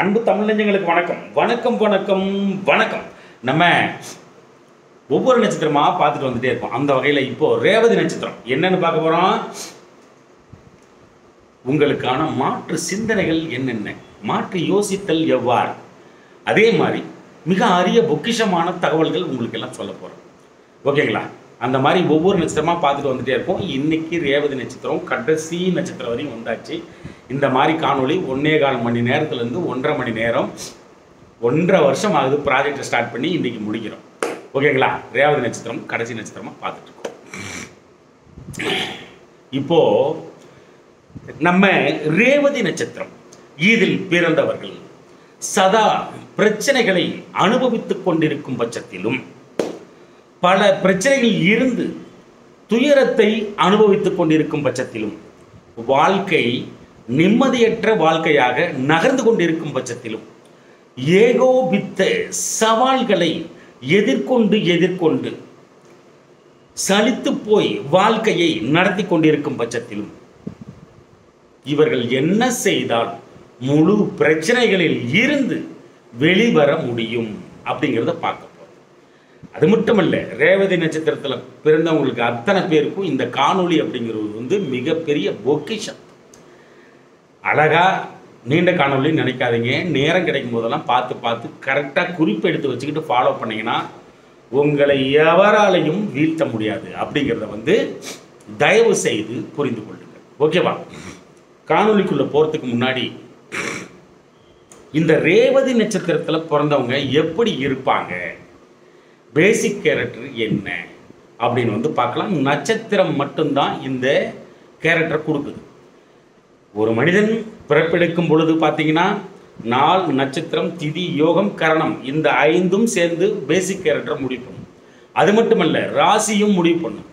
அன்பு தமிழ் நெஞ்சங்களுக்கு வணக்கம் வணக்கம் வணக்கம் வணக்கம். நம்ம ஒவ்வொரு நட்சத்திரமா பார்த்துட்டு வந்துட்டே இருப்போம். அந்த வகையில் இப்போ ரேவதி நட்சத்திரம் என்னன்னு பார்க்க போறோம். உங்களுக்கான மாற்று சிந்தனைகள் என்னென்ன, மாற்று யோசித்தல் எவ்வாறு, அதே மாதிரி மிக அரிய பொக்கிஷமான தகவல்கள் உங்களுக்கு எல்லாம் சொல்ல போறோம். ஓகேங்களா? அந்த மாதிரி ஒவ்வொரு நட்சத்திரமாக பார்த்துட்டு வந்துட்டே இருப்போம். இன்னைக்கு ரேவதி நட்சத்திரம் கடைசி நட்சத்திரம் வரையும் வந்தாச்சு. இந்த மாதிரி காணொளி 1.25 மணி நேரத்துலேருந்து 1.5 மணி நேரம், 1.5 வருஷம் ஆகுது ப்ராஜெக்டை ஸ்டார்ட் பண்ணி இன்றைக்கி முடிக்கிறோம். ஓகேங்களா? ரேவதி நட்சத்திரம் கடைசி நட்சத்திரமாக பார்த்துட்ருக்கோம். இப்போது நம்ம ரேவதி நட்சத்திரம் இதில் பிறந்தவர்கள் சதா பிரச்சனைகளை அனுபவித்துக் கொண்டிருக்கும் பட்சத்திலும், பல பிரச்சனைகள் இருந்து துயரத்தை அனுபவித்துக் கொண்டிருக்கும் பட்சத்திலும், வாழ்க்கை நிம்மதியற்ற வாழ்க்கையாக நகர்ந்து கொண்டிருக்கும் பட்சத்திலும், ஏகோபித்த சவால்களை எதிர்கொண்டு சலித்து போய் வாழ்க்கையை நடத்தி கொண்டிருக்கும் பட்சத்திலும், இவர்கள் என்ன செய்தால் முழு பிரச்சனைகளில் இருந்து வெளிவர முடியும் அப்படிங்கிறத பார்க்க போறோம். அது மட்டுமல்ல, ரேவதி நட்சத்திரத்தில் பிறந்தவங்களுக்கு அத்தனை பேருக்கும் இந்த காணொளி அப்படிங்கிறது மிகப்பெரிய பொக்கிஷம். அழகா நீண்ட காணொளி நினைக்காதீங்க. நேரம் கிடைக்கும் போதெல்லாம் பார்த்து கரெக்டாக குறிப்பு எடுத்து வச்சுக்கிட்டு ஃபாலோ பண்ணிங்கன்னா உங்களை எவராலையும் வீழ்த்த முடியாது அப்படிங்கிறத தயவு செய்து புரிந்து கொள்ளுங்க. ஓகேவா? காணொளிக்குள்ளே போகிறதுக்கு முன்னாடி இந்த ரேவதி நட்சத்திரத்தில் பிறந்தவங்க எப்படி இருப்பாங்க, பேசிக் கேரக்டர் என்ன அப்படின்னு பார்க்கலாம். நட்சத்திரம் மட்டும்தான் இந்த கேரக்டர் கொடுக்குது. ஒரு மனிதன் பிறப்பெடுக்கும் பொழுது பார்த்தீங்கன்னா நாள், நட்சத்திரம், திதி, யோகம், கரணம் இந்த 5ம் சேர்ந்து பேசிக் கேரக்டர் முடிவு பண்ணும். அது மட்டுமல்ல, ராசியும் முடிவு பண்ணும்.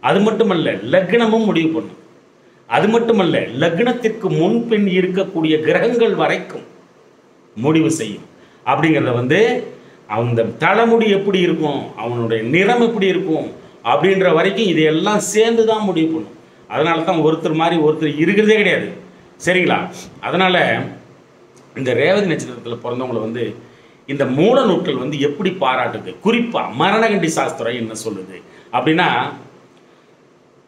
அது மட்டுமல்ல, லக்னமும் முடிவு பண்ணும். அது மட்டுமல்ல, லக்னத்திற்கு முன்பின் இருக்கக்கூடிய கிரகங்கள் வரைக்கும் முடிவு செய்யும். அப்படிங்கிறத அந்த தலைமுடி எப்படி இருக்கும், அவனுடைய நிறம் எப்படி இருக்கும் அப்படின்ற வரைக்கும் இதையெல்லாம் சேர்ந்து தான் முடிவு பண்ணும். அதனால தான் ஒருத்தர் மாதிரி ஒருத்தர் இருக்கிறதே கிடையாது. சரிங்களா? அதனால் இந்த ரேவதி நட்சத்திரத்தில் பிறந்தவங்களை இந்த மூல நூட்கள் எப்படி பாராட்டுது, குறிப்பாக மரணகண்டி சாஸ்திரம் என்ன சொல்லுது அப்படின்னா,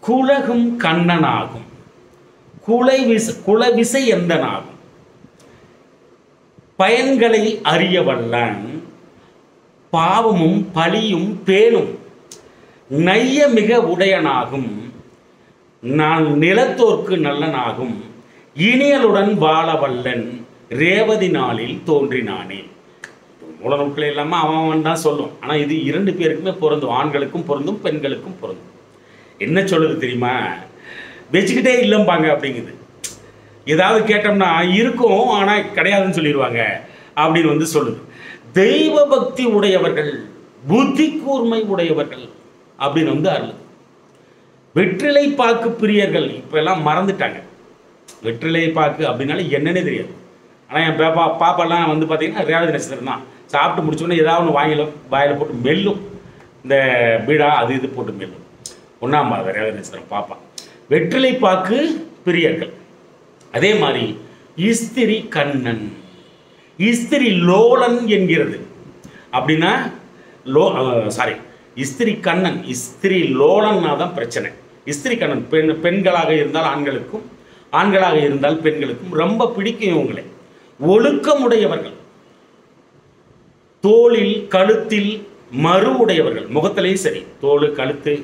குலகும் கண்ணனாகும், குலவிசை எந்தனாகும், பயன்களை அறியவல்லன், பாவமும் பழியும் பேணும், நைய மிக உடையனாகும், நான் நிலத்தோர்க்கு நல்லனாகும், இனியலுடன் வாழவல்லன், ரேவதி நாளில் தோன்றினானே. மூல நூட்கள் இல்லாமல் அவன் தான் சொல்லும். ஆனால் இது 2 பேருக்குமே பொருந்தும். ஆண்களுக்கும் பொருந்தும், பெண்களுக்கும் பொருந்தும். என்ன சொல்லுது தெரியுமா? வச்சுக்கிட்டே இல்லைம்பாங்க அப்படிங்குது. ஏதாவது கேட்டோம்னா இருக்கும் ஆனால் கிடையாதுன்னு சொல்லிடுவாங்க அப்படின்னு சொல்லுது. தெய்வ பக்தி உடையவர்கள், புத்தி கூர்மை உடையவர்கள் அப்படின்னு அருள். வெற்றிலை பாக்கு பிரியர்கள் இப்பெல்லாம் மறந்துட்டாங்க. வெற்றிலை பாக்கு அப்படின்னாலே என்னன்னே தெரியாது. ஆனால் என் பாப்பாலாம் பார்த்தீங்கன்னா ரேவதி நட்சத்திரம் தான். சாப்பிட்டு முடிச்சோன்னே ஏதாவது ஒன்று வாயில் போட்டு மெல்லும். இந்த பீடா அது இது போட்டு மெல்லும். 1ஆம் மாதம் ரேவதி நட்சத்திரம் பாப்பா. வெற்றிலை பாக்கு பிரியர்கள். அதே மாதிரி இஸ்திரி கண்ணன், இஸ்திரி லோலன் என்கிறது. அப்படின்னா இஸ்திரி கண்ணன், இஸ்திரி லோலன்னா தான் பிரச்சனை. இஸ்திரி கண்ணன் பெண்களாக இருந்தால் ஆண்களுக்கும், ஆண்களாக இருந்தால் பெண்களுக்கும் ரொம்ப பிடிக்கும் இவங்களை. ஒழுக்கமுடையவர்கள், தோளில் கழுத்தில் மறு உடையவர்கள், முகத்திலையும் சரி, தோல் கழுத்து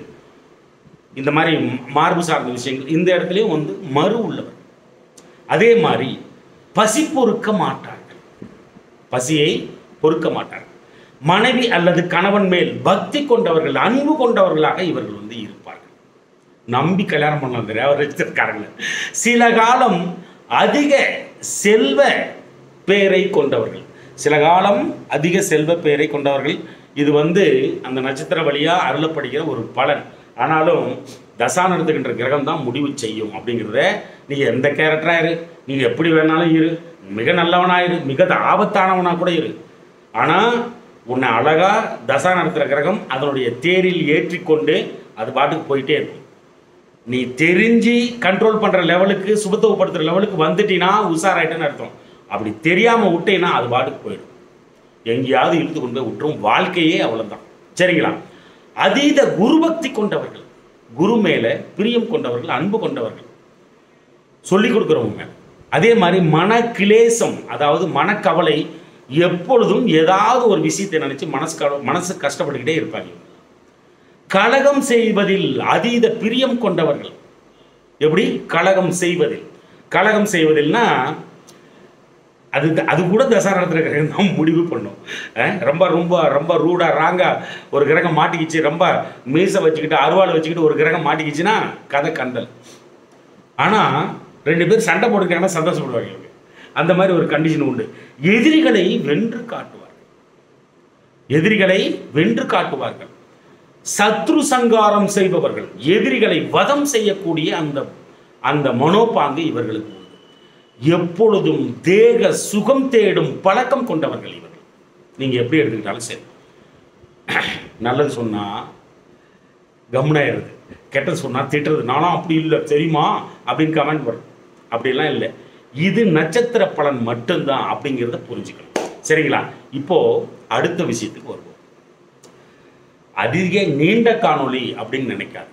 இந்த மாதிரி மார்பு சார்ந்த விஷயங்கள் இந்த இடத்துலையும் மறு உள்ளவர். அதே மாதிரி பசி பொறுக்க மாட்டார்கள், பசியை பொறுக்க மாட்டார்கள். மனைவி அல்லது கணவன் மேல் பக்தி கொண்டவர்கள், அன்பு கொண்டவர்களாக இவர்கள் இருப்பார்கள். நம்பி கல்யாணம் பண்ணலாம் ரேவதிக்காரங்க. சில காலம் அதிக செல்வ பேரை கொண்டவர்கள், சில காலம் அதிக செல்வ பேரை கொண்டவர்கள். இது அந்த நட்சத்திர வழியாக அருளப்படுகிற ஒரு பலன். ஆனாலும் தசா நடத்துகின்ற கிரகம் தான் முடிவு செய்யும் அப்படிங்கிறத நீங்கள் எந்த கேரக்டராக இரு, நீங்கள் எப்படி வேணாலும் இரு, மிக நல்லவனாக இரு, மிக ஆபத்தானவனாக கூட இரு, ஆனால் உன்னை அழகாக தசா நடத்துகிற கிரகம் அதனுடைய தேரில் ஏற்றிக்கொண்டு அது பாட்டுக்கு போயிட்டே இருக்கும். நீ தெரிஞ்சு கண்ட்ரோல் பண்ணுற லெவலுக்கு, சுபத்துவப்படுத்துகிற லெவலுக்கு வந்துட்டீங்கன்னா உஷாராயிட்டேன்னு அர்த்தம். அப்படி தெரியாமல் விட்டேன்னா அது பாட்டுக்கு போயிடும், எங்கேயாவது இழுத்து கொண்டு போய் விட்டுரும், வாழ்க்கையே அவ்வளோதான். சரிங்களா? அதீத குருபக்தி கொண்டவர்கள், குரு மேலே பிரியம் கொண்டவர்கள், அன்பு கொண்டவர்கள், சொல்லிக் கொடுக்குறவங்க. அதே மாதிரி மனக்கிலேசம், அதாவது மனக்கவலை, எப்பொழுதும் ஏதாவது ஒரு விஷயத்தை நினைச்சு மனசு கஷ்டப்பட்டுக்கிட்டே இருப்பாங்க. கலகம் செய்வதில் அதீத பிரியம் கொண்டவர்கள். எப்படி கலகம் செய்வதில்? கலகம் செய்வதில்னா அது கூட தசா நடத்துகிற கிரகம் தான் முடிவு பண்ணும். ரொம்ப ரொம்ப ரொம்ப ரூடா ராங்கா ஒரு கிரகம் மாட்டிக்கிச்சு, ரொம்ப மீசை வச்சுக்கிட்டு அருவாளை வச்சுக்கிட்டு ஒரு கிரகம் மாட்டிக்கிச்சுன்னா கதை கண்டல். ஆனால் 2 பேர் சண்டை போட்டுக்கிட்டாங்கன்னா சந்தோஷப்படுவாங்க. அந்த மாதிரி ஒரு கண்டிஷன் உண்டு. எதிரிகளை வென்று காட்டுவார்கள், எதிரிகளை வென்று காட்டுவார்கள். சத்ரு சங்காரம் செய்பவர்கள், எதிரிகளை வதம் செய்யக்கூடிய அந்த மனோபாங்கு இவர்களுக்கு உண்டு. எப்பொழுதும் தேக சுகம் தேடும் பழக்கம் கொண்டவர்கள் இவர்கள். நீங்க எப்படி எடுத்துக்கிட்டாலும் சரி, நல்லது சொன்னா கம்னாயிருது, கெட்டது சொன்னா திட்டுறது, நானும் அப்படி இல்லை தெரியுமா அப்படின்னு கமெண்ட் வரும். அப்படிலாம் இல்லை, இது நட்சத்திர பலன் மட்டும்தான் அப்படிங்கிறத புரிஞ்சுக்கணும். சரிங்களா? இப்போ அடுத்த விஷயத்துக்கு வருவோம். அதிக நீண்ட காணொளி அப்படின்னு நினைக்காது,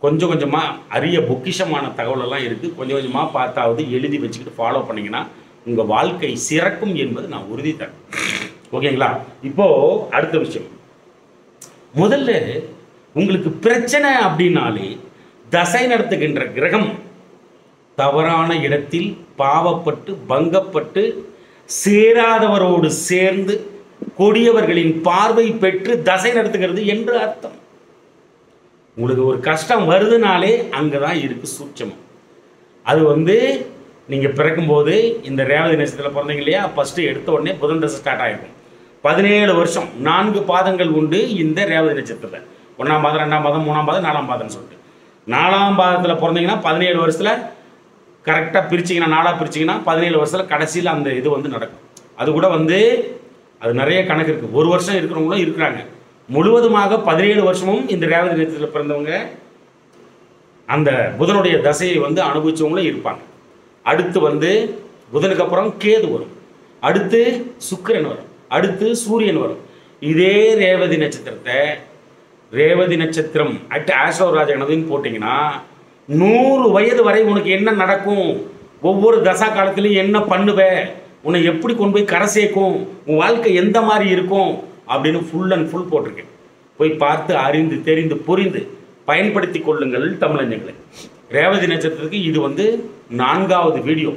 கொஞ்சம் கொஞ்சமாக அரிய பொக்கிஷமான தகவலெல்லாம் இருக்குது, கொஞ்சம் கொஞ்சமாக பார்த்தாவது எழுதி வச்சுக்கிட்டு ஃபாலோ பண்ணிங்கன்னா உங்கள் வாழ்க்கை சிறக்கும் என்பது நான் உறுதி தரேன். ஓகேங்களா? இப்போது அடுத்த விஷயம், முதல்ல உங்களுக்கு பிரச்சனை அப்படின்னாலே தசை நடத்துகின்ற கிரகம் தவறான இடத்தில் பாவப்பட்டு பங்கப்பட்டு சேராதவரோடு சேர்ந்து கொடியவர்களின் பார்வை பெற்று தசை நடத்துகிறது என்று அர்த்தம். உங்களுக்கு ஒரு கஷ்டம் வருதுனாலே அங்கதான் இருக்கு சூட்சமம். அது நீங்க பிறக்கும்போது இந்த ரேவதி நட்சத்திரத்தில் பிறந்தீங்க இல்லையா, ஃபர்ஸ்ட் எடுத்த உடனே புதன் தசை ஸ்டார்ட் ஆகிருக்கும். 17 வருஷம் 4 பாதங்கள் உண்டு இந்த ரேவதி நட்சத்திரத்தில். 1ஆம் பாதம், 2ஆம் பாதம், 3ஆம் பாதம், 4ஆம் பாதம்னு சொல்லிட்டு 4ஆம் பாதத்தில் பிறந்தீங்கன்னா 17 வருஷத்துல கரெக்டாக பிரிச்சிங்கன்னா, 4ஆக பிரிச்சிங்கன்னா 17 வருஷத்தில் கடைசியில் அந்த இது நடக்கும். அது கூட அது நிறைய கணக்கு இருக்குது. 1 வருஷம் இருக்கிறவங்களும் இருக்கிறாங்க. முழுவதுமாக 17 வருஷமும் இந்த ரேவதி நட்சத்திரத்தில் பிறந்தவங்க அந்த புதனுடைய தசையை அனுபவிச்சவங்களும் இருப்பாங்க. அடுத்து புதனுக்கு அப்புறம் கேது வரும், அடுத்து சுக்கிரன் வரும், அடுத்து சூரியன் வரும். இதே ரேவதி நட்சத்திரத்தை ரேவதி நட்சத்திரம் ஆஸ்ட்ரோராஜகணதின்னு போட்டிங்கன்னா 100 வயது வரை உனக்கு என்ன நடக்கும், ஒவ்வொரு தசா காலத்திலையும் என்ன பண்ணுவ, உன்னை எப்படி கொண்டு போய் கரை சேர்க்கும், உன் வாழ்க்கை எந்த மாதிரி இருக்கும் அப்படின்னு ஃபுல் அண்ட் ஃபுல் போட்டிருக்கேன். போய் பார்த்து அறிந்து தெரிந்து புரிந்து பயன்படுத்தி கொள்ளுங்கள் தமிழஞ்சங்களை. ரேவதி நட்சத்திரத்துக்கு இது 4வது வீடியோ.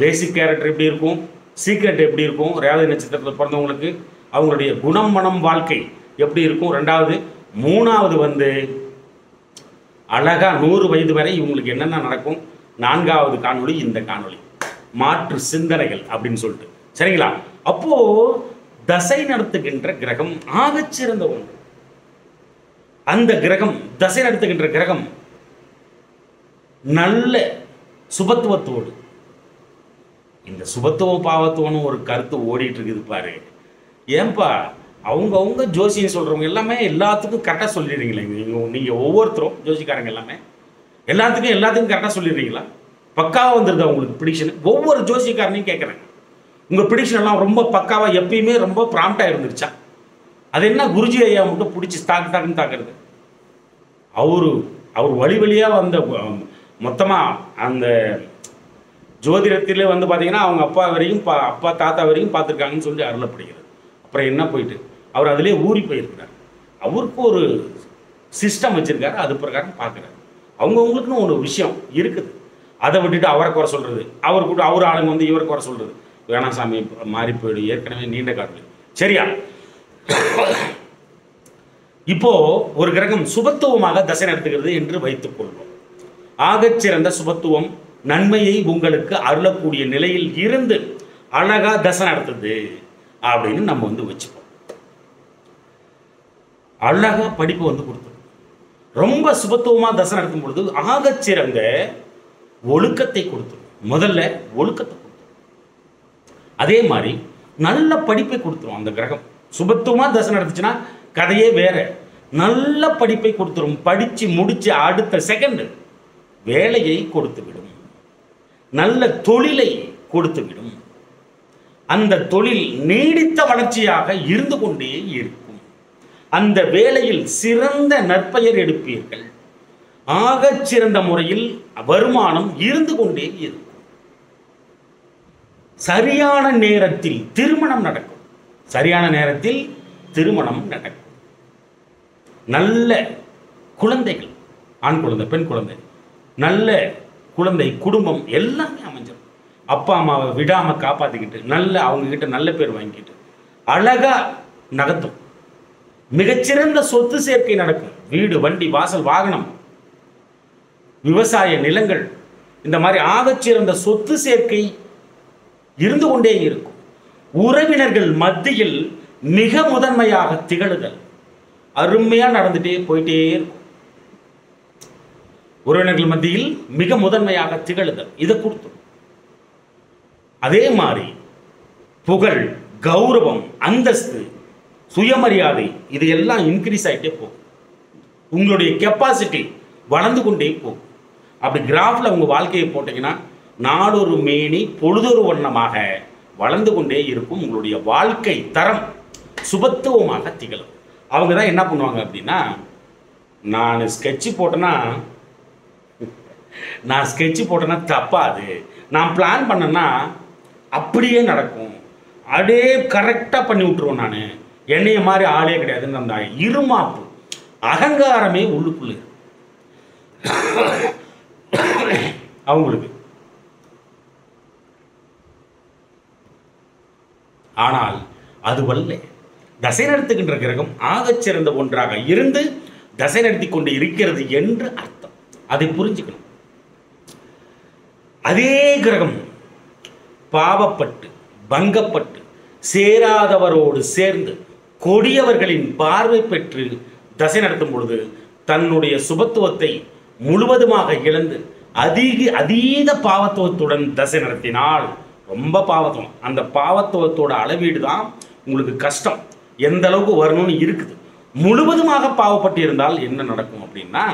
பேசிக் கேரக்டர் எப்படி இருக்கும், சீக்ரெட் எப்படி இருக்கும், ரேவதி நட்சத்திரத்தில் பிறந்தவங்களுக்கு அவங்களுடைய குணம் மனம் வாழ்க்கை எப்படி இருக்கும், 2வது. 3வது அழகா 100 வயது வரை இவங்களுக்கு என்னென்ன நடக்கும், 4வது காணொளி இந்த காணொளி மாற்று சிந்தனைகள் அப்படின்னு சொல்லிட்டு. சரிங்களா? அப்போ தசை நடத்துகின்ற கிரகம் ஆகச்சிறந்த ஒன்று. அந்த கிரகம் தசை நடத்துகின்ற கிரகம் நல்ல சுபத்துவத்தோடு, இந்த சுபத்துவம் பாவத்துவம்னு ஒரு கருத்து ஓடிட்டு இருக்குது பாரு. ஏன்பா அவங்க ஜோசியம் சொல்றவங்க எல்லாமே எல்லாத்துக்கும் கரெக்டாக சொல்லிடுறீங்களா? நீங்கள் ஒவ்வொருத்தரும் ஜோசிக்காரங்க எல்லாத்துக்கும் கரெக்டாக சொல்லிடுறீங்களா? பக்காவாக வந்துருதா உங்களுக்கு ப்ரிடிக்ஷன்? ஒவ்வொரு ஜோசியக்காரனையும் கேட்குறேன், உங்கள் ப்ரிடிக்ஷன் எல்லாம் ரொம்ப பக்காவாக எப்பயுமே ரொம்ப ப்ராம்ப்டாக இருந்துருச்சா? அது என்ன குருஜி ஐயா மட்டும் பிடிச்சி தாக்குன்னு தாக்குறது? அவர் வழியாக வந்த மொத்தமாக அந்த ஜோதிடத்திலே பார்த்தீங்கன்னா அவங்க அப்பா வரைக்கும் அப்பா தாத்தா வரைக்கும் பார்த்துருக்காங்கன்னு சொல்லி அருளப்படுகிறது. அப்புறம் என்ன போயிட்டு அவர் அதிலே ஊறி போயிருக்கிறார். அவருக்கு ஒரு சிஸ்டம் வச்சுருக்காரு, அது பிரகாரம் பார்க்குறாரு. அவங்கவுங்களுக்குன்னு ஒரு விஷயம் இருக்குது. அதை விட்டுட்டு அவரை குறை சொல்கிறது, அவர் ஆளுங்க இவரை குறை சொல்கிறது, வேணாம் சாமி மாறி போயிடு, ஏற்கனவே நீண்ட காட்டு. சரியா? இப்போ ஒரு கிரகம் சுபத்துவமாக தசை நடத்துகிறது என்று வைத்துக் கொள்வோம். ஆகச்சிறந்த சுபத்துவம் நன்மையை உங்களுக்கு அருளக்கூடிய நிலையில் இருந்து அழகா தசை நடத்துது அப்படின்னு நம்ம வச்சுப்போம். அழகா படிப்பு கொடுத்தது, ரொம்ப சுபத்துவமா தசை நடத்தும் பொழுது ஆகச்சிறந்த ஒழுக்கத்தை கொடுத்தோம். முதல்ல ஒழுக்கத்தை கொடுத்தோம், அதே மாதிரி நல்ல படிப்பை கொடுத்துரும். அந்த கிரகம் சுபத்துவமா தசை நடத்துச்சுன்னா கதையே வேற. நல்ல படிப்பை கொடுத்துரும், படிச்சு முடிச்சு அடுத்த செகண்ட் வேலையை கொடுத்து விடும், நல்ல தொழிலை கொடுத்து விடும். அந்த தொழில் நீடித்த வளர்ச்சியாக இருந்து கொண்டே இருக்கும். அந்த வேலையில் சிறந்த நற்பெயர் எடுப்பீர்கள். ஆகச் சிறந்த முறையில் வருமானம் இருந்து கொண்டே இருக்கும். சரியான நேரத்தில் திருமணம் நடக்கும். சரியான நேரத்தில் திருமணம் நடக்கும். நல்ல குழந்தைகள், ஆண் குழந்தை, பெண் குழந்தை, நல்ல குழந்தை, குடும்பம் எல்லாமே அமைஞ்சிடும். அப்பா அம்மாவை விடாம காப்பாத்திக்கிட்டு நல்ல அவங்க கிட்ட நல்ல பேர் வாங்கிக்கிட்டு அழகா நகர்த்தும். மிகச்சிறந்த சொத்து சேர்க்கை நடக்கும். வீடு, வண்டி, வாசல், வாகனம், விவசாய நிலங்கள், இந்த மாதிரி ஆகச்சிறந்த சொத்து சேர்க்கை இருந்து கொண்டே இருக்கும். உறவினர்கள் மத்தியில் மிக முதன்மையாக திகழுதல் அருமையா நடந்துட்டே போயிட்டே இருக்கும். உறவினர்கள் மத்தியில் மிக முதன்மையாக திகழுதல் இதை கொடுத்துரும். அதே மாதிரி புகழ், கௌரவம், அந்தஸ்து, சுயமரியாதை இது எல்லாம் இன்க்ரீஸ் ஆகிட்டே போகும். உங்களுடைய கெப்பாசிட்டி வளர்ந்து கொண்டே போகும். அப்படி கிராஃபில் உங்கள் வாழ்க்கையை போட்டிங்கன்னா நாடொரு மேனி பொழுதொரு வண்ணமாக வளர்ந்து கொண்டே இருக்கும். உங்களுடைய வாழ்க்கை தரம் சுபத்துவமாக திகழும். அவங்க தான் என்ன பண்ணுவாங்க அப்படின்னா, நான் ஸ்கெட்சு போட்டேன்னா தப்பாது, நான் பிளான் பண்ணேன்னா அப்படியே நடக்கும், அப்படியே கரெக்டாக பண்ணி விட்டுருவேன், நான் என்னைய மாதிரி ஆளே கிடையாதுன்னு அந்த இருமாப்பு அகங்காரமே உள்ளுக்குள்ள அவங்களுக்கு. ஆனால் அதுவல்ல. தசை நடத்துகின்ற கிரகம் ஆகச்சிறந்த ஒன்றாக இருந்து தசை நடத்தி கொண்டு இருக்கிறது என்று அர்த்தம். அதை புரிஞ்சுக்கணும். அதே கிரகம் பாவப்பட்டு பங்கப்பட்டு சேராதவரோடு சேர்ந்து கொடியவர்களின் பார்வை பெற்று தசை நடத்தும் பொழுது தன்னுடைய சுபத்துவத்தை முழுவதுமாக இழந்து அதீத பாவத்துவத்துடன் தசை நடத்தினால் ரொம்ப பாவத்துவம். அந்த பாவத்துவத்தோட அளவீடு தான் உங்களுக்கு கஷ்டம் எந்த அளவுக்கு வரணும்னு இருக்குது. முழுவதுமாக பாவப்பட்டு இருந்தால் என்ன நடக்கும் அப்படின்னா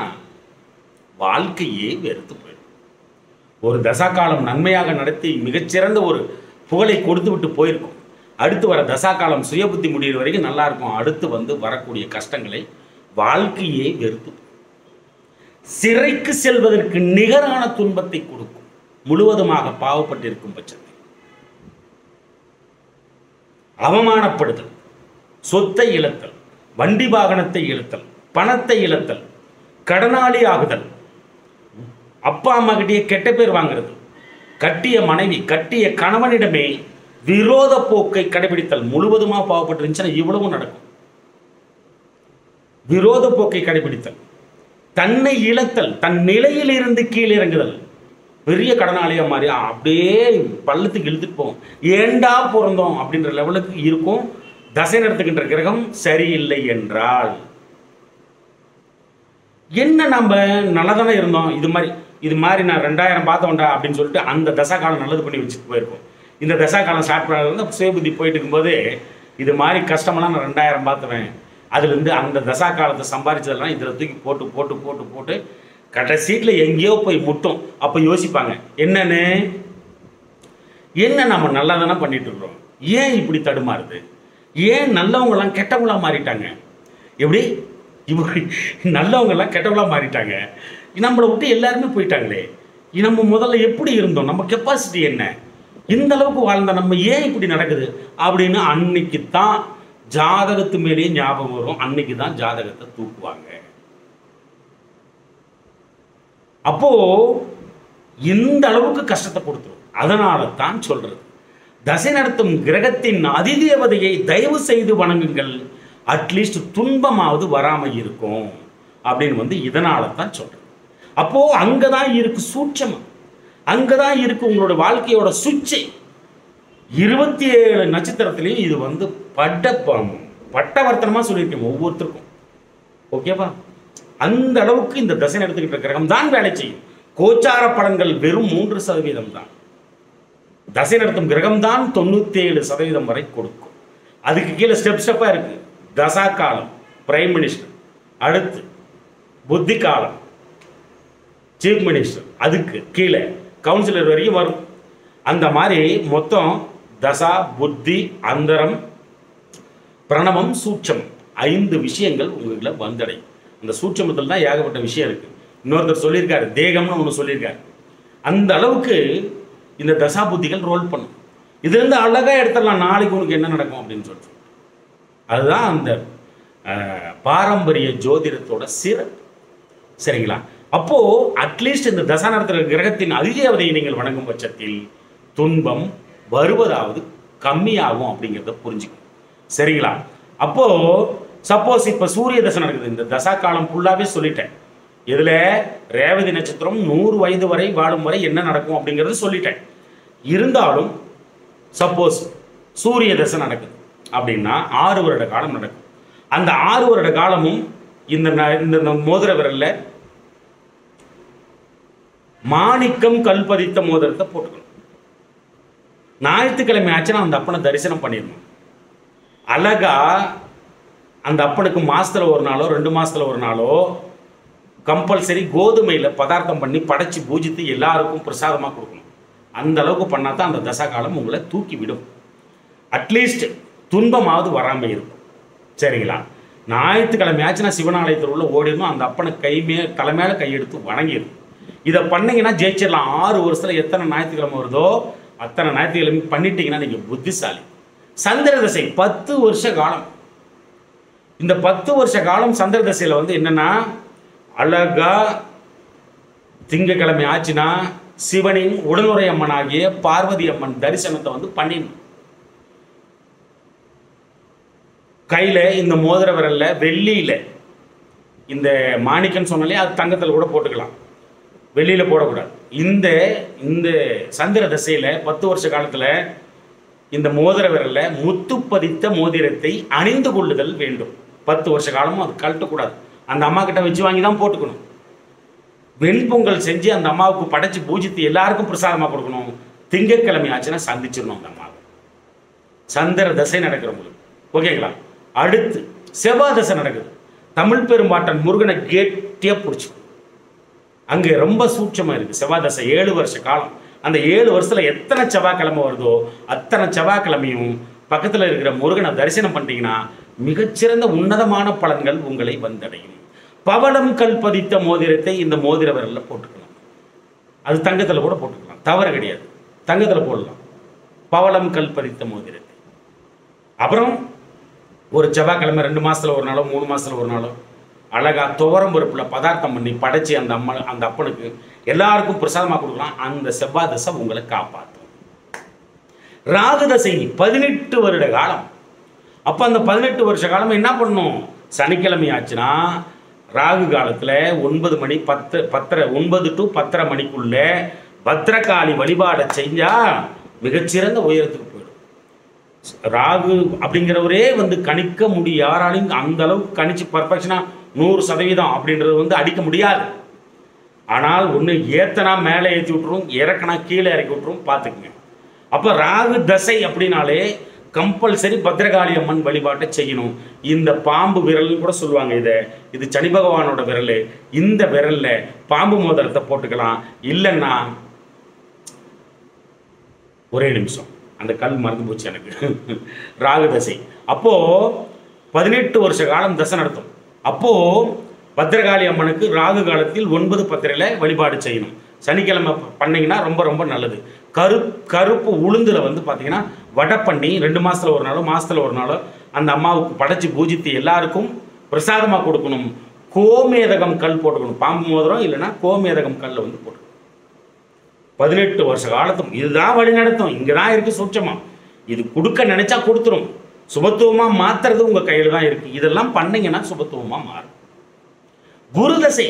வாழ்க்கையே வெறுத்து போயிடும். ஒரு தசாகாலம் நன்மையாக நடத்தி மிகச்சிறந்த ஒரு புகழை கொடுத்து விட்டு போயிருக்கும். அடுத்து வர தசாகாலம் சுய புத்தி முடிகிற வரைக்கும் நல்லா இருக்கும். அடுத்து வரக்கூடிய கஷ்டங்களை வாழ்க்கையே வெறுத்து சிறைக்கு செல்வதற்கு நிகரான துன்பத்தை கொடுக்கும். முழுவதுமாக பாவப்பட்டிருக்கும் பட்சத்தில் அவமானப்படுதல், சொத்தை இழத்தல், வண்டி வாகனத்தை இழத்தல், பணத்தை இழத்தல், கடனாளி ஆகுதல், அப்பா அம்மா கிட்டே கெட்ட பேர் வாங்கிறது, கட்டிய மனைவி கட்டிய கணவனிடமே விரோத போக்கை கடைபிடித்தல், முழுவதுமாக பாவப்பட்டிருந்துச்சுன்னா இவ்வளவும் நடக்கும். விரோத போக்கை கடைபிடித்தல், தன்னை இழத்தல், தன் நிலையில் இருந்து கீழே இறங்குதல், பெரிய கடனாளியா மாதிரி அப்படியே பள்ளத்துக்கு இழுத்துட்டு போகும். ஏண்டா பிறந்தோம் அப்படின்ற லெவலுக்கு இருக்கும். தசை நடத்துகின்ற கிரகம் சரியில்லை என்றால் என்ன, நம்ம நல்லதானே இருந்தோம், இது மாதிரி நான் 2000 பார்த்தோம்டா அப்படின்னு சொல்லிட்டு அந்த தசா காலம் நல்லது பண்ணி வச்சுட்டு போயிருக்கோம். இந்த தசா காலம் ஸ்டார்ட் பண்ணாத சுயபுத்தி போயிட்டு இருக்கும்போது இது மாதிரி கஷ்டமெல்லாம் நான் 2000 பார்த்துவேன், அதுலேருந்து அந்த தசா காலத்தை சம்பாதிச்சதெல்லாம் இதில் தூக்கி போட்டு போட்டு போட்டு போட்டு கடைசீட்டில் எங்கேயோ போய் முட்டும். அப்போ யோசிப்பாங்க என்ன நம்ம நல்லா தானே பண்ணிட்டு இருக்கிறோம், ஏன் இப்படி தடுமாறுது, ஏன் நல்லவங்கெல்லாம் கெட்டவங்களா மாறிட்டாங்க, எப்படி இப்படி நல்லவங்கெல்லாம் கெட்டவங்களா மாறிட்டாங்க, நம்மளை விட்டு எல்லாருமே போயிட்டாங்களே, நம்ம முதல்ல எப்படி இருந்தோம், நம்ம கெப்பாசிட்டி என்ன, இந்த அளவுக்கு வாழ்ந்த நம்ம ஏன் இப்படி நடக்குது அப்படின்னு அன்னைக்கு தான் ஜாதகத்து மேலேயே ஞாபகம் வரும். அன்னைக்கு தான் ஜாதகத்தை தூக்குவாங்க. அப்போ இந்த அளவுக்கு கஷ்டத்தை கொடுத்துரும். அதனால தான் சொல்றது, தசை நடத்தும் கிரகத்தின் அதிதேவதையை தயவு செய்து வணங்குங்கள், அட்லீஸ்ட் துன்பமாவது வராம இருக்கும் அப்படின்னு இதனால தான் சொல்றது. அப்போ அங்கதான் இருக்கு சூட்சமம், அங்கதான் இருக்கு உங்களோட வாழ்க்கையோட சுவிட்சை. 27 நட்சத்திரத்திலையும் இது பட்டவர்த்தனமா சொல்லியிருக்கேன் ஒவ்வொருத்தருக்கும். ஓகேவா? அந்த அளவுக்கு இந்த தசை நடத்துக்கிட்ட கிரகம் தான் வேலை செய்யும். கோச்சார பலன்கள் வெறும் 3% தான். தசை நடத்தும் கிரகம் தான் 97% வரை கொடுக்கும். அதுக்கு கீழே ஸ்டெப்பா இருக்கு. தசா காலம் பிரைம் மினிஸ்டர், அடுத்து புத்தி காலம் சீஃப் மினிஸ்டர், அதுக்கு கீழே கவுன்சிலர் வரைக்கும் வரும். அந்த மாதிரி மொத்தம் தசா, புத்தி, அந்தரம், பிரணவம், சூட்சம் 5 விஷயங்கள் உங்களை வந்தடையும். இந்த சூட்சமத்தில் தான் ஏகப்பட்ட விஷயம் இருக்கு. இன்னொருத்தர் சொல்லியிருக்காரு, தேகம்னு ஒன்று சொல்லியிருக்காரு. அந்த அளவுக்கு இந்த தசா புத்திகள் ரோல் பண்ணும். இதுலேருந்து அழகாக எடுத்துடலாம் நாளைக்கு உனக்கு என்ன நடக்கும் அப்படின்னு சொல்லிட்டு. அதுதான் அந்த பாரம்பரிய ஜோதிடத்தோட சிறப்பு. சரிங்களா? அப்போ அட்லீஸ்ட் இந்த தசா நடத்துகிற கிரகத்தின் அதிதேவதையை நீங்கள் வணங்கும் பட்சத்தில் துன்பம் வருவதாவது கம்மியாகும் அப்படிங்கிறத புரிஞ்சுக்கணும். சரிங்களா? அப்போ சப்போஸ் இப்போ சூரிய தசை நடக்குது, இந்த தசா காலம் ஃபுல்லாகவே சொல்லிட்டேன். இதில் ரேவதி நட்சத்திரம் 100 வயது வரை வாழும் வரை என்ன நடக்கும் அப்படிங்கிறது சொல்லிட்டேன். இருந்தாலும் சப்போஸ் சூரிய தசை நடக்குது அப்படின்னா 6 வருட காலம் நடக்கும். அந்த 6 வருட காலமும் இந்த மோதிர விரல்ல மாணிக்கம் கல் பதித்த மோதிரத்தை போட்டுக்கணும். ஞாயிற்றுக்கிழமை ஆச்சுன்னா அந்த அப்பனை தரிசனம் பண்ணிடணும். அழகா அந்த அப்பனுக்கு மாசத்துல ஒரு நாளோ 2 மாசத்துல ஒரு நாளோ கம்பல்சரி கோதுமையில் பதார்த்தம் பண்ணி படைச்சி பூஜித்து எல்லாருக்கும் பிரசாதமாக கொடுக்கணும். அந்த அளவுக்கு பண்ணால் தான் அந்த தசா காலம் உங்களை தூக்கி விடும். அட்லீஸ்ட் துன்பமாவது வராமல் இருக்கும். சரிங்களா? ஞாயிற்றுக்கிழமை ஆச்சுன்னா சிவனாலயத்தில் உள்ள ஓடிடணும். அந்த அப்பனை தலைமையில கையெடுத்து வணங்கிடும். இதை பண்ணீங்கன்னா ஜெயிச்சிடலாம். 6 வருஷத்தில் எத்தனை ஞாயிற்றுக்கிழமை வருதோ அத்தனை ஞாயிற்றுக்கிழமை பண்ணிட்டீங்கன்னா நீங்கள் புத்திசாலி. சந்திர தசை 10 வருஷ காலம். இந்த 10 வருஷ காலம் சந்திர தசையில் வந்து என்னன்னா, அழகா திங்கக்கிழமை ஆச்சுன்னா சிவனின் உடனுறை அம்மனாகிய பார்வதி அம்மன் தரிசனத்தை வந்து பண்ணிடணும். கையில் இந்த மோதிர விரல்ல வெள்ளியில் இந்த மாணிக்கன்னு சொன்னாலே அது தங்கத்தில் கூட போட்டுக்கலாம், வெள்ளியில் போடக்கூடாது. இந்த சந்திர தசையில் 10 வருஷ காலத்தில் இந்த மோதிர விரல்ல முத்து பதித்த மோதிரத்தை அணிந்து கொள்ளுதல் வேண்டும். 10 வருஷ காலமும் அது கழட்டக்கூடாது. அந்த அம்மா கிட்ட வச்சு வாங்கி தான் போட்டுக்கணும். வெண்பொங்கல் செஞ்சு அந்த அம்மாவுக்கு படைச்சு பூஜித்து எல்லாருக்கும் பிரசாதமாக கொடுக்கணும். திங்கட்கிழமை ஆச்சுன்னா சந்திச்சிடணும் அந்த அம்மாவை. சந்திர தசை நடக்கிறவங்களுக்கு. ஓகேங்களா? அடுத்து செவ்வாய் தசை நடக்குது. தமிழ் பெரும்பாட்டன் முருகனை கேட்டியாக பிடிச்சி அங்கே ரொம்ப சூட்சமாக இருக்குது. செவ்வாய் தசை 7 வருஷ காலம். அந்த 7 வருஷத்தில் எத்தனை செவ்வாய்க்கிழமை வருதோ அத்தனை செவ்வாய்க்கிழமையும் பக்கத்தில் இருக்கிற முருகனை தரிசனம் பண்ணிட்டீங்கன்னா மிகச்சிறந்த உன்னதமான பலன்கள் உங்களை வந்தடையும். பவளம் கல் பதித்த மோதிரத்தை இந்த மோதிர விரலில் போட்டுக்கலாம். அது தங்கத்தில் கூட போட்டுக்கலாம், தவறு கிடையாது. தங்கத்தில் போடலாம் பவளம் கல் பதித்த மோதிரத்தை. அப்புறம் ஒரு செவ்வாய்க்கிழமை 2 மாதத்தில் ஒரு நாளோ 3 மாதத்தில் ஒரு நாளோ அழகா துவரம் பருப்பில் பதார்த்தம் பண்ணி படைச்சி அந்த அப்பனுக்கு எல்லாருக்கும் பிரசாதமாக கொடுக்கலாம். அந்த செவ்வாய் தசை உங்களை காப்பாற்றும். ராகு தசை 18 வருட காலம். அப்போ அந்த 18 வருஷ காலம் என்ன பண்ணணும்? சனிக்கிழமை ஆச்சுன்னா ராகு காலத்தில் 9 மணி 9 to 10:30 மணிக்குள்ள பத்ரகாளி வழிபாடை செஞ்சால் மிகச்சிறந்த உயரத்துக்கு போயிடும். ராகு அப்படிங்கிறவரே வந்து கணிக்க முடியும். யாராலையும் அந்த அளவுக்கு கணிச்சு பர்ஃபெக்ஷனாக 100% அப்படின்றது வந்து அடிக்க முடியாது. ஆனால் ஒன்று ஏத்தனா மேலே ஏற்றி விட்டுரும், இறக்கனா கீழே இறக்கி விட்டுரும், பார்த்துக்குங்க. அப்போ ராகு தசை அப்படின்னாலே கம்பல்சரி பத்ரகாளி அம்மன் வழிபாட்டை செய்யணும். இந்த பாம்பு விரல்னு கூட சொல்லுவாங்க. இது சனி பகவானோட விரல். இந்த விரல்ல பாம்பு மோதிரத்தை போட்டுக்கலாம். இல்லைன்னா ஒரே நிமிஷம், அந்த கல் மறந்து போச்சு எனக்கு. ராகு தசை அப்போ 18 வருஷ காலம் தசை நடத்தும். அப்போ பத்ரகாளி அம்மனுக்கு ராகு காலத்தில் 9:10 வழிபாடு செய்யணும். சனிக்கிழமை பண்ணிங்கன்னா ரொம்ப ரொம்ப நல்லது. கருப்பு உளுந்துல வந்து பார்த்தீங்கன்னா வடை பண்ணி 2 மாதத்தில் ஒரு நாளோ மாதத்தில் ஒரு நாளோ அந்த அம்மாவுக்கு படைச்சி பூஜித்து எல்லாருக்கும் பிரசாதமாக கொடுக்கணும். கோமேதகம் கல் போட்டுக்கணும். பாம்பு மோதிரம் இல்லைன்னா கோமேதகம் கல்லை வந்து போட்டுக்கணும். 18 வருஷ காலத்தும் இதுதான் வழி நடத்தும். இங்கே தான் இருக்குது சூட்சமாக. இது கொடுக்க நினைச்சா கொடுத்துரும். சுபத்துவமாக மாற்றுறது உங்கள் கையில் தான் இருக்குது. இதெல்லாம் பண்ணீங்கன்னா சுபத்துவமாக மாறும். குரு தசை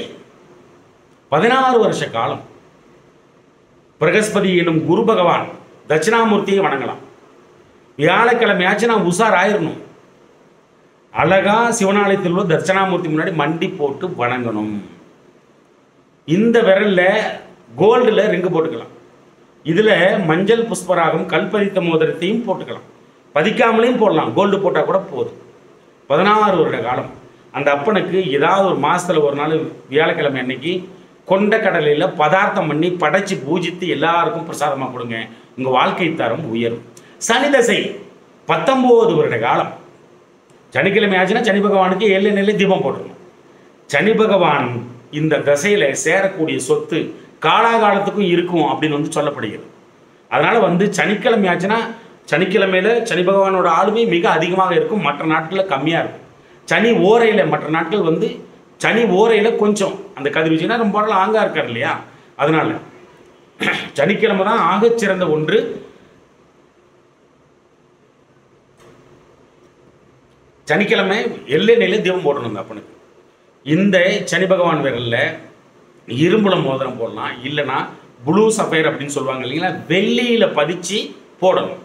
16 வருஷ காலம். பிரகஸ்பதி எனும் குரு பகவான் தட்சிணாமூர்த்தியை வணங்கலாம். வியாழக்கிழமையாச்சும் நான் உஷார் ஆயிடணும். அழகா சிவனாலயத்தில் உள்ள தட்சிணாமூர்த்தி முன்னாடி மண்டி போட்டு வணங்கணும். இந்த விரல்ல கோல்டில் ரிங்கு போட்டுக்கலாம். இதில் மஞ்சள் புஷ்பராகம் கல்பதித்த மோதிரத்தையும் போட்டுக்கலாம். பதிக்காமலையும் போடலாம், கோல்டு போட்டால் கூட போதும். 16 வருட காலம் அந்த அப்பனுக்கு ஏதாவது ஒரு மாதத்தில் ஒரு நாள் வியாழக்கிழமை அன்னைக்கு கொண்ட கடலையில் பதார்த்தம் பண்ணி படைச்சி பூஜித்து எல்லாருக்கும் பிரசாதமாக கொடுங்க. உங்கள் வாழ்க்கை தரம் உயரும். சனி தசை 19 வருட காலம். சனிக்கிழமை ஆச்சுன்னா சனி பகவானுக்கு எல்லை தீபம் போட்டுருணும். சனி பகவான் இந்த தசையில் சேரக்கூடிய சொத்து காலாகாலத்துக்கும் இருக்கும் அப்படின்னு சொல்லப்படுகிறது. அதனால் சனிக்கிழமை ஆச்சுன்னா சனிக்கிழமையில் சனி பகவானோட ஆளுமை மிக அதிகமாக இருக்கும், மற்ற நாட்களில் கம்மியாக இருக்கும். சனி ஓரையில் மற்ற நாட்கள் சனி ஓரையில் கொஞ்சம் அந்த கதிர்வீச்சுன்னா ரொம்ப நாள் ஆங்கா இருக்கார் இல்லையா, அதனால் சனிக்கிழமை தான் ஆகச்சிறந்த ஒன்று. சனிக்கிழமை எல்லை நிலை தீபம் போடணும் அப்பனுக்கு. இந்த சனி பகவான் விரலில் இரும்புல மோதிரம் போடலாம், இல்லைன்னா ப்ளூ சஃபயர் அப்படின்னு சொல்லுவாங்க இல்லைங்களா, வெள்ளியில் பதிச்சு போடணும்.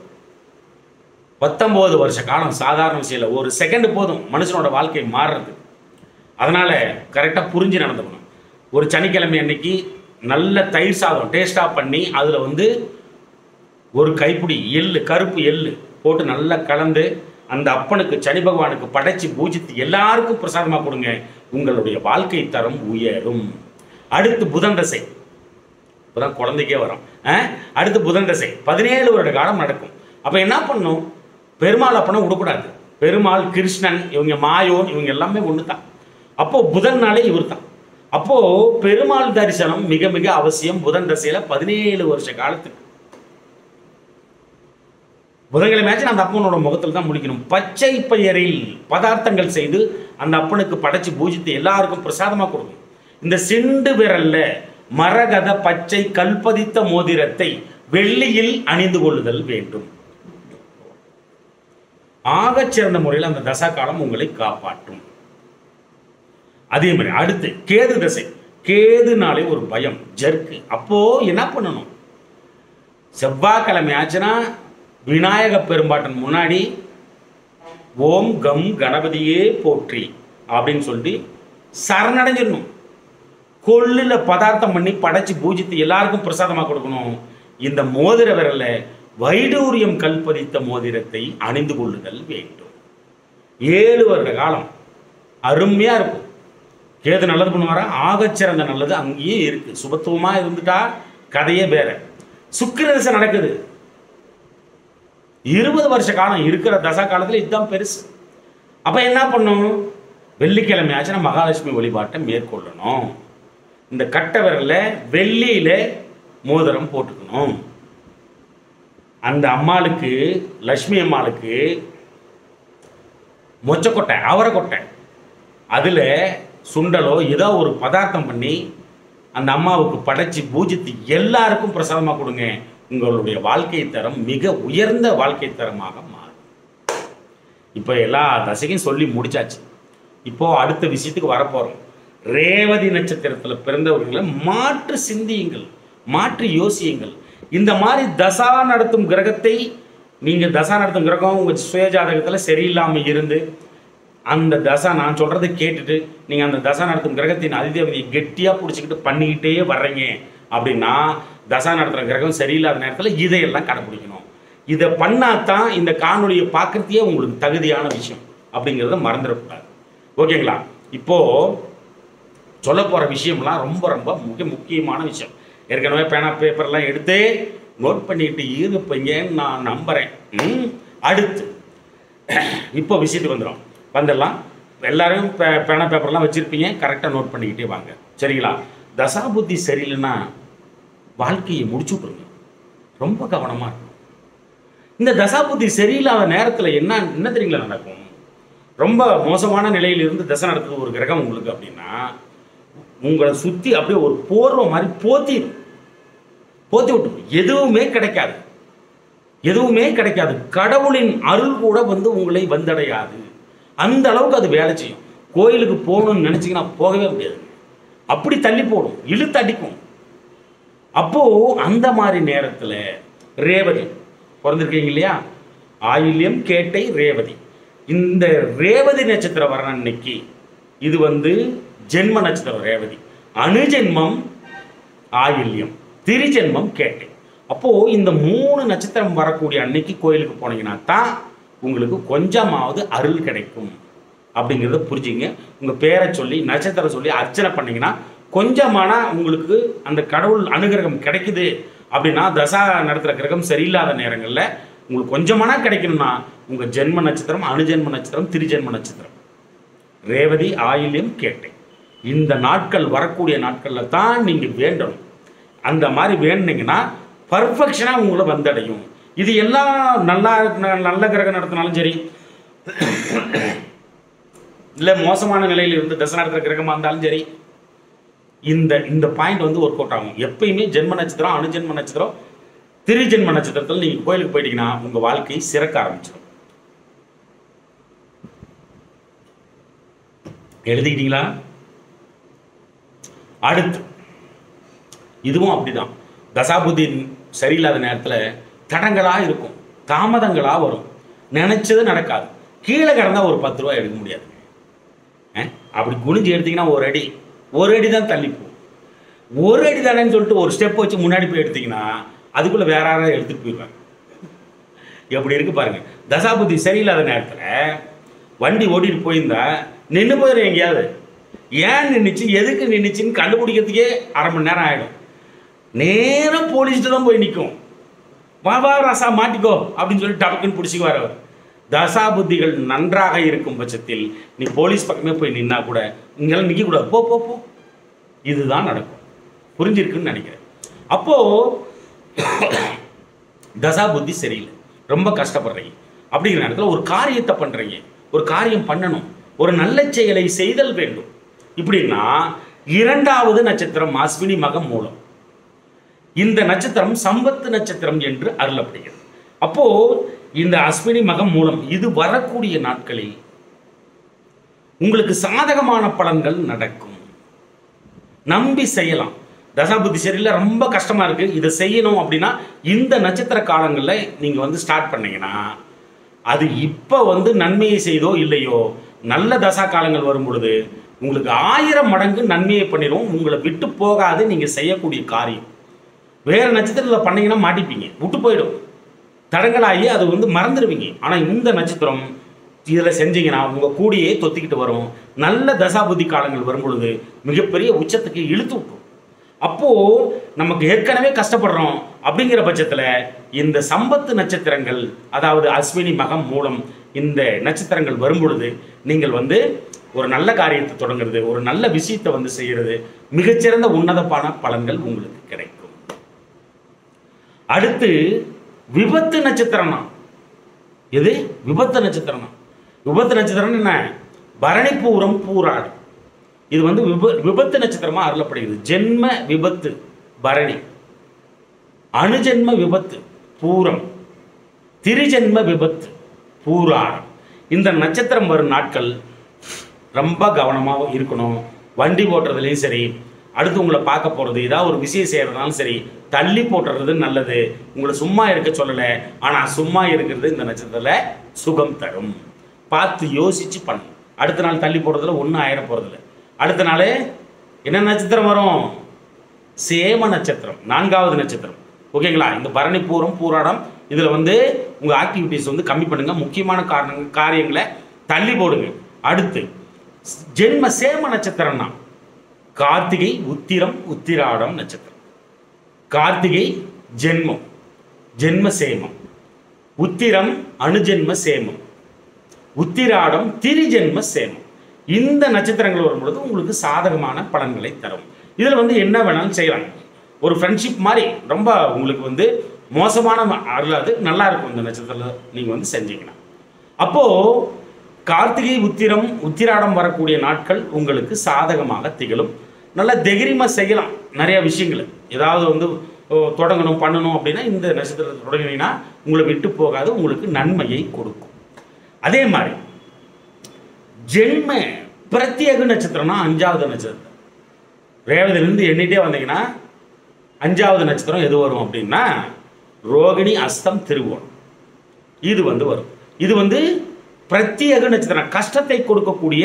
19 வருஷ காலம் சாதாரண விஷயம் இல்லை, ஒரு செகண்ட் போதும் மனுஷனோட வாழ்க்கை மாறுறது. அதனால் கரெக்டாக புரிஞ்சு நடந்துக்கணும். ஒரு சனிக்கிழமை அன்னைக்கு நல்ல தயிர் சாதம் டேஸ்டாக பண்ணி அதில் ஒரு கைப்பிடி எள்ளு, கருப்பு எள்ளு போட்டு நல்லா கலந்து அந்த அப்பனுக்கு சனி பகவானுக்கு படைச்சி பூஜித்து எல்லாருக்கும் பிரசாதமாக கொடுங்க. உங்களுடைய வாழ்க்கை தரம் உயரும். அடுத்து புதன் தசை, இப்போதான் குழந்தைக்கே வரும். அடுத்து புதன் தசை 17 வருட காலம் நடக்கும். அப்போ என்ன பண்ணும், பெருமாள் அப்பனை விடக்கூடாது. பெருமாள், கிருஷ்ணன், இவங்க மாயோன், இவங்க எல்லாமே ஒன்று தான். அப்போது புதன் நாளே இவர் தான். அப்போது பெருமாள் தரிசனம் மிக மிக அவசியம். புதன் தசையில் 17 வருஷ காலத்துக்கு புதன்கிழமையாச்சும் அந்த அப்பனோட முகத்தில் தான் முடிக்கணும். பச்சை பயிரில் பதார்த்தங்கள் செய்து அந்த அப்பனுக்கு படைச்சி பூஜித்து எல்லாருக்கும் பிரசாதமாக கொடுக்கும். இந்த சிண்டு விரல்ல மரகத பச்சை கல்பதித்த மோதிரத்தை வெள்ளியில் அணிந்து கொள்ளுதல் வேண்டும். ஆகச்சிறந்த முறையில் அந்த தசா காலம் உங்களை காப்பாற்றும். அதே மாதிரி அடுத்து கேது தசை. கேதுனாலே ஒரு பயம், ஜர்க்கு. அப்போ என்ன பண்ணணும், செவ்வாய்க்கிழமை ஆச்சுன்னா விநாயக பெரும்பாட்டன் முன்னாடி ஓம் கம் கணபதியே போற்றி அப்படின்னு சொல்லி சரணடைஞ்சிடணும். கொள்ளில் பதார்த்தம் பண்ணி படைச்சி பூஜித்து எல்லாருக்கும் பிரசாதமாக கொடுக்கணும். இந்த மோதிர விரல வைடூரியம் கல்பதித்த மோதிரத்தை அணிந்து கொள்ளுதல் வேண்டும். 7 வருட காலம் அருமையாக இருக்கும். கேது நல்லது பண்ணுவாரா, ஆகச்சிறந்த நல்லது அங்கேயே இருக்கு. சுபத்துவமாக இருந்துட்டா கதையே வேற. சுக்கிர தசை நடக்குது. 20 வருஷ காலம் இருக்கிற தசா காலத்தில் இதுதான் பெருசு. அப்போ என்ன பண்ணும், வெள்ளிக்கிழமை ஆச்சுன்னா மகாலட்சுமி வழிபாட்டை மேற்கொள்ளணும். இந்த கட்ட விரல்ல வெள்ளியில மோதிரம் போட்டுக்கணும். அந்த அம்மாளுக்கு, லட்சுமி அம்மாளுக்கு மொச்சக்கொட்டை, அவரைக்கொட்டை, அதில் சுண்டலோ ஏதோ ஒரு பதார்த்தம் பண்ணி அந்த அம்மாவுக்கு படைச்சி பூஜித்து எல்லாருக்கும் பிரசாதமாக கொடுங்க. உங்களுடைய வாழ்க்கை தரம் மிக உயர்ந்த வாழ்க்கை தரமாக மாறும். இப்போ எல்லா தசையும் சொல்லி முடிச்சாச்சு. இப்போ அடுத்த விஷயத்துக்கு வரப்போகிறோம். ரேவதி நட்சத்திரத்தில் பிறந்தவர்களை மாற்று சிந்தியுங்கள், மாற்று யோசியுங்கள். இந்த மாதிரி தசா நடத்தும் கிரகத்தை நீங்கள் தசா நடத்தும் கிரகம் உங்கள் சுயஜாதகத்தில் சரியில்லாமல் இருந்து அந்த தசா நான் சொல்கிறத கேட்டுட்டு நீங்கள் அந்த தசா நடத்தும் கிரகத்தின் அதிதேவதையை கெட்டியாக பிடிச்சிக்கிட்டு பண்ணிக்கிட்டே வர்றீங்க அப்படின்னா தசா நடத்துகிற கிரகம் சரியில்லாத நேரத்தில் இதையெல்லாம் கடைப்பிடிக்கணும். இதை பண்ணாதான் இந்த காணொலியை பார்க்குறதையே உங்களுக்கு தகுதியான விஷயம் அப்படிங்கிறத மறந்துடக்கூடாது. ஓகேங்களா? இப்போது சொல்ல போகிற விஷயம்லாம் ரொம்ப ரொம்ப முக்கியமான விஷயம். ஏற்கனவே பேனா பேப்பர்லாம் எடுத்து நோட் பண்ணிட்டு இருப்பீங்கன்னு நான் நம்புகிறேன். அடுத்து இப்போ விஷயத்துக்கு வந்துடலாம். எல்லாரும் பேனா பேப்பர்லாம் வச்சுருப்பீங்க, கரெக்டாக நோட் பண்ணிக்கிட்டே வாங்க. சரிங்களா? தசா புத்தி சரியில்லைன்னா வாழ்க்கையை முடிச்சு விட்ருங்க. ரொம்ப கவனமாக இருக்கும். இந்த தசா புத்தி சரியில்லாத நேரத்தில் என்ன தெரியுங்களா நடக்கும், ரொம்ப மோசமான நிலையில் இருந்து தசை நடத்துது ஒரு கிரகம் உங்களுக்கு அப்படின்னா உங்களை சுற்றி அப்படியே ஒரு போர்வை மாதிரி போத்தி விட்டு எதுவுமே கிடைக்காது. கடவுளின் அருள் கூட உங்களை வந்தடையாது. அந்த அளவுக்கு அது வேலை செய்யும். கோயிலுக்கு போகணும்னு நினச்சிங்கன்னா போகவே முடியாது. அப்படி தள்ளி போடும், இழுத்து அடிக்கும். அப்போது அந்த மாதிரி நேரத்தில் ரேவதி பிறந்திருக்கீங்க இல்லையா, ஆயில்யம் கேட்டை ரேவதி. இந்த ரேவதி நட்சத்திரம் வர அன்னைக்கு இது ஜென்ம நட்சத்திரம் ரேவதி, அணுஜென்மம் ஆயில்யம், திரிஜென்மம் கேட்டை. அப்போது இந்த 3 நட்சத்திரம் வரக்கூடிய அன்னைக்கு கோயிலுக்கு போனீங்கன்னா தான் உங்களுக்கு கொஞ்சமாவது அருள் கிடைக்கும் அப்படிங்கிறத புரிஞ்சுங்க. உங்கள் பேரை சொல்லி நட்சத்திரம் சொல்லி அர்ச்சனை பண்ணிங்கன்னா கொஞ்சமான உங்களுக்கு அந்த கடவுள் அனுகிரகம் கிடைக்குது. அப்படின்னா தசா நடத்துகிற கிரகம் சரியில்லாத நேரங்களில் உங்களுக்கு கொஞ்சமானா கிடைக்கணும்னா உங்கள் ஜென்ம நட்சத்திரம், அணுஜென்ம நட்சத்திரம், திரிஜென்ம நட்சத்திரம், ரேவதி, ஆயில்யம், கேட்டை, இந்த நாட்கள் வரக்கூடிய நாட்களில் தான் நீங்கள் வேண்டணும். அந்த மாதிரி வேணுனீங்கன்னா பர்ஃபெக்ஷனாக உங்களை வந்தடையும். இது எல்லாம் நல்ல கிரகம் நடத்தினாலும் சரி, இல்லை மோசமான நிலையில் இருந்து தசை நடத்துகிற கிரகமாக இருந்தாலும் சரி, இந்த பாயிண்ட் வந்து ஒர்க் அவுட் ஆகும். எப்பயுமே ஜென்ம நட்சத்திரம், அணுஜென்ம நட்சத்திரம், திரிஜென்ம நட்சத்திரத்தில் நீங்கள் கோயிலுக்கு போயிட்டீங்கன்னா உங்கள் வாழ்க்கை சிறக்க ஆரம்பிச்சிடும். எழுதிக்கிட்டீங்களா? அடுத்து இதுவும் அப்படிதான். தசாபுத்தி சரியில்லாத நேரத்தில் தடங்களாக இருக்கும், தாமதங்களாக வரும், நினைச்சது நடக்காது. கீழே கிடந்தா ஒரு 10 ரூபா எடுக்க முடியாது. அப்படி குனிஞ்சு எடுத்தீங்கன்னா ஒரு அடி தான் தள்ளி போகும். ஒரு அடி தானேன்னு சொல்லிட்டு ஒரு ஸ்டெப் வச்சு முன்னாடி போய் எடுத்தீங்கன்னா அதுக்குள்ளே வேற யாராவது எடுத்துகிட்டு போயிடுவாங்க. எப்படி இருக்கு பாருங்க. தசாபுத்தி சரியில்லாத நேரத்தில் வண்டி ஓட்டிட்டு போயிருந்தா நின்று போயிடும். எங்கேயாவது ஏன் நின்றுச்சு, எதுக்கு நின்றுச்சின்னு கண்டுபிடிக்கிறதுக்கே அரை மணி நேரம் ஆகிடும். நேரம் போலீஸ்ட்டு தான் போய் நிற்கும். வா ரசா மாட்டிக்கோ அப்படின்னு சொல்லி டபக்குன்னு பிடிச்சிக்குவார் அவர். தசாபுத்திகள் நன்றாக இருக்கும் பட்சத்தில் நீ போலீஸ் பக்கமே போய் நின்னா கூட இங்கெல்லாம் நிற்கக்கூடாது, போ போ போ. இதுதான் நடக்கும். புரிஞ்சிருக்குன்னு நினைக்கிறேன். அப்போது தசாபுத்தி சரியில்லை, ரொம்ப கஷ்டப்படுறீங்க. அப்படிங்கிற நேரத்தில் ஒரு காரியத்தை பண்ணுறீங்க, ஒரு காரியம் பண்ணணும், ஒரு நல்ல செயலை செய்தல் வேண்டும். இப்படின்னா 2வது நட்சத்திரம் அஸ்வினி மகம் மூலம். இந்த நட்சத்திரம் சம்பத்து நட்சத்திரம் என்று அருளப்படுகிறது. அப்போ இந்த அஸ்வினி மகம் மூலம் இது வரக்கூடிய நாட்களில் உங்களுக்கு சாதகமான பலன்கள் நடக்கும். நம்பி செய்யலாம். தசாபுத்தி சரியில்லை, ரொம்ப கஷ்டமா இருக்கு, இதை செய்யணும் அப்படின்னா இந்த நட்சத்திர காலங்களில் நீங்க வந்து ஸ்டார்ட் பண்ணீங்கன்னா அது இப்போ வந்து நன்மையை செய்தோ இல்லையோ, நல்ல தசா காலங்கள் வரும் பொழுது உங்களுக்கு 1000 மடங்கு நன்மையை பண்ணிடும். உங்களை விட்டு போகாது நீங்கள் செய்யக்கூடிய காரியம். வேறு நட்சத்திரத்தில் பண்ணீங்கன்னா மாட்டிப்பீங்க, விட்டு போயிடும், தடங்களாகி அது வந்து மறந்துடுவீங்க. ஆனால் இந்த நட்சத்திரம் இதில் செஞ்சீங்கன்னா உங்கள் கூடியே தொத்திக்கிட்டு வரும். நல்ல தசாபுத்தி காலங்கள் வரும் பொழுது மிகப்பெரிய உச்சத்துக்கு இழுத்து விட்டுரும். அப்போது நமக்கு ஏற்கனவே கஷ்டப்படுறோம் அப்படிங்கிற பட்சத்தில் இந்த சம்பத்து நட்சத்திரங்கள், அதாவது அஸ்வினி மகம் மூலம் இந்த நட்சத்திரங்கள் வரும் பொழுது நீங்கள் வந்து ஒரு நல்ல காரியத்தை தொடங்குறது, ஒரு நல்ல விஷயத்தை வந்து செய்கிறது, மிகச்சிறந்த உன்னதமான பலன்கள் உங்களுக்கு கிடைக்கும். அடுத்து விபத்து நட்சத்திரம் தான். எது? விபத்து நட்சத்திரம் தான். விபத்து நட்சத்திரம் என்ன? பரணி, பூரம், பூராடம். இது வந்து விபத்து நட்சத்திரமா அருளப்படுகிறது. ஜென்ம விபத்து பரணி, அணுஜென்ம விபத்து பூரம், திரிஜென்ம விபத்து பூராடம். இந்த நட்சத்திரம் வரும் நாட்கள் ரொம்ப கவனமாக இருக்கணும். வண்டி ஓட்டுறதுலையும் சரி, அடுத்து உங்களை பார்க்க போகிறது, ஏதாவது ஒரு விஷயம் செய்கிறதுனாலும் சரி, தள்ளி போட்டுறது நல்லது. உங்களை சும்மா இருக்க சொல்லலை, ஆனால் சும்மா இருக்கிறது இந்த நட்சத்திரத்தில் சுகம் தரும். பார்த்து யோசித்து பண்ணணும். அடுத்த நாள் தள்ளி போடுறதுல ஒன்றும் ஆயிட போகிறதில்ல. அடுத்த நாள் என்ன நட்சத்திரம் வரும்? சேம நட்சத்திரம், 4வது நட்சத்திரம். ஓகேங்களா? இந்த பரணி, பூரம், பூராடம் இதில் வந்து உங்கள் ஆக்டிவிட்டீஸ் வந்து கம்மி பண்ணுங்கள். முக்கியமான காரியங்களை தள்ளி போடுங்க. அடுத்து ஜென்ம சேம நட்சத்திரம்னா கார்த்திகை, உத்திரம், உத்திராடம் நட்சத்திரம். கார்த்திகை ஜென்மம், ஜென்ம சேமம். உத்திரம் அணுஜென்ம சேமம். உத்திராடம் திரிஜென்ம சேமம். இந்த நட்சத்திரங்கள் வரும்பொழுது உங்களுக்கு சாதகமான பலன்களை தரும். இதில் வந்து என்ன வேணாலும் செய்யலாம். ஒரு ஃப்ரெண்ட்ஷிப் மாதிரி ரொம்ப உங்களுக்கு வந்து மோசமான அருளாது, நல்லா இருக்கும் இந்த நட்சத்திரத்தில் நீங்கள் வந்து செஞ்சீங்கன்னா. அப்போது கார்த்திகை, உத்திரம், உத்திராடம் வரக்கூடிய நாட்கள் உங்களுக்கு சாதகமாக திகழும். நல்லா தைரியமாக செய்யலாம் நிறைய விஷயங்கள். ஏதாவது வந்து தொடங்கணும் பண்ணணும் அப்படின்னா இந்த நட்சத்திரத்தை தொடங்கினீங்கன்னா உங்களை விட்டு போகாது, உங்களுக்கு நன்மையை கொடுக்கும். அதே மாதிரி ஜென்ம பிரத்யேக நட்சத்திரம்னா 5வது நட்சத்திரம். ரேவதிலிருந்து எண்ணிட்டே வந்தீங்கன்னா 5வது நட்சத்திரம் எது வரும் அப்படின்னா ரோகிணி, அஸ்தம், திருவோணம். இது வந்து வரும். இது வந்து பிரத்யேக நட்சத்திரம். கஷ்டத்தை கொடுக்கக்கூடிய,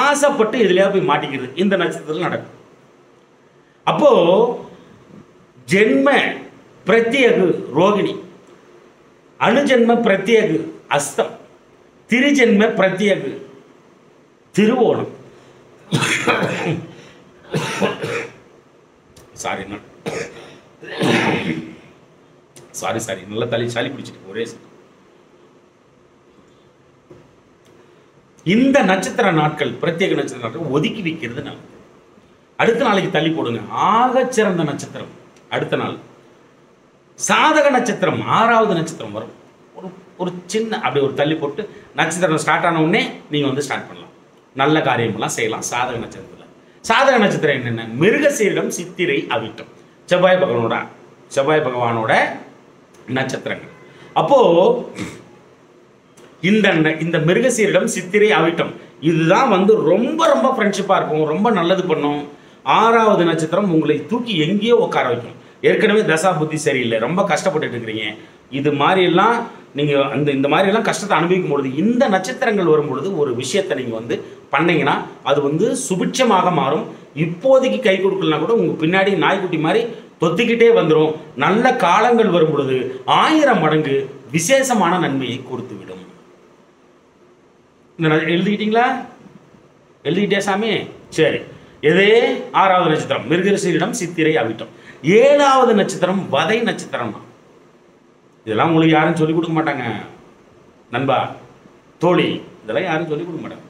ஆசைப்பட்டு எதுலையா போய் மாட்டிக்கிறது இந்த நட்சத்திரத்தில் நடக்கும். அப்போ ஜென்ம பிரத்யேக ரோகிணி, அணுஜென்ம பிரத்யேக அஸ்தம், திரிஜென்ம பிரத்யேக திருவோணம். சாரி நல்லா சளி பிடிச்சிட்டு ஒரே இந்த நட்சத்திர நாட்கள், பிரத்யேக நட்சத்திர நாட்கள் ஒதுக்கி வைக்கிறது நல்லது. அடுத்த நாளைக்கு தள்ளி போடுங்க. ஆகச் சிறந்த நட்சத்திரம் அடுத்த நாள் சாதக நட்சத்திரம், 6வது நட்சத்திரம் வரும். ஒரு சின்ன அப்படி ஒரு தள்ளி போட்டு நட்சத்திரம் ஸ்டார்ட் ஆன உடனே நீங்க வந்து ஸ்டார்ட் பண்ணலாம். நல்ல காரியமெல்லாம் செய்யலாம் சாதக நட்சத்திரத்தில். சாதக நட்சத்திரம் என்னென்ன? மிருகசீரிடம், சித்திரை, அவிட்டம், செவ்வாய் பகவானோட நட்சத்திரங்கள். அப்போ இந்த மிருகசீரிடம், சித்திரை, அவிட்டம் இதுதான் வந்து ரொம்ப ரொம்ப ஃப்ரெண்ட்ஷிப்பாக இருக்கும், ரொம்ப நல்லது பண்ணும். 6வது நட்சத்திரம் உங்களை தூக்கி எங்கேயோ உட்கார வைக்கும். ஏற்கனவே தசா புத்தி சரியில்லை, ரொம்ப கஷ்டப்பட்டுட்டு இருக்கிறீங்க, இது மாதிரிலாம் நீங்கள் இந்த மாதிரிலாம் கஷ்டத்தை அனுபவிக்கும் பொழுது இந்த நட்சத்திரங்கள் வரும் பொழுது ஒரு விஷயத்தை நீங்கள் வந்து பண்ணீங்கன்னா அது வந்து சுபிட்சமாக மாறும். இப்போதைக்கு கை கொடுக்கலனா கூட உங்கள் பின்னாடி நாய்க்குட்டி மாதிரி தொத்திக்கிட்டே வந்துடும். நல்ல காலங்கள் வரும் பொழுது 1000 மடங்கு விசேஷமான நன்மையை கொடுத்து விடும். எழுதிக்கிட்டீங்களா? எழுதிக்கிட்டே சாமி? சரி. எதே 6வது நட்சத்திரம் மிருகசீரிடம், சித்திரை, அவிட்டம். 7வது நட்சத்திரம் வதை நட்சத்திரம். இதெல்லாம் உங்களுக்கு யாரும் சொல்லிக் கொடுக்க மாட்டாங்க நண்பா, தோழி, இதெல்லாம் யாரும் சொல்லிக் கொடுக்க மாட்டாங்க.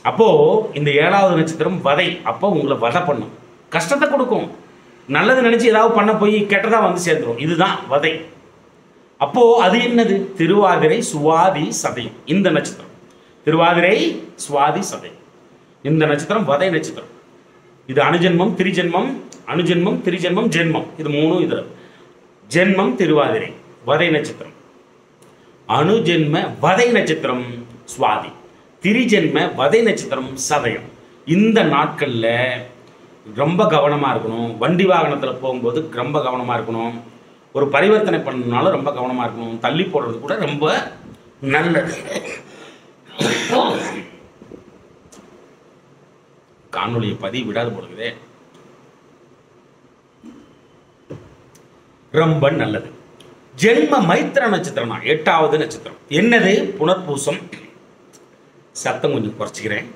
அப்போ இந்த 7வது நட்சத்திரம் வதை. அப்போ உங்களை வதை பண்ணும், கஷ்டத்தை கொடுக்கும். நல்லது நினைச்சு ஏதாவது பண்ண போய் கெட்டதா வந்து சேர்ந்துடும். இதுதான் வதை. அப்போ அது என்னது? திருவாதிரை, சுவாதி, சதயம். இந்த நட்சத்திரம் திருவாதிரை, சுவாதி, சதயம். இந்த நட்சத்திரம் வதை நட்சத்திரம். இது அணுஜென்மம், திரிஜென்மம், அணுஜென்மம், திரிஜென்மம், ஜென்மம். இது மூணும். இதுல ஜென்மம் திருவாதிரை, வதை நட்சத்திரம். அணுஜென்ம வதை நட்சத்திரம் சுவாதி, திரிஜென்ம வதை நட்சத்திரம் சதயம். இந்த நாட்கள்ல ரொம்ப கவனமா இருக்கணும். வண்டி வாகனத்தில் போகும்போது ரொம்ப கவனமா இருக்கணும். ஒரு பரிவர்த்தனை பண்ணனாலும் ரொம்ப கவனமா இருக்கணும். தள்ளி போடுறது கூட ரொம்ப நல்லது. காணொலியை பதிவு விடாது போடுகிறதே, ரொம்ப நல்லது. ஜென்ம மைத்திர நட்சத்திரம் 8வது நட்சத்திரம். என்னது? புனர்பூசம். சத்தம் கொஞ்சம் குறைச்சிக்கிறேன்.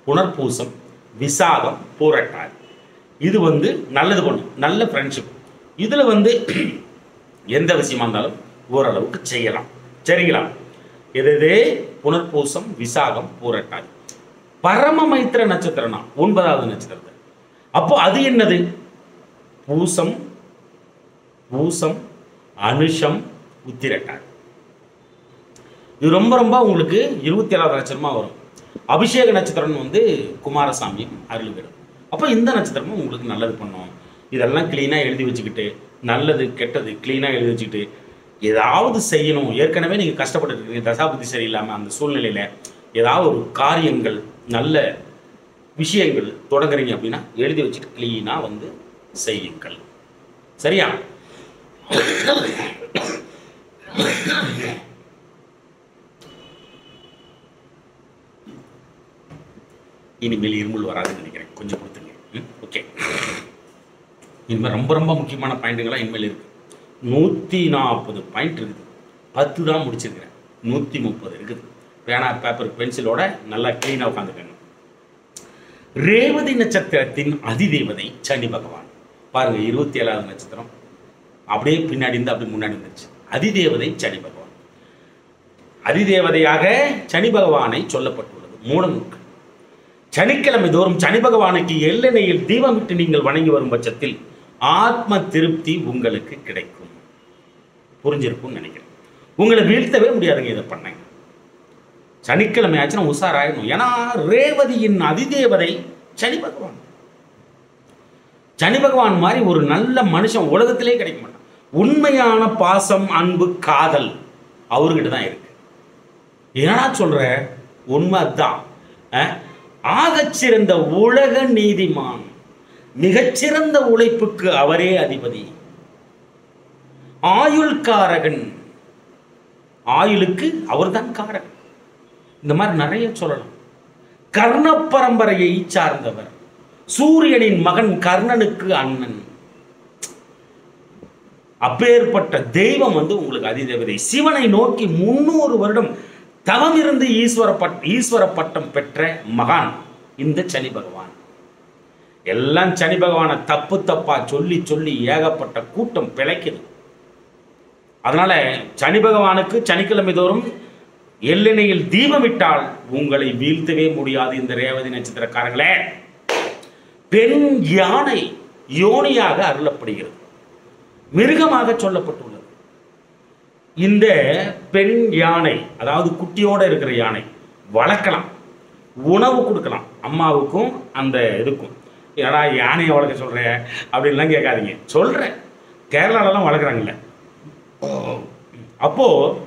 புனர்பூசம், விசாகம், பூரட்டாதி. இது வந்து நல்லது பண்ணும், நல்ல ஃப்ரெண்ட்ஷிப். இதுல வந்து எந்த விஷயமா இருந்தாலும் ஓரளவுக்கு செய்யலாம். சரிங்களா? எது? புனர்பூசம், விசாகம், பூரட்டாதி. பரம மைத்திர நட்சத்திரம் 9வது நட்சத்திரம். அப்போ அது என்னது? பூசம், பூசம், அனுஷம், உத்திரட்டாதி. இது ரொம்ப ரொம்ப உங்களுக்கு 27வது நட்சத்திரமா வரும். அபிஷேக நட்சத்திரம் வந்து குமாரசாமி அருள்கிடும். அப்போ இந்த நட்சத்திரமும் உங்களுக்கு நல்லது பண்ணும். இதெல்லாம் கிளீனாக எழுதி வச்சுக்கிட்டு, நல்லது கெட்டது கிளீனாக எழுதி வச்சுக்கிட்டு ஏதாவது செய்யணும். ஏற்கனவே நீங்கள் கஷ்டப்பட்டு இருக்கீங்க, தசாபுத்தி சரியில்லாமல் அந்த சூழ்நிலையில் ஏதாவது ஒரு காரியங்கள், நல்ல விஷயங்கள் தொடங்குறீங்க அப்படின்னா எழுதி வச்சுட்டு கிளீனாக வந்து செய்யுங்கள். சரியா? இனிமேல் இருமல் வராதுன்னு நினைக்கிறேன், கொஞ்சம் கொடுத்துங்க. ஓகே, இனிமேல் ரொம்ப ரொம்ப முக்கியமான பாயிண்ட்டுங்களாம் இனிமேல் இருக்குது. 140 பாயிண்ட் இருக்குது, 10 தான் முடிச்சிருக்கிறேன். 130 இருக்குது. பேனா, பேப்பர், பென்சிலோட நல்லா கிளீனாக உட்காந்துருக்காங்க. ரேவதி நட்சத்திரத்தின் அதிதேவதை சனி பகவான். பாருங்க, 27வது நட்சத்திரம் அப்படியே பின்னாடி இருந்து அப்படி முன்னாடி இருந்துச்சு. அதிதேவதை சனி பகவான். அதிதேவதையாக சனி பகவானை சொல்லப்பட்டுள்ளது மூலநூல்கள். சனிக்கிழமை தோறும் சனி பகவானுக்கு எள்ளெண்ணெயில் தீபமிட்டு நீங்கள் வணங்கி வரும் பட்சத்தில் ஆத்ம திருப்தி உங்களுக்கு கிடைக்கும். புரிஞ்சிருக்கும்னு நினைக்கிறேன். உங்களை வீழ்த்தவே முடியாதுங்க இதை பண்ணங்க. சனிக்கிழமை ஆச்சுன்னா உஷாராயிடணும். ஏன்னா ரேவதியின் அதிதேவதை சனி பகவான். சனி பகவான் மாதிரி ஒரு நல்ல மனுஷன் உலகத்திலே கிடைக்க மாட்டான். உண்மையான பாசம், அன்பு, காதல் அவர்கிட்ட தான் இருக்கு. என்னடா சொல்ற? உண்மை தான். ஆகச்சிறந்த உலக நீதிமான், மிகச்சிறந்த உழைப்புக்கு அவரே அதிபதி, ஆயுள்காரகன், ஆயுளுக்கு அவர்தான் காரகன். இந்த மாதிரி நிறைய சொல்லலாம். கர்ண பரம்பரையை சார்ந்தவர், சூரியனின் மகன், கர்ணனுக்கு அண்ணன். அப்பேற்பட்ட தெய்வம் வந்து உங்களுக்கு அதிதேவதை. சிவனை நோக்கி 300 வருடம் தவம் இருந்து ஈஸ்வர பட்டம் பெற்ற மகான் இந்த சனி பகவான். எல்லாம் சனி பகவானை தப்பு தப்பா சொல்லி சொல்லி ஏகப்பட்ட கூட்டம் பிழைக்குது. அதனால சனி பகவானுக்கு சனிக்கிழமை தோறும் எள்ளெண்ணெயில் தீபமிட்டால் உங்களை வீழ்த்தவே முடியாது. இந்த ரேவதி நட்சத்திரக்காரங்களே, பெண் யானை யோனியாக அருளப்படுகிறது, மிருகமாக சொல்லப்பட்டுள்ளது. இந்த பெண் யானை, அதாவது குட்டியோட இருக்கிற யானை வளர்க்கலாம், உணவு கொடுக்கலாம் அம்மாவுக்கும் அந்த இதுக்கும். ஏடா யானையை வளர்க்க சொல்கிறேன் அப்படின்லாம் கேட்காதீங்க, சொல்கிறேன். கேரளாலலாம் வளர்க்குறாங்கல்ல. அப்போது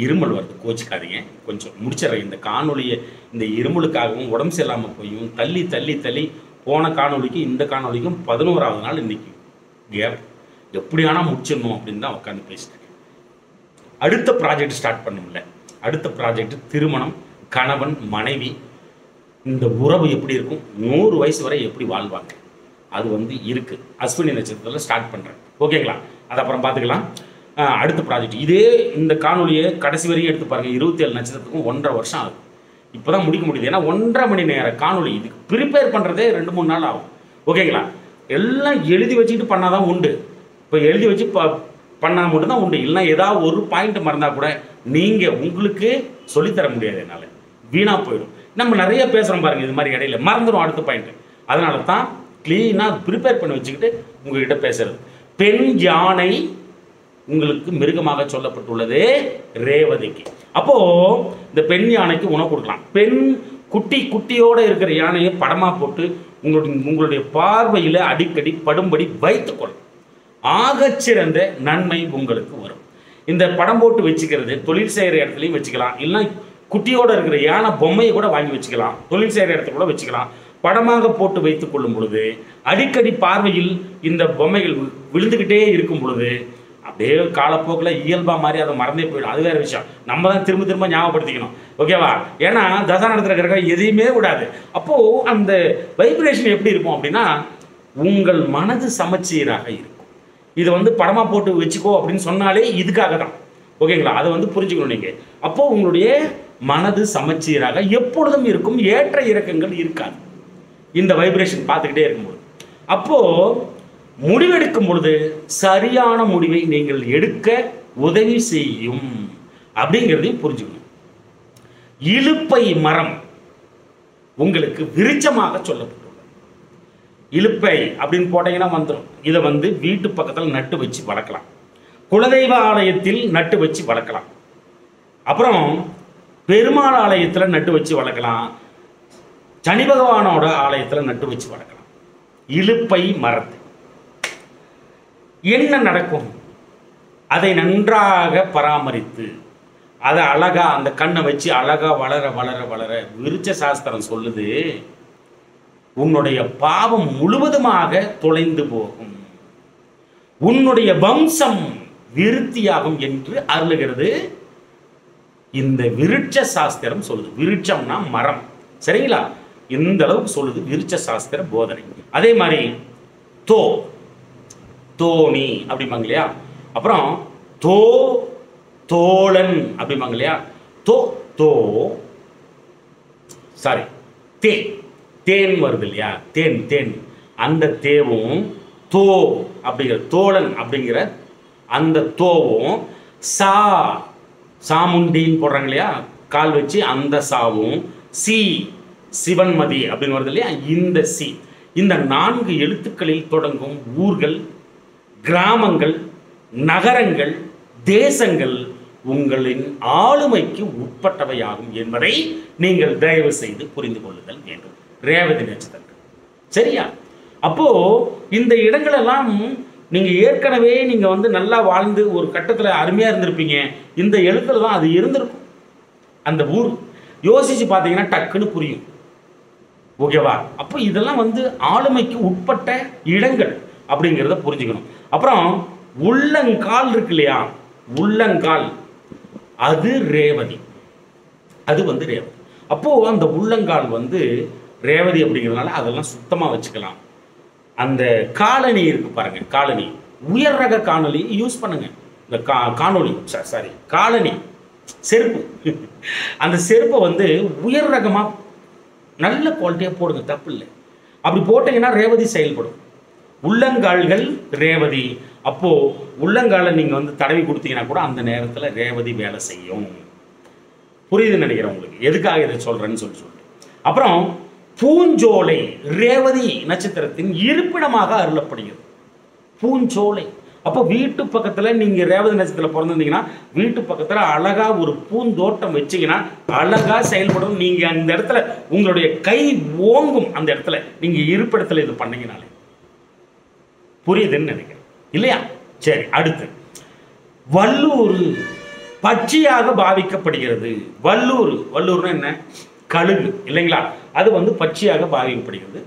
இருமல் வருது, கோச்சிக்காதீங்க, கொஞ்சம் முடிச்சிடறேன் இந்த காணொலியை. இந்த இருமலுக்காகவும் உடம்பு சரியில்லாமல் போயும் தள்ளி தள்ளி தள்ளி போன காணொலிக்கு இந்த காணொலிக்கும் 11வது நாள் இன்னைக்கு கேப். எப்படியானா முடிச்சிடணும் அப்படின்னு தான் உட்காந்து பேசிட்டேன். அடுத்த ப்ராஜெக்ட் ஸ்டார்ட் பண்ணும்ல, அடுத்த ப்ராஜெக்ட் திருமணம், கணவன் மனைவி, இந்த உறவு எப்படி இருக்கும், 100 வயசு வரை எப்படி வாழ்வாங்க, அது வந்து இருக்குது. அஸ்வினி நட்சத்திரத்தில் ஸ்டார்ட் பண்ணுறேன், ஓகேங்களா? அது அப்புறம் பார்த்துக்கலாம். அடுத்த ப்ராஜெக்ட் இதே இந்த காணொலியை கடைசி வரையும் எடுத்து பாருங்கள். 27 நட்சத்திரத்துக்கும் 1.5 வருஷம் ஆகுது, இப்போ தான் முடிக்க முடியுது. ஏன்னா 1.5 மணி நேர காணொலி, இதுக்கு ப்ரிப்பேர் பண்ணுறதே 2-3 நாள் ஆகும், ஓகேங்களா? எல்லாம் எழுதி வச்சுக்கிட்டு பண்ணாதான் உண்டு. இப்போ எழுதி வச்சு பண்ணால் மட்டும்தான் உண்டு. இல்லைனா ஏதாவது ஒரு பாயிண்ட் மறந்தால் கூட நீங்கள் உங்களுக்கு சொல்லித்தர முடியாது, என்னால் வீணாக போயிடும். நம்ம நிறைய பேசுகிறோம் பாருங்கள், இது மாதிரி இடையில மறந்துடும் அடுத்த பாயிண்ட். அதனால தான் க்ளீனாக ப்ரிப்பேர் பண்ணி வச்சுக்கிட்டு உங்ககிட்ட பேசுறது. பெண் யானை உங்களுக்கு மிருகமாக சொல்லப்பட்டுள்ளது ரேவதிக்கு. அப்போ இந்த பெண் யானைக்கு உணவு கொடுக்கலாம். பெண் குட்டியோட இருக்கிற யானையை படமா போட்டு உங்களுடைய பார்வையில் அடிக்கடி படும்படி வைத்துக்கொள்ளும். ஆகச்சிறந்த நன்மை உங்களுக்கு வரும். இந்த படம் போட்டு வச்சுக்கிறது தொழில் செய்கிற இடத்துலையும் வச்சுக்கலாம், இல்லைன்னா குட்டியோட இருக்கிற யானை பொம்மையை கூட வாங்கி வச்சுக்கலாம், தொழில் செய்கிற இடத்துல கூட வச்சுக்கலாம். படமாக போட்டு வைத்துக் கொள்ளும் பொழுது அடிக்கடி பார்வையில் இந்த பொம்மைகள் விழுந்துக்கிட்டே இருக்கும் பொழுது அப்படியே காலப்போக்கில் இயல்பாக மாதிரி அதை மறந்தே போயிடும். அது வேறு விஷயம், நம்ம தான் திரும்ப திரும்ப ஞாபகப்படுத்திக்கணும், ஓகேவா? ஏன்னா தசாநடத்தில் இருக்கிற எதையுமே விடாது. அப்போது அந்த வைப்ரேஷன் எப்படி இருக்கும் அப்படின்னா, உங்கள் மனது சமச்சீராக இருக்கும். இதை வந்து படமாக போட்டு வச்சுக்கோ அப்படின்னு சொன்னாலே இதுக்காக தான், ஓகேங்களா? அதை வந்து புரிஞ்சுக்கணும் நீங்கள். அப்போது உங்களுடைய மனது சமச்சீராக எப்பொழுதும் இருக்கும், ஏற்ற இறக்கங்கள் இருக்காது இந்த வைப்ரேஷன் பார்த்துக்கிட்டே இருக்கும்போது. அப்போது முடிவெடுக்கும் பொழுது சரியான முடிவை நீங்கள் எடுக்க உதவி செய்யும் அப்படிங்கிறதையும் புரிஞ்சுக்கணும். இலுப்பை மரம் உங்களுக்கு விருட்சமாக சொல்லப்பட்டுள்ளது. இலுப்பை அப்படின்னு போட்டீங்கன்னா வந்துடும். இதை வந்து வீட்டு பக்கத்தில் நட்டு வச்சு வளர்க்கலாம், குலதெய்வ ஆலயத்தில் நட்டு வச்சு வளர்க்கலாம், அப்புறம் பெருமாள் ஆலயத்தில் நட்டு வச்சு வளர்க்கலாம், சனி பகவானோட ஆலயத்தில் நட்டு வச்சு வளர்க்கலாம். இலுப்பை மரத்தை என்ன நடக்கும்? அதை நன்றாக பராமரித்து அதை அழகா அந்த கண்ணை வச்சு அழகா வளர வளர வளர விருட்ச சாஸ்திரம் சொல்லுது, உன்னுடைய பாவம் முழுவதுமாக தொலைந்து போகும், உன்னுடைய வம்சம் விருத்தியாகும் என்று அருளுகிறது இந்த விருட்ச சாஸ்திரம் சொல்லுது. விருட்சம்னா மரம், சரிங்களா? இந்த அளவுக்கு சொல்லுது விருட்ச சாஸ்திர போதனை. அதே மாதிரி தோணி அப்படிம்பாங்க இல்லையா, அப்புறம் தோழன் அப்படிம்பாங்க இல்லையா, சாரி தேன் வருது இல்லையா, தேன் அந்த தேவும் அப்படிங்கிற தோழன் அப்படிங்கிற அந்த தோவும் சாமுண்டின்னு போடுறாங்க இல்லையா, கால் வச்சு அந்த சாவும் சிவன்மதி அப்படின்னு வருது இல்லையா, இந்த இந்த 4 எழுத்துக்களில் தொடங்கும் ஊர்கள், கிராமங்கள், நகரங்கள், தேசங்கள் உங்களின் ஆளுமைக்கு உட்பட்டவையாகும் என்பதை நீங்கள் தயவு செய்து புரிந்து கொள்ளுதல் வேண்டும். ரேவதி நட்சத்திரம், சரியா? அப்போ இந்த இடங்களெல்லாம் நீங்க ஏற்கனவே நீங்க வந்து நல்லா வாழ்ந்து ஒரு கட்டத்தில் அருமையா இருந்திருப்பீங்க. இந்த எழுத்துல தான் அது இருந்திருக்கும். அந்த ஊர் யோசிச்சு பார்த்தீங்கன்னா டக்குன்னு புரியும், ஓகேவா? அப்போ இதெல்லாம் வந்து ஆளுமைக்கு உட்பட்ட இடங்கள் அப்படிங்கிறத புரிஞ்சுக்கணும். அப்புறம் உள்ளங்கால் இருக்கு இல்லையா, உள்ளங்கால் அது ரேவதி, அது வந்து ரேவதி. அப்போ அந்த உள்ளங்கால் வந்து ரேவதி அப்படிங்கிறதுனால அதெல்லாம் சுத்தமாக வச்சுக்கலாம். அந்த காலணி இருக்கு பாருங்க, காலணி உயர் ரக காணொலி யூஸ் பண்ணுங்க. இந்த காலணி செருப்பு அந்த செருப்பை வந்து உயர் ரகமாக நல்ல குவாலிட்டியாக போடுங்க, தப்பு இல்லை. அப்படி போட்டீங்கன்னா ரேவதி செயல்படும். உள்ளங்கால்கள் ரேவதி, அப்போது உள்ளங்கால நீங்கள் வந்து தடவி கொடுத்தீங்கன்னா கூட அந்த நேரத்தில் ரேவதி வேலை செய்யும். புரியுதுன்னு நினைக்கிறேன் உங்களுக்கு எதுக்காக இதை சொல்கிறேன்னு சொல்லிட்டு. அப்புறம் பூஞ்சோலை ரேவதி நட்சத்திரத்தின் இருப்பிடமாக அருளப்படுகிறது. பூஞ்சோலை அப்போ வீட்டு பக்கத்தில் நீங்கள் ரேவதி நட்சத்திரத்தில் பிறந்திருந்தீங்கன்னா வீட்டு பக்கத்தில் அழகாக ஒரு பூந்தோட்டம் வச்சிங்கன்னா அழகாக செயல்படும். நீங்கள் அந்த இடத்துல உங்களுடைய கை ஓங்கும். அந்த இடத்துல நீங்கள் இருப்பிடத்தில் இது பண்ணீங்கனாலே புரியுதுன்னு நினைக்கிறேன் இல்லையா? சரி, அடுத்து வல்லூர் பச்சையாக பாவிக்கப்படுகிறது. வல்லூர்னா என்ன? கழுகு இல்லைங்களா? அது வந்து பச்சையாக பாவிக்கப்படுகிறது.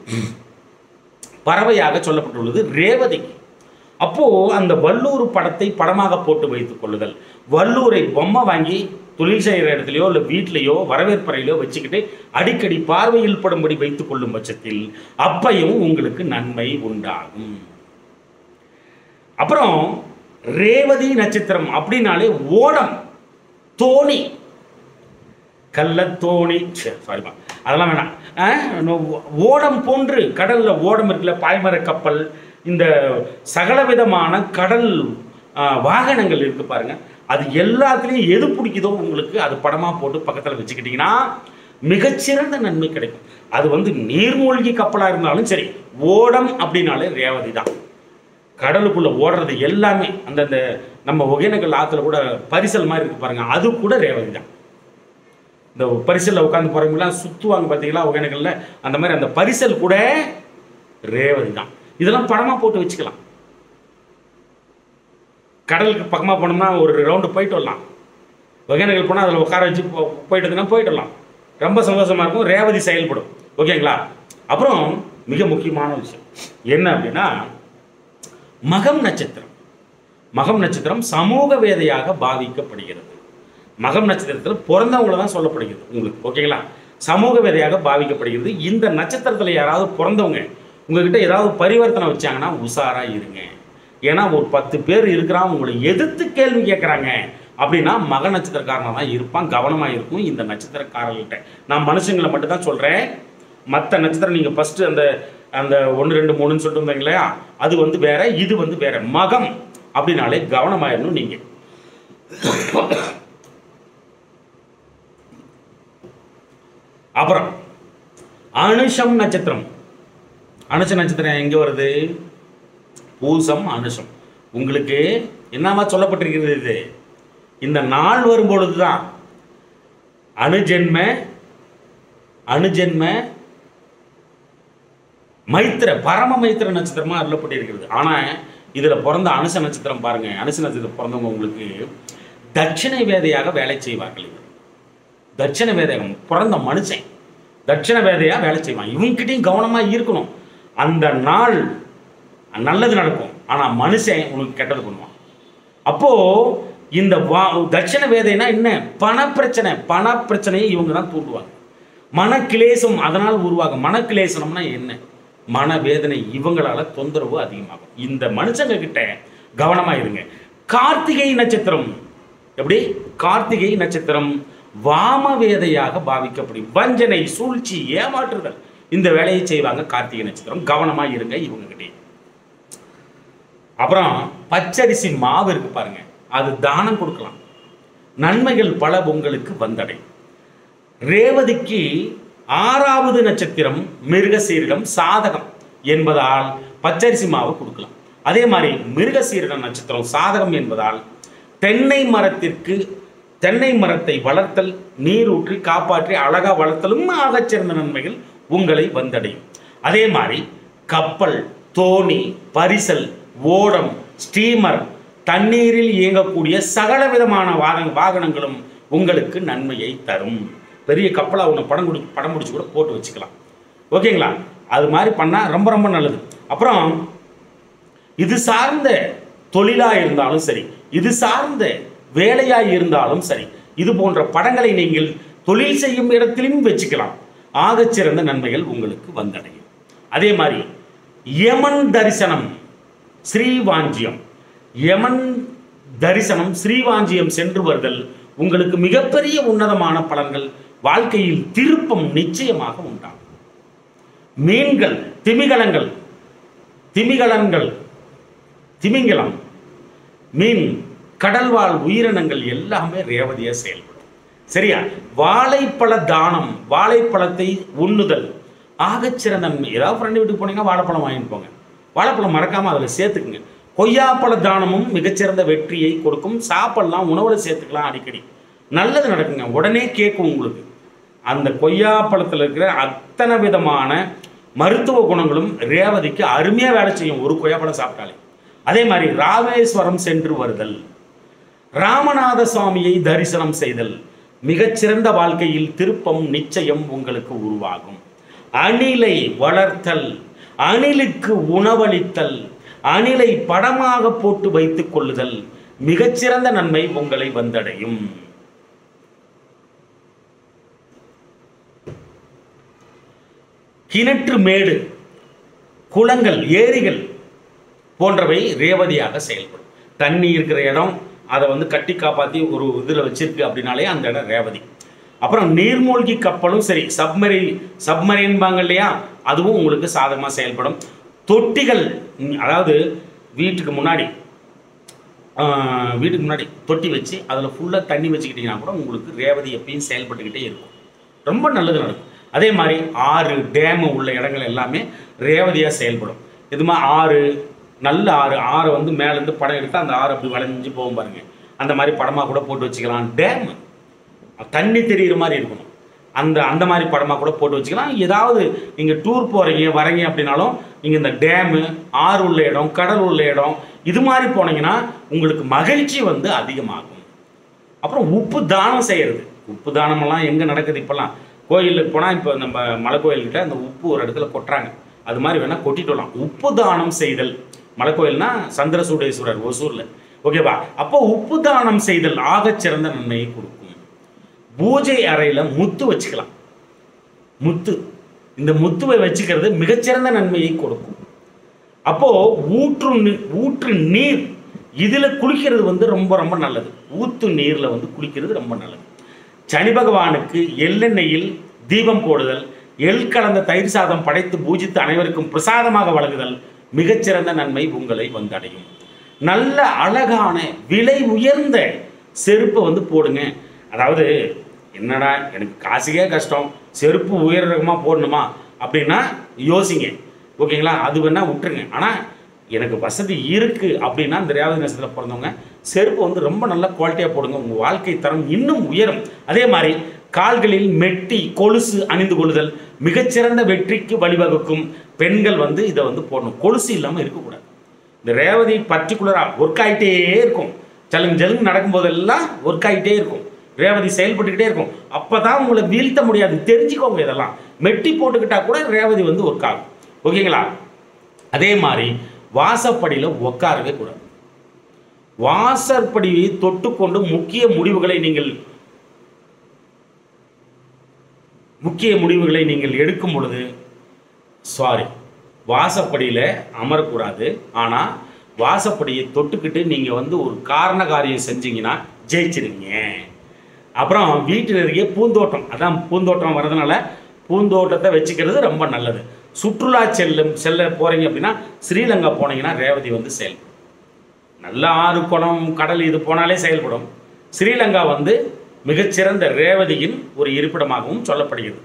பறவையாக சொல்லப்பட்டுள்ளது ரேவதிக்கு. அப்போ அந்த வல்லூர் படத்தை படமாக போட்டு வைத்துக் கொள்ளுதல். வல்லூரை பொம்மை வாங்கி தொழில் செய்கிற இடத்துலையோ இல்லை வீட்லையோ வரவேற்பறையிலோ வச்சுக்கிட்டு அடிக்கடி பார்வையில் படும்படி வைத்துக் கொள்ளும் பட்சத்தில் அப்பையும் உங்களுக்கு நன்மை உண்டாகும். அப்புறம் ரேவதி நட்சத்திரம் அப்படின்னாலே ஓடம், தோணி, கள்ளத்தோணி, சாரிப்பா அதெல்லாம் வேணாம். ஓடம் போன்று கடலில் ஓடம் இருக்குல்ல, பாய்மர கப்பல், இந்த சகலவிதமான கடல் வாகனங்கள் இருக்கு பாருங்க, அது எல்லாத்துலேயும் எது பிடிக்குதோ உங்களுக்கு அது படமாக போட்டு பக்கத்தில் வச்சுக்கிட்டிங்கன்னா மிகச்சிறந்த நன்மை கிடைக்கும். அது வந்து நீர்மூழ்கி கப்பலாக இருந்தாலும் சரி, ஓடம் அப்படின்னாலே ரேவதி தான். கடலுக்குள்ளே ஓடுறது எல்லாமே அந்தந்த நம்ம ஒகேனக்கல் ஆற்றுல கூட பரிசல் மாதிரி இருக்கு பாருங்க, அது கூட ரேவதி தான். இந்த பரிசலில் உட்காந்து போகிறவங்களாம் சுற்றுவாங்க பார்த்தீங்களா ஒகேனக்கல்ல, அந்த மாதிரி அந்த பரிசல் கூட ரேவதி தான். இதெல்லாம் படமாக போட்டு வச்சுக்கலாம். கடலுக்கு பக்கமாக போனோம்னா ஒரு ரவுண்டு போயிட்டு வரலாம். ஒகேனக்கல் போனால் அதில் உட்கார வச்சு போயிட்டு வரலாம். ரொம்ப சந்தோஷமாக இருக்கும். ரேவதி செயல்படும். ஓகேங்களா? அப்புறம் மிக முக்கியமான விஷயம் என்ன அப்படின்னா மகம் நட்சத்திரம். மகம் நட்சத்திரம் சமூக வேதையாக பாவிக்கப்படுகிறது. மகம் நட்சத்திரத்தில் பிறந்தவங்களை தான் சொல்லப்படுகிறது உங்களுக்கு. ஓகேங்களா? சமூக வேதையாக பாவிக்கப்படுகிறது. இந்த நட்சத்திரத்தில் யாராவது பிறந்தவங்க உங்ககிட்ட ஏதாவது பரிவர்த்தனை வச்சாங்கன்னா உஷாராக இருங்க. ஏன்னா ஒரு 10 பேர் இருக்கிறான் உங்களை எதிர்த்து கேள்வி கேட்குறாங்க அப்படின்னா மக நட்சத்திரக்காரனாக தான் இருப்பான். கவனமாக இருக்கும் இந்த நட்சத்திரக்காரர்கிட்ட. நான் மனுஷங்களை மட்டும் தான் சொல்கிறேன். மற்ற நட்சத்திரம் நீங்கள் ஃபஸ்ட்டு அந்த அந்த 1 2 3ன்னு சொல்லிட்டு வந்தீங்க இல்லையா, அது வந்து வேற, இது வந்து வேற. மகம் அப்படின்னாலே கவனமாயிடணும் நீங்கள். அப்புறம் அனுஷம் நட்சத்திரம். அனுஷ நட்சத்திரம் எங்கே வருது? பூசம், அனுஷம். உங்களுக்கு என்னமா சொல்லப்பட்டிருக்கிறது? இது இந்த நாள் வரும்பொழுது தான் அனுஜென்ம மைத்திர பரம மைத்திர நட்சத்திரமாக அருளப்பட்டிருக்கிறது. ஆனால் இதில் பிறந்த அனுஷ நட்சத்திரம் பாருங்க, அனுஷ நட்சத்திரம் பிறந்தவங்க உங்களுக்கு தட்சிணை வேதையாக வேலை செய்வார்கள். தட்சிண வேதையாக பிறந்த மனுஷன் தட்சிண வேதையாக வேலை செய்வான். இவங்ககிட்டையும் கவனமாக இருக்கணும். அந்த நாள் நல்லது நடக்கும், ஆனால் மனுஷன் உனக்கு கெட்டது பண்ணுவான். அப்போது இந்த தட்சிண வேதைனா என்ன? பணப்பிரச்சனையை இவங்க தான் தூண்டுவாங்க. மனக்கிலேசம் அதனால் உருவாகும். மனக்கிலேசனம்னா என்ன? மனவேதனை இவங்களால தொந்தரவு அதிகமாகும். இந்த மனுஷங்க கிட்ட கவனமாக இருங்க. கார்த்திகை நட்சத்திரம் எப்படி? கார்த்திகை நட்சத்திரம் வாமவேதையாக பாவிக்கப்படும். வஞ்சனை, சூழ்ச்சி, ஏமாற்றுதல் இந்த வேலையை செய்வாங்க கார்த்திகை நட்சத்திரம். கவனமாக இருங்க இவங்க கிட்டே. அப்புறம் பச்சரிசி மாவு இருக்கு பாருங்க, அது தானம் கொடுக்கலாம். நன்மைகள் பல உங்களுக்கு வந்தடையும். ரேவதிக்கு 6வது நட்சத்திரம் மிருகசீரிடம் சாதகம் என்பதால் பச்சரிசி மாவு கொடுக்கலாம். அதே மாதிரி மிருகசீரிடம் நட்சத்திரம் சாதகம் என்பதால் தென்னை மரத்தை வளர்த்தல், நீர் ஊற்றி காப்பாற்றி அழகா வளர்த்தலும் ஆகச்சிறந்த நன்மைகள் உங்களை வந்தடையும். அதே மாதிரி கப்பல், தோணி, பரிசல், ஓடம், ஸ்டீமர், தண்ணீரில் இயங்கக்கூடிய சகல விதமான வாகனங்களும் உங்களுக்கு நன்மையை தரும். பெரிய கப்பலாக ஒன்று படம் முடிச்சு கூட போட்டு வச்சுக்கலாம். ஓகேங்களா? அது மாதிரி பண்ணால் ரொம்ப ரொம்ப நல்லது. அப்புறம் இது சார்ந்த தொழிலாக இருந்தாலும் சரி, இது சார்ந்த வேலையாக இருந்தாலும் சரி, இது போன்ற படங்களை நீங்கள் தொழில் செய்யும் இடத்திலும் வச்சுக்கலாம். ஆகச்சிறந்த நன்மைகள் உங்களுக்கு வந்தடையும். அதே மாதிரி யமன் தரிசனம், ஸ்ரீவாஞ்சியம், யமன் தரிசனம், ஸ்ரீவாஞ்சியம் சென்று வருதல் உங்களுக்கு மிகப்பெரிய உன்னதமான பலன்கள், வாழ்க்கையில் திருப்பம் நிச்சயமாக உண்டாகும். மீன்கள், திமிங்கலம் மீன், கடல்வாழ் உயிரினங்கள் எல்லாமே ரேவதியா செயல்படும். சரியா? வாழைப்பழ தானம், வாழைப்பழத்தை உண்ணுதல் ஆகச்சிறந்த நன்மை. ஏதாவது ஃப்ரெண்டு வீட்டுக்கு போனீங்கன்னா வாழைப்பழம் வாங்கிட்டு போங்க. வாழைப்பழம் மறக்காமல் அதில் சேர்த்துக்குங்க. கொய்யாப்பழ தானமும் மிகச்சிறந்த வெற்றியை கொடுக்கும். சாப்பிடலாம், உணவில் சேர்த்துக்கலாம், அடிக்கடி நல்லது நடக்குங்க. உடனே கேட்கும் உங்களுக்கு. அந்த கொய்யாப்பழத்தில் இருக்கிற அத்தனை விதமான மருத்துவ குணங்களும் ரேவதிக்கு அருமையாக வேலை செய்யும் ஒரு கொய்யாப்பழம் சாப்பிட்டாலே. அதே மாதிரி ராமேஸ்வரம் சென்று வருதல், ராமநாத சுவாமியை தரிசனம் செய்தல், மிகச்சிறந்த வாழ்க்கையில் திருப்பம் நிச்சயம் உங்களுக்கு உருவாகும். அணிலை வளர்த்தல், அணிலுக்கு உணவளித்தல், அணிலை படமாக போட்டு வைத்துக் கொள்ளுதல், மிகச்சிறந்த நன்மை உங்களை வந்தடையும். கிணற்று மேடு, குளங்கள், ஏரிகள் போன்றவை ரேவதியாக செயல்படும். தண்ணி இருக்கிற இடம் அதை வந்து கட்டி காப்பாற்றி ஒரு இதில் வச்சிருக்கு அப்படின்னாலே அந்த இடம் ரேவதி. அப்புறம் நீர்மூழ்கி கப்பலும் சரி, சப்மரீன்பாங்க இல்லையா, அதுவும் உங்களுக்கு சாதகமாக செயல்படும். தொட்டிகள், அதாவது வீட்டுக்கு முன்னாடி தொட்டி வச்சு அதில் ஃபுல்லாக தண்ணி வச்சுக்கிட்டிங்கன்னா கூட உங்களுக்கு ரேவதி எப்பயும் செயல்பட்டுக்கிட்டே இருக்கும். ரொம்ப நல்லது நடக்கும். அதே மாதிரி ஆறு, டேமு உள்ள இடங்கள் எல்லாமே ரேவதியாக செயல்படும். இதுமா ஆறு, நல்ல ஆறை வந்து மேலேருந்து படம் எடுத்தால் அந்த ஆறு அப்படி வளைஞ்சு போகும் பாருங்க, அந்த மாதிரி படமாக கூட போட்டு வச்சுக்கலாம். டேமு தண்ணி தெரிகிற மாதிரி இருக்கணும், அந்த மாதிரி படமாக கூட போட்டு வச்சுக்கலாம். ஏதாவது நீங்கள் டூர் போகிறீங்க வரீங்க அப்படின்னாலும் நீங்கள் இந்த டேமு, ஆறு உள்ள இடம், கடல் உள்ள இடம், இது மாதிரி போனீங்கன்னா உங்களுக்கு மகிழ்ச்சி வந்து அதிகமாகும். அப்புறம் உப்பு தானம் செய்கிறது. உப்பு தானமெல்லாம் எங்கே நடக்குது இப்போல்லாம்? கோயிலுக்கு போனால் இப்போ நம்ம மலை கோயில்கிட்ட அந்த உப்பு ஒரு இடத்துல கொட்டுறாங்க, அது மாதிரி வேணால் கொட்டிட்டு வரலாம். உப்பு தானம் செய்தல், மலை கோயில்னா சந்திரசூடேஸ்வரர் ஒசூரில், ஓகேவா? அப்போ உப்பு தானம் செய்தல் ஆகச்சிறந்த நன்மையை கொடுக்கும். பூஜை அறையில் முத்து வச்சுக்கலாம். இந்த முத்துவை வச்சுக்கிறது மிகச்சிறந்த நன்மையை கொடுக்கும். அப்போ ஊற்று நீர் இதில் குளிக்கிறது வந்து ரொம்ப ரொம்ப நல்லது. ஊத்து நீரில் வந்து குளிக்கிறது ரொம்ப நல்லது. சனி பகவானுக்கு எள்ளெண்ணெயில் தீபம் போடுதல், எள் கலந்த தயிர் சாதம் படைத்து பூஜித்து அனைவருக்கும் பிரசாதமாக வழங்குதல், மிகச்சிறந்த நன்மை உங்களை வந்தடையும். நல்ல அழகான விலை உயர்ந்த செருப்பை வந்து போடுங்க. அதாவது என்னடா எனக்கு காசுக்கே கஷ்டம், செருப்பு உயர் ரகமாக போடணுமா அப்படின்னா யோசிங்க, ஓகேங்களா? அது வேணால் விட்டுருங்க. ஆனால் எனக்கு வசதி இருக்குது அப்படின்னா இந்த ரேவதி நட்சத்திரத்தில் பிறந்தவங்க செருப்பு வந்து ரொம்ப நல்ல குவாலிட்டியாக போடுங்க. உங்கள் வாழ்க்கை தரம் இன்னும் உயரும். அதே மாதிரி கால்களில் மெட்டி, கொலுசு அணிந்து கொள்ளுதல் மிகச்சிறந்த வெற்றிக்கு வழிவகுக்கும். பெண்கள் வந்து இதை வந்து போடணும். கொலுசு இல்லாமல் இருக்கக்கூடாது. இந்த ரேவதி பர்டிகுலராக ஒர்க் ஆகிட்டே இருக்கும். ஜலுங்கு நடக்கும்போதெல்லாம் ஒர்க் ஆகிட்டே இருக்கும். ரேவதி செயல்பட்டுக்கிட்டே இருக்கும். அப்போ தான் உங்களை வீழ்த்த முடியாது, தெரிஞ்சுக்கோங்க. இதெல்லாம் மெட்டி போட்டுக்கிட்டா கூட ரேவதி வந்து ஒர்க் ஆகும், ஓகேங்களா? அதே மாதிரி வாசப்படியில் உட்காரவே கூடாது. வாசற்படியை தொட்டுக்கொண்டு முக்கிய முடிவுகளை நீங்கள் எடுக்கும் பொழுது வாசப்படியில் அமரக்கூடாது. ஆனால் வாசப்படியை தொட்டுக்கிட்டு நீங்கள் வந்து ஒரு காரண காரியம் செஞ்சீங்கன்னா ஜெயிச்சிருவீங்க. அப்புறம் வீட்டில் இருக்க பூந்தோட்டம், அதான் பூந்தோட்டம் வர்றதுனால பூந்தோட்டத்தை வச்சுக்கிறது ரொம்ப நல்லது. சுற்றுலா செல்ல போகிறீங்க அப்படின்னா ஸ்ரீலங்கா போனீங்கன்னா ரேவதி வந்து செயல்படும். நல்ல ஆறு, குளம், கடல் இது போனாலே செயல்படும். ஸ்ரீலங்கா வந்து மிகச்சிறந்த ரேவதியின் ஒரு இருப்பிடமாகவும் சொல்லப்படுகிறது.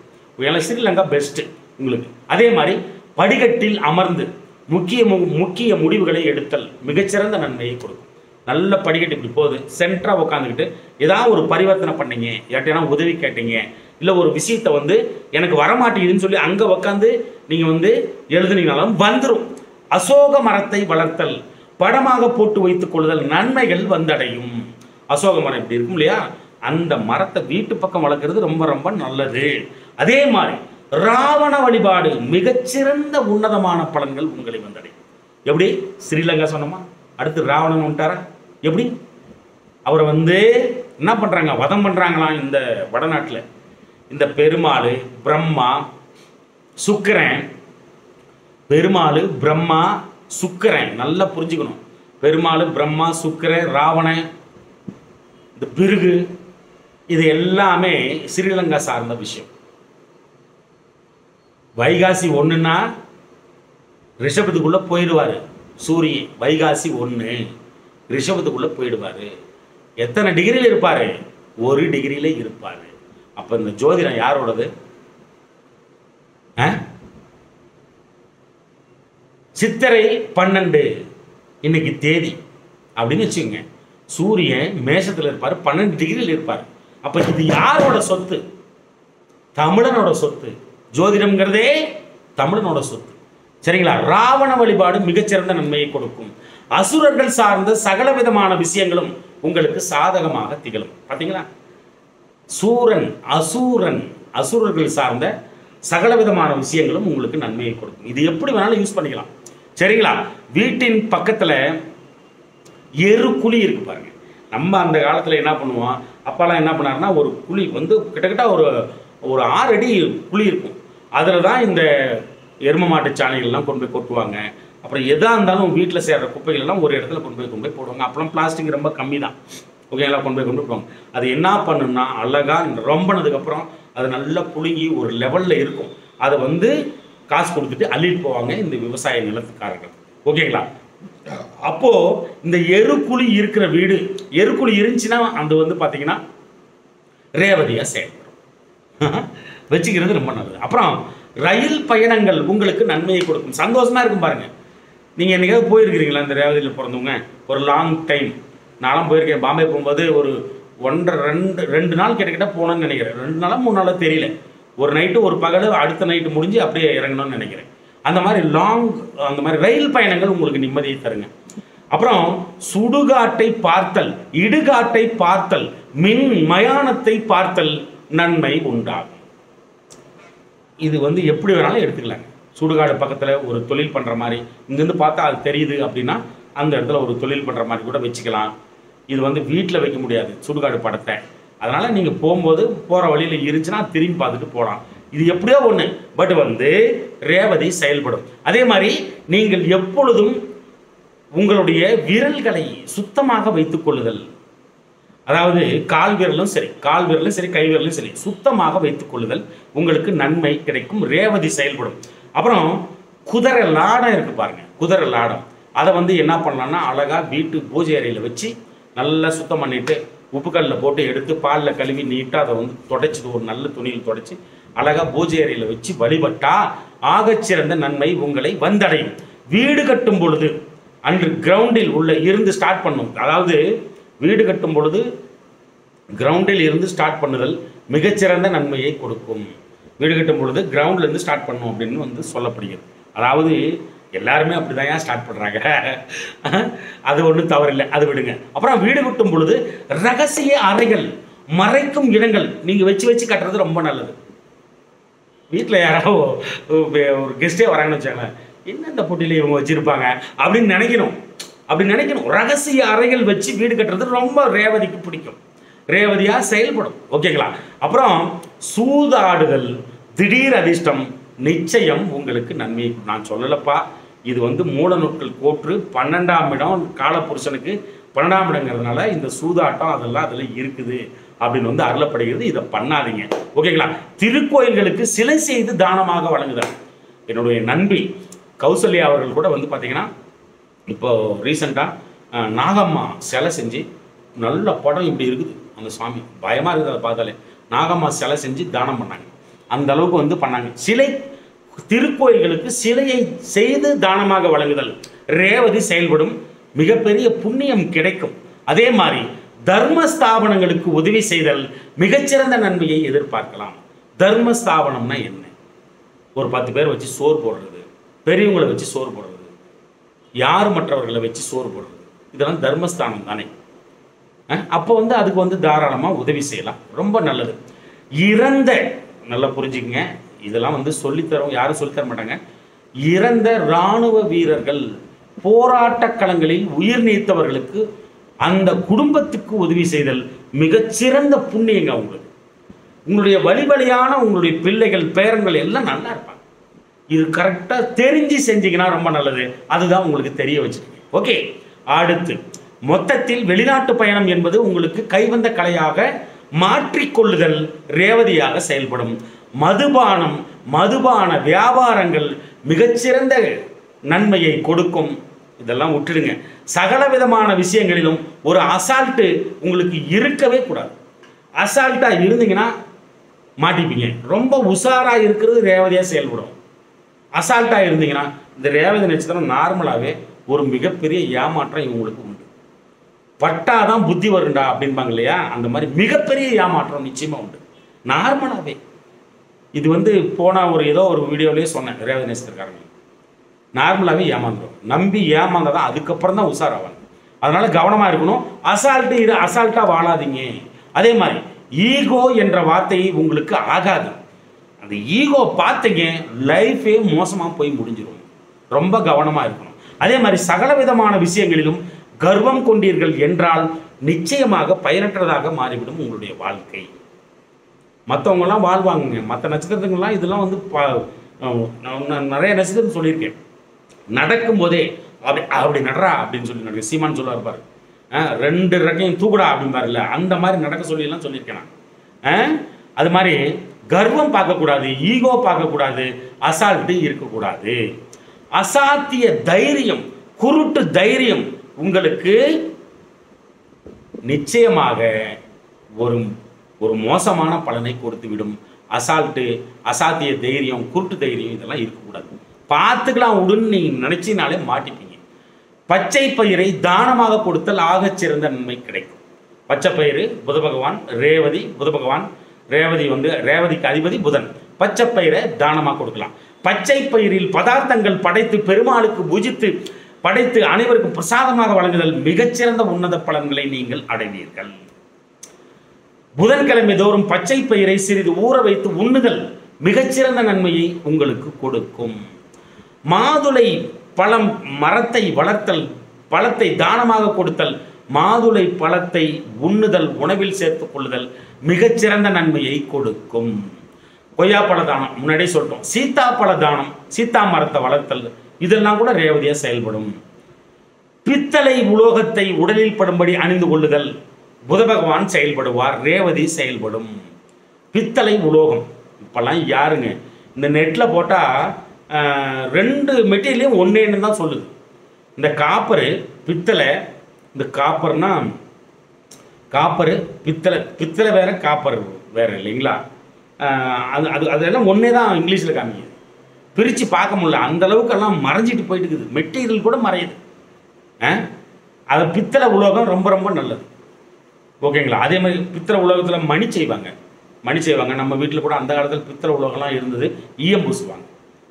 ஏன்னா ஸ்ரீலங்கா பெஸ்ட்டு உங்களுக்கு. அதே மாதிரி படிக்கட்டில் அமர்ந்து முக்கிய முடிவுகளை எடுத்தல் மிகச்சிறந்த நன்மையை கொடுக்கும். நல்ல படிக்கட்டு இப்படி போகுது, சென்டராக உட்காந்துக்கிட்டு ஏதாவது ஒரு பரிவர்த்தனை பண்ணீங்க, யார்ட்டைனா உதவி கேட்டீங்க, இல்லை ஒரு விஷயத்தை வந்து எனக்கு வரமாட்டேங்குதுன்னு சொல்லி அங்கே உட்காந்து நீங்கள் வந்து எழுதுனீங்கனாலும் வந்துடும். அசோக மரத்தை வளர்த்தல், படமாக போட்டு வைத்துக் கொள்ளுதல், நன்மைகள் வந்தடையும். அசோக மரம் இப்படி இருக்கும் இல்லையா, அந்த மரத்தை வீட்டு பக்கம் வளர்க்குறது ரொம்ப ரொம்ப நல்லது. அதே மாதிரி ராவண வழிபாடு மிகச்சிறந்த உன்னதமான பலன்கள் உங்களை வந்தடையும். எப்படி ஸ்ரீலங்கா சொன்னோமா, அடுத்து ராவணன் வந்துட்டாரா? எப்படி அவரை வந்து என்ன பண்ணுறாங்க, வதம் பண்ணுறாங்களாம். இந்த வடநாட்டில் இந்த பெருமாள், பிரம்மா, சுக்கிரன், பெருமாள், பிரம்மா, சுக்கிரன் நல்லா புரிஞ்சுக்கணும். பெருமாள், பிரம்மா, சுக்கிரன், ராவணன், இந்த பிருகு, இது எல்லாமே ஸ்ரீலங்கா சார்ந்த விஷயம். வைகாசி 1ன்னா ரிஷபத்துக்குள்ளே போயிடுவார் சூரியன். வைகாசி 1 ரிஷபத்துக்குள்ள போயிடுவாரு. எத்தனை டிகிரியில் இருப்பாரு? 1 டிகிரியில இருப்பாரு. அப்ப இந்த ஜோதிடம் யாரோடது? சித்திரை 12 இன்னைக்கு தேதி அப்படின்னு வச்சுக்கோங்க. சூரியன் மேஷத்தில் இருப்பார், 12 டிகிரியில் இருப்பார். அப்ப இது யாரோட சொத்து? தமிழனோட சொத்து. ஜோதிடம்ங்கிறதே தமிழனோட சொத்து. சரிங்களா? ராவண வழிபாடு மிகச்சிறந்த நன்மையை கொடுக்கும். அசுரர்கள் சார்ந்த சகல விதமான விஷயங்களும் உங்களுக்கு சாதகமாக திகழும். பார்த்தீங்களா? சூரன், அசூரன், அசுரர்கள் சார்ந்த சகல விதமான விஷயங்களும் உங்களுக்கு நன்மையை கொடுக்கும். இது எப்படி வேணாலும் யூஸ் பண்ணிக்கலாம். சரிங்களா? வீட்டின் பக்கத்தில் எருக்குழி இருக்கு பாருங்க. நம்ம அந்த காலத்தில் என்ன பண்ணுவோம், அப்பாலாம் என்ன பண்ணாருன்னா, ஒரு குழி வந்து கிட்டத்தட்ட ஒரு 6 அடி குழி இருக்கும். அதில் தான் இந்த எரும மாட்டு சாணிகள்லாம் கொண்டு போய் கொட்டுவாங்க. அப்புறம் எதாக இருந்தாலும் வீட்டில் சேர்கிற குப்பைகள்லாம் ஒரு இடத்துல கொண்டு போய் போடுவாங்க. அப்போலாம் பிளாஸ்டிக் ரொம்ப கம்மி தான். ஓகேங்களா? கொண்டு போய் போடுவாங்க. அது என்ன பண்ணுன்னா, அழகாக ரொம்பினதுக்கப்புறம் அது நல்லா புழுங்கி ஒரு லெவலில் இருக்கும். அதை வந்து காசு கொடுத்துட்டு அள்ளிட்டு போவாங்க இந்த விவசாய நிலத்துக்காரர்கள். ஓகேங்களா? அப்போது இந்த எருக்குழி இருக்கிற வீடு, எருக்குழி இருந்துச்சுன்னா அந்த வந்து பார்த்தீங்கன்னா ரேவதியாக செயல்படும். வச்சுக்கிறது ரொம்ப நல்லது. அப்புறம் ரயில் பயணங்கள் உங்களுக்கு நன்மையை கொடுக்கும். சந்தோஷமாக இருக்கும் பாருங்கள். நீங்கள் என்னைக்காவது போயிருக்கிறீங்களா இந்த ரேவதியில் பிறந்தவங்க? ஒரு லாங் டைம் நானும் போயிருக்கேன். பாம்பே போகும்போது ஒரு 1.5-2 நாள் கிட்டக்கிட்ட போனோன்னு நினைக்கிறேன். 2 நாளா 3 நாளா தெரியல. ஒரு நைட்டு ஒரு பகல், அடுத்த நைட்டு முடிஞ்சு அப்படியே இறங்கணும்னு நினைக்கிறேன். அந்த மாதிரி அந்த மாதிரி ரயில் பயணங்கள் உங்களுக்கு நிம்மதியை தருங்க. அப்புறம் சுடுகாட்டை பார்த்தல், இடுகாட்டை பார்த்தல், மின் மயானத்தை பார்த்தல் நன்மை உண்டாகும். இது வந்து எப்படி வேணாலும் எடுத்துக்கலாங்க. சுடுகாடு பக்கத்தில் ஒரு தொழில் பண்ணுற மாதிரி, இங்கேருந்து பார்த்தா அது தெரியுது அப்படின்னா அந்த இடத்துல ஒரு தொழில் பண்ணுற மாதிரி கூட வச்சுக்கலாம். இது வந்து வீட்டில் வைக்க முடியாது சுடுகாடு படத்தை. அதனால் நீங்கள் போகும்போது போகிற வழியில் இருந்துச்சுன்னா திரும்பி பார்த்துட்டு போகலாம். இது எப்படியோ ஒன்று. பட் வந்து ரேவதி செயல்படும். அதே மாதிரி நீங்கள் எப்பொழுதும் உங்களுடைய விரல்களை சுத்தமாக வைத்துக் கொள்ளுதல். அதாவது கால் விரலும் சரி, கை விரலும் சரி, சுத்தமாக வைத்துக் கொள்ளுதல் உங்களுக்கு நன்மை கிடைக்கும். ரேவதி செயல்படும். அப்புறம் குதிரை லாடம் இருக்கு பாருங்க. குதிரை லாடம் அதை வந்து என்ன பண்ணலாம்னா, அழகாக வீட்டு பூஜை அறையில் வச்சு நல்லா சுத்தம் பண்ணிட்டு உப்புக்கல்லில் போட்டு எடுத்து பாலில் கழுவி நீட்டாக அதை வந்து தொடச்சி, ஒரு நல்ல துணியில் தொடச்சி அழகாக பூஜை அறையில் வச்சு வழிபட்டா ஆகச்சிறந்த நன்மை உங்களை வந்தடையும். வீடு கட்டும் பொழுது அன்று கிரவுண்டில் உள்ள இருந்து ஸ்டார்ட் பண்ணும். அதாவது வீடு கட்டும் பொழுது கிரவுண்டில் இருந்து ஸ்டார்ட் பண்ணுதல் மிகச்சிறந்த நன்மையை கொடுக்கும். வீடு கட்டும் பொழுது கிரவுண்ட்லேருந்து ஸ்டார்ட் பண்ணும் அப்படின்னு வந்து சொல்லப்படுகிறது. அதாவது எல்லாருமே அப்படி தான் ஏன் ஸ்டார்ட் பண்ணுறாங்க, அது ஒன்றும் தவறில்லை, அது விடுங்க. அப்புறம் வீடு கட்டும் பொழுது ரகசிய அறைகள், மறைக்கும் இடங்கள் நீங்கள் வச்சு கட்டுறது ரொம்ப நல்லது. வீட்டில் யாராவது ஒரு கெஸ்டே வராங்கன்னு வச்சாங்க, என்ன இந்த போட்டியில் இவங்க வச்சுருப்பாங்க அப்படின்னு நினைக்கணும். ரகசிய அறைகள் வச்சு வீடு கட்டுறது ரொம்ப ரேவதிக்கு பிடிக்கும். ரேவதியாக செயல்படும். ஓகேங்களா? அப்புறம் சூதாடுதல், திடீர் அதிர்ஷ்டம் நிச்சயம் உங்களுக்கு நன்மை. நான் சொல்லலப்பா, இது வந்து மூல நூட்கள் கோற்று 12ஆம் இடம் காலப்புருஷனுக்கு 12ஆம் இடங்கிறதுனால இந்த சூதாட்டம் அதெல்லாம் அதில் இருக்குது அப்படின்னு வந்து அருளப்படுகிறது. இதை பண்ணாதீங்க. ஓகேங்களா? திருக்கோயில்களுக்கு சிலை செய்து தானமாக வழங்குதல். என்னுடைய நண்பி கௌசல்யா அவர்கள் கூட வந்து பார்த்தீங்கன்னா இப்போ ரீசெண்டாக நாகம்மா சிலை செஞ்சு, நல்ல படம் இப்படி இருக்குது அந்த சுவாமி, பயமாக இருக்குது அதை பார்த்தாலே. நாகம்மா சிலை செஞ்சு தானம் பண்ணாங்க. அந்த அளவுக்கு வந்து பண்ணாங்க. சிலை திருக்கோயில்களுக்கு சிலையை செய்து தானமாக வழங்குதல் ரேவதி செயல்படும். மிகப்பெரிய புண்ணியம் கிடைக்கும். அதே மாதிரி தர்மஸ்தாபனங்களுக்கு உதவி செய்தல் மிகச்சிறந்த நன்மையை எதிர்பார்க்கலாம். தர்மஸ்தாபனம்னா என்ன? ஒரு 10 பேர் வச்சு சோறு போடுறது, பெரியவங்களை வச்சு சோறு போடுறது, யார் மற்றவர்களை வச்சு சோறு போடுறது, இதெல்லாம் தர்மஸ்தானம் தானே. அப்போ வந்து அதுக்கு வந்து தாராளமாக உதவி செய்யலாம். ரொம்ப நல்லது. இறந்த, நல்லா புரிஞ்சுக்கங்க, இதெல்லாம் வந்து சொல்லித்தரோம், யாரும் சொல்லித்தர மாட்டாங்க. இறந்த இராணுவ வீரர்கள், போராட்ட களங்களில் உயிர் நீத்தவர்களுக்கு, அந்த குடும்பத்துக்கு உதவி செய்தல் மிகச்சிறந்த புண்ணியங்க. உங்களுடைய வழிவழியான உங்களுடைய பிள்ளைகள், பேரன்கள் எல்லாம் நல்லா இருப்பாங்க. இது கரெக்டாக தெரிஞ்சு செஞ்சீங்கன்னா ரொம்ப நல்லது. அதுதான் உங்களுக்கு தெரிய வச்சிருக்கேன். ஓகே, அடுத்து மொத்தத்தில் வெளிநாட்டு பயணம் என்பது உங்களுக்கு கைவந்த கலையாக மாற்றிக்கொள்ளுதல் ரேவதியாக செயல்படும். மதுபான வியாபாரங்கள் மிகச்சிறந்த நன்மையை கொடுக்கும். இதெல்லாம் விட்டுடுங்க. சகல விதமான விஷயங்களிலும் ஒரு அசால்ட்டு உங்களுக்கு இருக்கவே கூடாது. அசால்ட்டாக இருந்தீங்கன்னா மாட்டிப்பீங்க. ரொம்ப உஷாராக இருக்கிறது ரேவதியாக செயல்படும். அசால்ட்டாக இருந்தீங்கன்னா இந்த ரேவதி நட்சத்திரம் நார்மலாகவே ஒரு மிகப்பெரிய ஏமாற்றம் இவங்களுக்கு உண்டு. பட்டாதான் புத்தி வருண்டா அப்படின்பாங்க இல்லையா, அந்த மாதிரி மிகப்பெரிய ஏமாற்றம் நிச்சயமாக உண்டு நார்மலாகவே. இது வந்து போன ஏதோ ஒரு வீடியோலேயே சொன்னேன். ரேவதி நட்சத்திரக்காரங்க நார்மலாகவே ஏமாந்துடும். நம்பி ஏமாந்ததான் அதுக்கப்புறம் தான் உஷாராவாங்க. அதனால கவனமாக இருக்கணும். அசால்ட்டாக வாழாதீங்க. அதே மாதிரி ஈகோ என்ற வார்த்தை உங்களுக்கு ஆகாது. அந்த ஈகோ பார்த்தீங்க லைஃபே மோசமாக போய் முடிஞ்சிடும். ரொம்ப கவனமாக இருக்கணும். அதே மாதிரி சகல விதமான விஷயங்களிலும் கர்வம் கொண்டீர்கள் என்றால் நிச்சயமாக பயனற்றதாக மாறிவிடும் உங்களுடைய வாழ்க்கை. மற்றவங்கெல்லாம் வாழ்வாங்க. மற்ற நட்சத்திரத்துங்கெல்லாம் இதெல்லாம் வந்து நான் நிறைய நட்சத்திரம் சொல்லியிருக்கேன். நடக்கும்போதே அப்படி நடரா அப்படின்னு சொல்லி நடக்க சீமான் சொல்லுவார் பாரு, 2 ரெக்கையும் தூக்குடா அப்படின்பாருல்ல, அந்த மாதிரி நடக்க சொல்லியெல்லாம் சொல்லியிருக்கேன் நான். அது மாதிரி கர்வம் பார்க்கக்கூடாது, ஈகோ பார்க்கக்கூடாது, அசால்ட்டு இருக்கக்கூடாது. அசாத்திய தைரியம், குருட்டு தைரியம் உங்களுக்கு நிச்சயமாக ஒரு மோசமான பலனை கொடுத்துவிடும். அசால்ட்டு, அசாத்திய தைரியம், குருட்டு தைரியம் இதெல்லாம் இருக்கக்கூடாது. பார்த்துக்கலாம் விடுன்னு நீங்கள் நினைச்சினாலே மாட்டிப்பீங்க. பச்சை பயிரை தானமாக கொடுத்தல் ஆகச்சிறந்த நன்மை கிடைக்கும். பச்சை பயிறு புத பகவான், ரேவதி புத பகவான், ரேவதி வந்து ரேவதிக்கு அதிபதி புதன். பச்சை பயிரை தானமாக கொடுக்கலாம். பச்சை பயிரில் பதார்த்தங்கள் படைத்து பெருமாளுக்கு பூஜித்து படைத்து அனைவருக்கும் பிரசாதமாக வழங்குதல் மிகச்சிறந்த உன்னத பலன்களை நீங்கள் அடைவீர்கள். புதன்கிழமை தோறும் பச்சை பயிரை சிறிது ஊற வைத்து உண்ணுதல் மிகச்சிறந்த நன்மையை உங்களுக்கு கொடுக்கும். மாதுளை பழம் மரத்தை வளர்த்தல், பழத்தை தானமாக கொடுத்தல், மாதுளை பழத்தை உண்ணுதல், உணவில் சேர்த்துக் கொள்ளுதல் மிகச்சிறந்த நன்மையை கொடுக்கும். கொய்யாப்பழ தானம் முன்னாடியே சொல்லிட்டோம். சீத்தாப்பழ தானம், சீத்தா மரத்தை வளர்த்தல் இதெல்லாம் கூட ரேவதியாக செயல்படும். பித்தளை உலோகத்தை உடலில் படும்படி அணிந்து கொள்ளுதல் புத பகவான் செயல்படுவார், ரேவதி செயல்படும். பித்தளை உலோகம் இப்பெல்லாம் யாருங்க இந்த நெட்டில் போட்டால் 2 மெட்டீரியலையும் ஒன்றேன்னு தான் சொல்லுது. இந்த காப்பரு பித்தளை, இந்த காப்பர்னா காப்பரு பித்தளை வேற காப்பர் வேற இல்லைங்களா? அதெல்லாம் ஒன்றே தான் இங்கிலீஷில் காமிக்குது. பிரித்து பார்க்க முடியல, அந்த அளவுக்கெல்லாம் மறைஞ்சிட்டு போயிட்டு இருக்குது. மெட்டீரியல் கூட மறையுது. அது பித்தளை உலோகம் ரொம்ப ரொம்ப நல்லது. ஓகேங்களா? அதே மாதிரி பித்தளை உலோகத்தில் மணி செய்வாங்க. நம்ம வீட்டில் கூட அந்த காலத்தில் பித்தளை உலோகம்லாம் இருந்தது. ஈயம் பூசுவாங்க.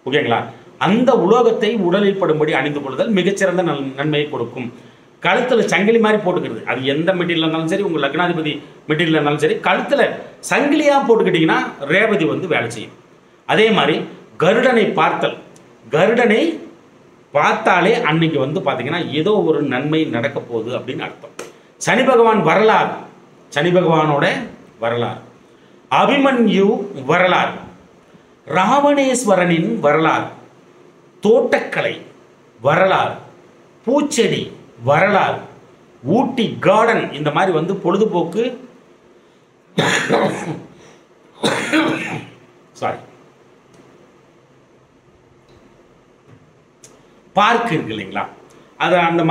ஓகேங்களா? அந்த உலோகத்தை உடலில் படும்படி அணிந்து கொள்ளுதல் மிகச்சிறந்த நன்மையை கொடுக்கும். கழுத்தில் சங்கிலி மாதிரி போட்டுக்கிறது, அது எந்த மெட்டீரியல் இருந்தாலும் சரி, உங்கள் லக்னாதிபதி மெட்டீரியல் இருந்தாலும் சரி, கழுத்தில் சங்கிலியாக போட்டுக்கிட்டிங்கன்னா ரேவதி வந்து வேலை செய்யும். அதே மாதிரி கருடனை பார்த்தல், கருடனை பார்த்தாலே அன்னைக்கு வந்து பார்த்தீங்கன்னா ஏதோ ஒரு நன்மை நடக்க போகுது அப்படின்னு அர்த்தம். சனி பகவான் வரலாறு, சனி பகவானோட வரலாறு, அபிமன்யு வரலாறு, ராவணேஸ்வரனின் வரலாறு, தோட்டக்கலை வரலாறு, பூச்செடி வரலாறு, ஊட்டி கார்டன், இந்த மாதிரி வந்து பொழுதுபோக்கு பார்க் இருக்கு இல்லைங்களா? அது அந்த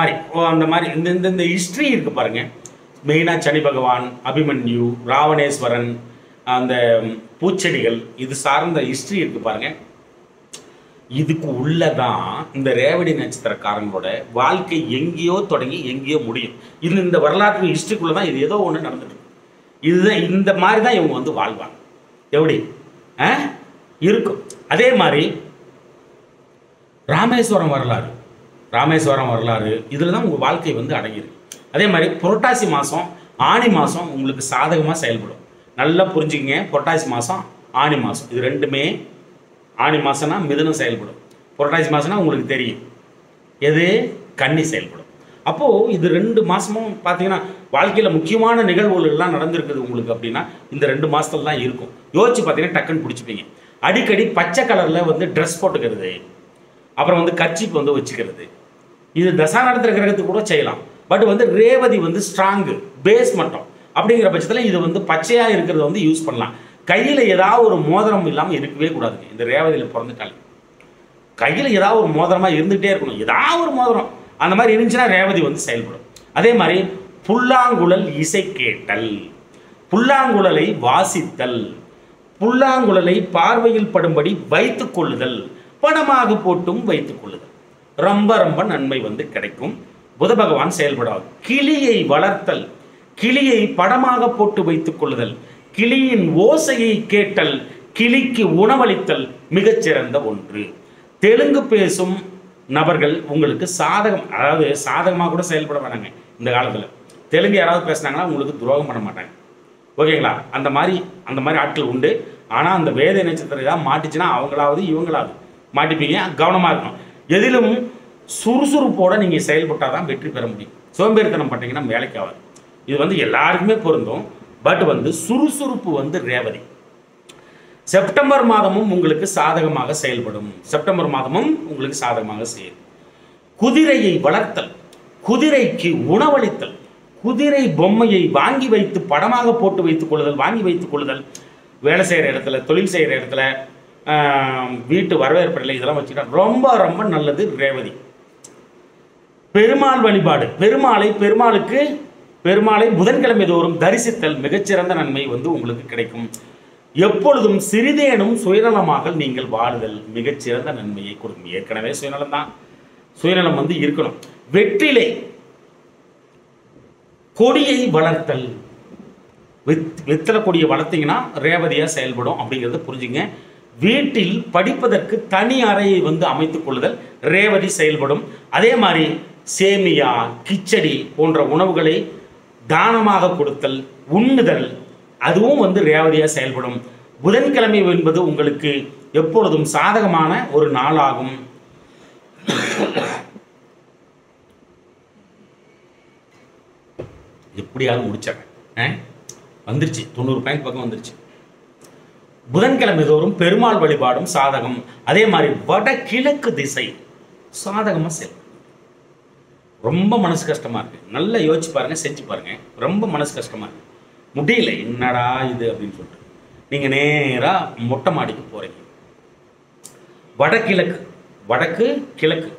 மாதிரி இந்த ஹிஸ்ட்ரி இருக்கு பாருங்க. மெயினாக சனி பகவான், அபிமன்யு, ராவணேஸ்வரன், அந்த பூச்செடிகள், இது சார்ந்த ஹிஸ்ட்ரி இருக்கு பாருங்க. இதுக்கு உள்ளதான் இந்த ரேவதி நட்சத்திரக்காரங்களோட வாழ்க்கை எங்கேயோ தொடங்கி எங்கேயோ முடியும். இந்த வரலாற்று ஹிஸ்ட்ரிக்குள்ள தான் இது ஏதோ ஒன்று நடந்துட்டு இருக்கு. இதுதான் இந்த மாதிரி தான் இவங்க வந்து வாழ்வாங்க. எப்படி இருக்கும். அதே மாதிரி ராமேஸ்வரம் வரலாறு இதில் தான் உங்கள் வாழ்க்கை வந்து அடங்கியிருக்கு. அதே மாதிரி புரட்டாசி மாதம், ஆனி மாதம் உங்களுக்கு சாதகமாக செயல்படும். நல்லா புரிஞ்சுக்கிங்க. புரட்டாசி மாதம், ஆனி மாதம் இது ரெண்டுமே. ஆனி மாதம்னா மிதுனம் செயல்படும், புரட்டாசி மாதம்னா உங்களுக்கு தெரியும் எது கன்னி செயல்படும். அப்போது இது 2 மாதமும் பார்த்தீங்கன்னா வாழ்க்கையில் முக்கியமான நிகழ்வுகள் எல்லாம் நடந்திருக்குது உங்களுக்கு அப்படின்னா இந்த 2 மாதத்துல தான் இருக்கும். யோசிச்சு பார்த்தீங்கன்னா டக்குன்னு பிடிச்சிப்பீங்க. அடிக்கடி பச்சை கலரில் வந்து ட்ரெஸ் போட்டுக்கிறது, அப்புறம் வந்து கர்ச்சீப் வந்து வச்சுக்கிறது, இது தசா நடத்துகிற கிரகத்துக்கு கூட செய்யலாம். பட் வந்து ரேவதி வந்து ஸ்ட்ராங்கு பேஸ் மட்டும் அப்படிங்கிற பட்சத்தில் இது வந்து பச்சையாக இருக்கிறத வந்து யூஸ் பண்ணலாம். கையில் ஏதாவது ஒரு மோதிரம் இல்லாமல் இருக்கவே கூடாதுங்க. இந்த ரேவதியில் பிறந்துட்டாலே கையில் ஏதாவது ஒரு மோதிரமாக இருந்துகிட்டே இருக்கணும். ஏதாவது ஒரு மோதிரம் அந்த மாதிரி இருந்துச்சுன்னா ரேவதி வந்து செயல்படும். அதே மாதிரி புல்லாங்குழல் இசை கேட்டல், புல்லாங்குழலை வாசித்தல், புல்லாங்குழலை பார்வையில் படும்படி வைத்துக் கொள்ளுதல், பணமாக போட்டும் வைத்துக் கொள்ளுதல், ரொம்ப ரொம்ப நன்மை வந்து கிடைக்கும். புத பகவான் செயல்படாது. கிளியை வளர்த்தல், கிளியை படமாக போட்டு வைத்துக் கொள்ளுதல், கிளியின் ஓசையை கேட்டல், கிளிக்கு உணவளித்தல் மிகச்சிறந்த ஒன்று. தெலுங்கு பேசும் நபர்கள் உங்களுக்கு சாதகம், அதாவது சாதகமாக கூட செயல்பட வேணாங்க. இந்த காலத்தில் தெலுங்கு யாராவது பேசுனாங்கன்னா உங்களுக்கு துரோகம் பண்ண மாட்டாங்க. ஓகேங்களா? அந்த மாதிரி ஆட்கள் உண்டு. ஆனால் அந்த வேத நட்சத்திரம் ஏதாவது மாட்டிச்சுன்னா அவங்களாவது இவங்களாவது மாட்டிப்பீங்க. கவனமாக இருக்கணும். எதிலும் சுறுசுறுப்போட நீங்கள் செயல்பட்டால் தான் வெற்றி பெற முடியும். சோம்பேறித்தனம் பண்ணிங்கன்னா வேலைக்கு ஆகாது. இது வந்து எல்லாருக்குமே பொருந்தும். பட் வந்து சுறுசுறுப்பு வந்து ரேவதி. செப்டம்பர் மாதமும் உங்களுக்கு சாதகமாக செயல்படும். செப்டம்பர் மாதமும் உங்களுக்கு சாதகமாக செயல்படும். குதிரையை வளர்த்தல், குதிரைக்கு உணவளித்தல், குதிரை பொம்மையை வாங்கி வைத்து படமாக போட்டு வைத்துக் கொள்ளுதல், வாங்கி வைத்துக் கொள்ளுதல், வேலை செய்கிற இடத்துல, தொழில் செய்கிற இடத்துல, வீட்டு வரவேற்பு இதெல்லாம் வச்சுக்கிட்டா ரொம்ப ரொம்ப நல்லது ரேவதி. பெருமாள் வழிபாடு, பெருமாளை புதன்கிழமை தோறும் தரிசித்தல் மிகச்சிறந்த நன்மை வந்து உங்களுக்கு கிடைக்கும். எப்பொழுதும் சிறிதேனும் சுயநலமாக நீங்கள் வாழுதல் மிகச்சிறந்த நன்மையை கொடுக்கும். ஏற்கனவே சுயநலம் தான், சுயநலம் வந்து இருக்கணும். வெற்றிலை கொடியை வளர்த்தல், வெத்தலை கொடியை வளர்த்தீங்கன்னா ரேவதியா செயல்படும் அப்படிங்கிறத புரிஞ்சுங்க. வீட்டில் படிப்பதற்கு தனி அறையை வந்து அமைத்துக் கொள்ளுதல் ரேவதி செயல்படும். அதே மாதிரி சேமியா, கிச்சடி போன்ற உணவுகளை தானமாக கொடுத்தல், உண்ணுதல், அதுவும் வந்து ரேவதியா செயல்படும். புதன்கிழமை என்பது உங்களுக்கு எப்பொழுதும் சாதகமான ஒரு நாளாகும். எப்படியாவது முடிச்சிடறேன். வந்துருச்சு 90 பாயிண்ட் பக்கம் வந்துருச்சு. புதன்கிழமை தோறும் பெருமாள் வழிபாடும் சாதகம். அதே மாதிரி வடகிழக்கு திசை சாதகமாக செயல்படும். ரொம்ப மனசு கஷ்டமா இருக்கு, நல்லா யோசிச்சு பாருங்க, செஞ்சு பாருங்க. ரொம்ப மனசு கஷ்டமா இருக்கு, முடியல, என்னடா இது அப்படின்னு சொல்லிட்டு நீங்க நேரா மொட்டை மாடிக்கு போறீங்க. வடக்கு கிழக்கு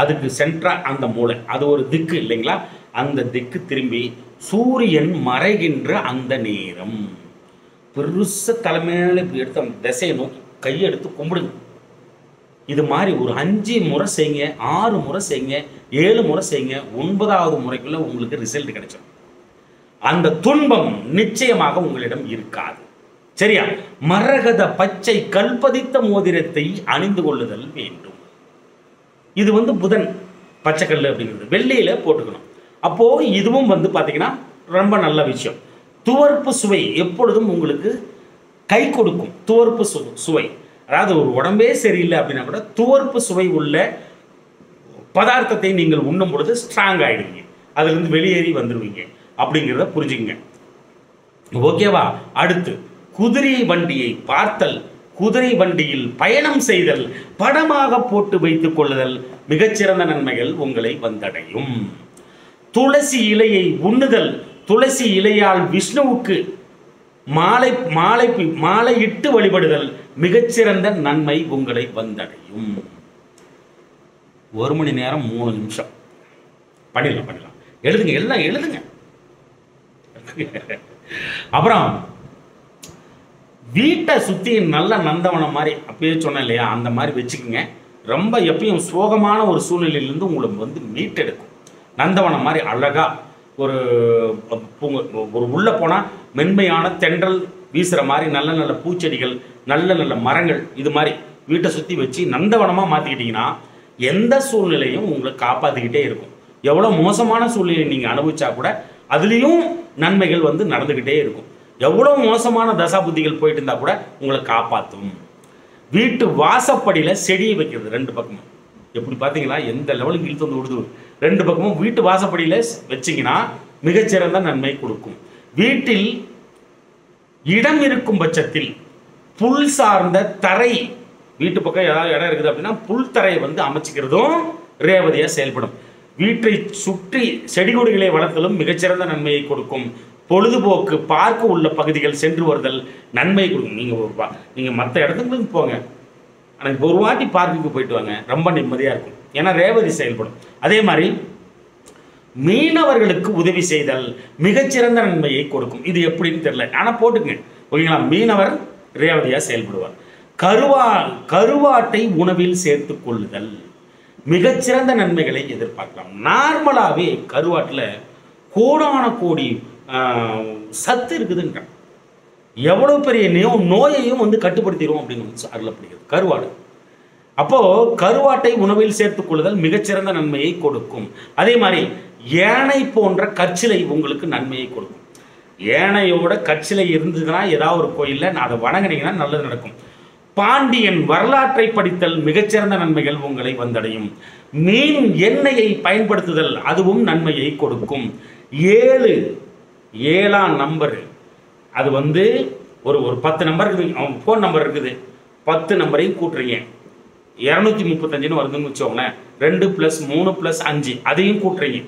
அதுக்கு சென்ட்ரா அந்த மூளை, அது ஒரு திக்கு இல்லைங்களா? அந்த திக்கு திரும்பி சூரியன் மறைகின்ற அந்த நேரம் பெருச தலைமையில எடுத்து அந்த திசையை நோக்கி கையெடுத்து கும்பிடுங்க. இது மாதிரி ஒரு 5 முறை செய்யுங்க, 6 முறை செய்யுங்க, 7 முறை செய்யுங்க. 9வது முறைக்குள்ள உங்களுக்கு ரிசல்ட் கிடைச்சிடும். அந்த துன்பம் நிச்சயமாக உங்களிடம் இருக்காது. சரியா? மரகத பச்சை கல்பதித்த மோதிரத்தை அணிந்து கொள்ளுதல் வேண்டும். இது வந்து புதன் பச்சைக்கல் அப்படிங்கிறது வெள்ளியில போட்டுக்கணும். அப்போ இதுவும் வந்து பாத்தீங்கன்னா ரொம்ப நல்ல விஷயம். துவர்ப்பு சுவை எப்பொழுதும் உங்களுக்கு கை கொடுக்கும். துவர்ப்பு சுவை, அதாவது ஒரு உடம்பே சரியில்லை அப்படின்னா கூட துவர்ப்பு சுவை உள்ள பதார்த்தத்தை நீங்கள் உண்ணும் பொழுது ஸ்ட்ராங் ஆயிடுவீங்க, அதுல இருந்து வெளியேறி வந்துடுவீங்க அப்படிங்கிறத புரிஞ்சுக்கங்க. ஓகேவா? அடுத்து குதிரை வண்டியை பார்த்தல், குதிரை வண்டியில் பயணம் செய்தல், படமாக போட்டு வைத்துக் கொள்ளுதல் மிகச்சிறந்த நன்மைகள் உங்களை வந்தடையும். துளசி இலையை உண்ணுதல், துளசி இலையால் விஷ்ணுவுக்கு மாலையிட்டு வழிபடுதல் மிகச்சிறந்த நன்மை உங்களை வந்தடையும். 1 மணி நேரம் 3 நிமிஷம் பண்ணிடலாம். எழுதுங்க, எல்லாம் எழுதுங்க. அப்புறம் வீட்டை சுற்றி நல்ல நந்தவனம் மாதிரி, அப்பயே சொன்னேன் இல்லையா, அந்த மாதிரி வச்சுக்கோங்க. ரொம்ப எப்பயும் சோகமான ஒரு சூழ்நிலையிலேருந்து உங்களுக்கு வந்து மீட்டெடுக்கும். நந்தவனம் மாதிரி அழகாக ஒரு உள்ளே போனால் மென்மையான தென்றல் வீசுகிற மாதிரி நல்ல நல்ல பூச்செடிகள், நல்ல நல்ல மரங்கள், இது மாதிரி வீட்டை சுற்றி வச்சு நந்தவனமாக மாற்றிக்கிட்டிங்கன்னா எந்த சூழ்நிலையும் உங்களை காப்பாற்றிக்கிட்டே இருக்கும். எவ்வளோ மோசமான சூழ்நிலையை நீங்கள் அனுபவிச்சா கூட அதுலேயும் நன்மைகள் வந்து நடந்துக்கிட்டே இருக்கும். எவ்வளோ மோசமான தசா புத்திகள் போயிட்டு இருந்தால் கூட உங்களை காப்பாற்றும். வீட்டு வாசப்படியில் செடியை வைக்கிறது 2 பக்கமும். எப்படி பார்த்தீங்களா எந்த லெவலுக்கு இழுத்து வந்து விடுது? 2 பக்கமும் வீட்டு வாசப்படியில் வச்சிங்கன்னா மிகச்சிறந்த நன்மை கொடுக்கும். வீட்டில் இடம் இருக்கும் பட்சத்தில் புல் சார்ந்த தரை, வீட்டு பக்கம் ஏதாவது இடம் இருக்குது அப்படின்னா புல் தரையை வந்து அமைச்சிக்கிறதும் ரேவதியாக செயல்படும். வீட்டை சுற்றி செடி கொடிகளை வளர்த்தலும் மிகச்சிறந்த நன்மையை கொடுக்கும். பொழுதுபோக்கு பார்க்க உள்ள பகுதிகள் சென்று வருதல் நன்மை கொடுக்கும். நீங்கள் மற்ற இடத்துக்கு போங்க, ஆனால் இப்போ ஒரு வாட்டி பார்க்குக்கு போயிட்டு வாங்க, ரொம்ப நிம்மதியாக இருக்கும். ஏன்னா ரேவதி செயல்படும். அதே மாதிரி மீனவர்களுக்கு உதவி செய்தல் மிகச்சிறந்த நன்மையை கொடுக்கும். இது எப்படின்னு தெரியல, ஆனால் போட்டுக்குங்க ஓகேங்களா. மீனவர் ரேவதியாக செயல்படுவார். கருவாட்டை உணவில் சேர்த்து கொள்ளுதல் மிகச்சிறந்த நன்மைகளை எதிர்பார்க்கலாம். நார்மலாகவே கருவாட்டில் கோடான கோடி சத்து இருக்குதுன்ற, எவ்வளோ பெரிய நோயையும் வந்து கட்டுப்படுத்திடும் அப்படின்னு அருளப்படுகிறது கருவாடு. அப்போது கருவாட்டை உணவில் சேர்த்துக் கொள்ளுதல் மிகச்சிறந்த நன்மையை கொடுக்கும். அதே மாதிரி யானை போன்ற கற்சிலை உங்களுக்கு நன்மையை கொடுக்கும். யானையோட கற்சிலை இருந்ததுன்னா ஏதாவது ஒரு கோயிலில் அதை வணங்கினீங்கன்னா நல்லது நடக்கும். பாண்டியன் வரலாற்றை படித்தல் மிகச்சிறந்த நன்மைகள் உங்களை வந்தடையும். மீன் எண்ணெயை பயன்படுத்துதல் அதுவும் நன்மையை கொடுக்கும். 7ஆம் நம்பர், அது வந்து ஒரு 10 நம்பர் இருக்குது, ஃபோன் நம்பர் இருக்குது, 10 நம்பரையும் கூட்டுறீங்க, 235 வருதுன்னு வச்சுக்கோங்களேன். 2 + 3 + 5 அதையும் கூட்டுறீங்க.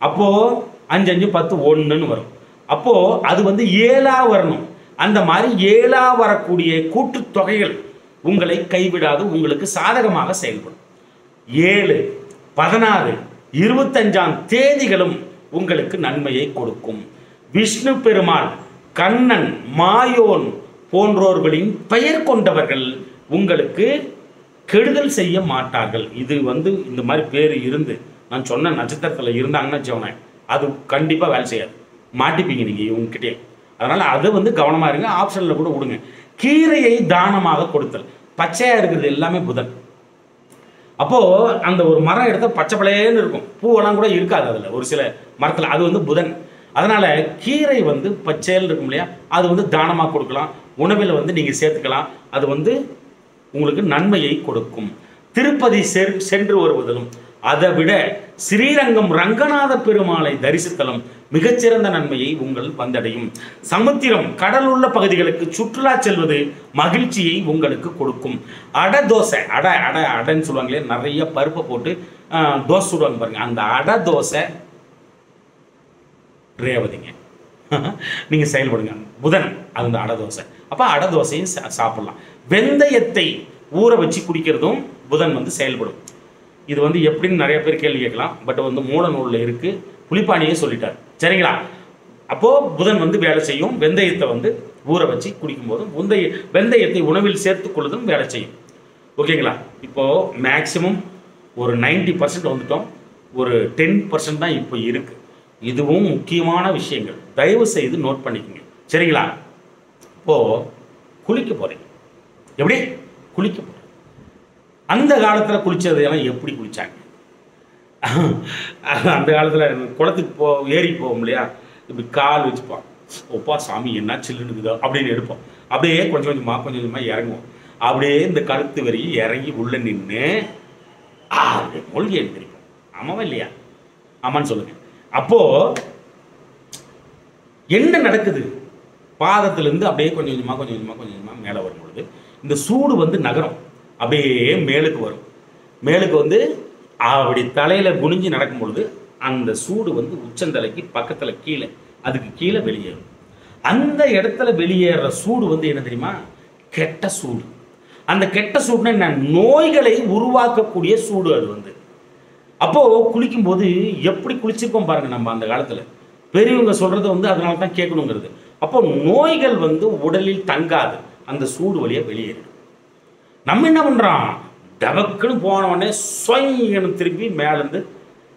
அப்போது 5 5 10 1ன்னு வரும். அப்போது அது வந்து 7ஆ வரணும். அந்த மாதிரி 7ஆ வரக்கூடிய கூட்டுத்தொகைகள் உங்களை கைவிடாது, உங்களுக்கு சாதகமாக செயல்படும். 7, 16, 25ஆம் தேதிகளும் உங்களுக்கு நன்மையை கொடுக்கும். விஷ்ணு பெருமாள், கண்ணன், மாயோன் போன்றோர்களின் பெயர் கொண்டவர்கள் உங்களுக்கு கெடுதல் செய்ய மாட்டார்கள். இது வந்து இந்த மாதிரி பேர் இருந்து நான் சொன்ன நட்சத்திரத்தில் இருந்தாங்கன்னு வச்சோன்னே அது கண்டிப்பாக வேலை செய்யாது, மாட்டிப்பீங்க நீங்கள் இவங்ககிட்டே. அதனால் அது வந்து கவனமாக இருங்க. ஆப்ஷனில் கூட விடுங்க. கீரையை தானமாக கொடுத்தல், பச்சையாக இருக்கிறது எல்லாமே புதன். அப்போது அந்த ஒரு மரம் எடுத்தால் பச்சை பழையன்னு இருக்கும், பூவெல்லாம் கூட இருக்காது அதில் ஒரு சில மரத்தில், அது வந்து புதன். அதனால் கீரை வந்து பச்சையில் இருக்கும் இல்லையா, அது வந்து தானமாக கொடுக்கலாம், உணவில் வந்து நீங்கள் சேர்த்துக்கலாம். அது வந்து உங்களுக்கு நன்மையை கொடுக்கும். திருப்பதி சென்று வருவதிலும் அதை விட ஸ்ரீரங்கம் ரங்கநாத பெருமாளை தரிசித்தலும் மிகச்சிறந்த நன்மையை உங்கள் வந்தடையும். சமுத்திரம், கடல் உள்ள பகுதிகளுக்கு சுற்றுலா செல்வது மகிழ்ச்சியை உங்களுக்கு கொடுக்கும். அடை தோசை, அடைன்னு சொல்லுவாங்களே, நிறைய பருப்பை போட்டு தோசை சுடுவாங்க பாருங்க, அந்த அடை தோசை ரேவதிங்க. நீங்கள் செயல்படுங்க, புதன் அந்த அடை தோசை. அப்போ அடை தோசையும் சாப்பிடலாம். வெந்தயத்தை ஊற வச்சு குடிக்கிறதும் புதன் வந்து செயல்படும். இது வந்து எப்படின்னு நிறைய பேர் கேள்வி கேட்கலாம், பட் வந்து மூல நூலில் இருக்குது, புலிப்பாணியே சொல்லிட்டார் சரிங்களா. அப்போது புதன் வந்து வேலை செய்யும். வெந்தயத்தை வந்து ஊற வச்சு குடிக்கும்போதும் வெந்தயத்தை உணவில் சேர்த்து கொள்வதும் வேலை செய்யும். ஓகேங்களா. இப்போது மேக்சிமம் ஒரு 90% வந்துட்டோம், ஒரு 10% தான் இப்போ இருக்குது. இதுவும் முக்கியமான விஷயங்கள், தயவு செய்து நோட் பண்ணிக்கோங்க சரிங்களா. இப்போது குளிக்க போகிறீங்க, எப்படி குளிக்க போகிறீங்க? அந்த காலத்தில் குளித்ததையெல்லாம் எப்படி குளித்தாங்க? அந்த காலத்தில் குளத்துக்கு ஏறி போவோம் இல்லையா, இப்படி கால் வச்சுப்போம், ஒப்பா சாமி என்ன சில்லுன்னு இருக்குதோ அப்படின்னு எடுப்போம். அப்படியே கொஞ்சம் கொஞ்சமாக இறங்குவோம். அப்படியே இந்த கழுத்து வரையும் இறங்கி உள்ளே நின்று அப்படியே மூழ்கி எழுந்திருப்போம். ஆமாவா இல்லையா? ஆமான்னு சொல்லுங்கள். அப்போது என்ன நடக்குது? பாதத்திலேருந்து அப்படியே கொஞ்சம் கொஞ்சமாக மேலே வரும்பொழுது இந்த சூடு வந்து நகரம், அப்படியே மேலுக்கு வரும். மேலுக்கு வந்து அப்படி தலையில் குனிஞ்சு நடக்கும் பொழுது அந்த சூடு வந்து உச்சந்தலைக்கு பக்கத்தில் கீழே, அதுக்கு கீழே வெளியேறும். அந்த இடத்துல வெளியேற சூடு வந்து என்ன தெரியுமா? கெட்ட சூடு. அந்த கெட்ட சூடுனா என்ன? நோய்களை உருவாக்கக்கூடிய சூடு அது வந்து. அப்போது குளிக்கும்போது எப்படி குளிச்சிருப்போம் பாருங்கள் நம்ம அந்த காலத்தில். பெரியவங்க சொல்கிறத வந்து அதனால தான் கேட்கணுங்கிறது. அப்போ நோய்கள் வந்து உடலில் தங்காது, அந்த சூடு வழியாக வெளியேறிடும். நம்ம என்ன பண்ணுறோம்? டபக்குன்னு போனவொடனே சொய்யன்னு திருப்பி மேலேருந்து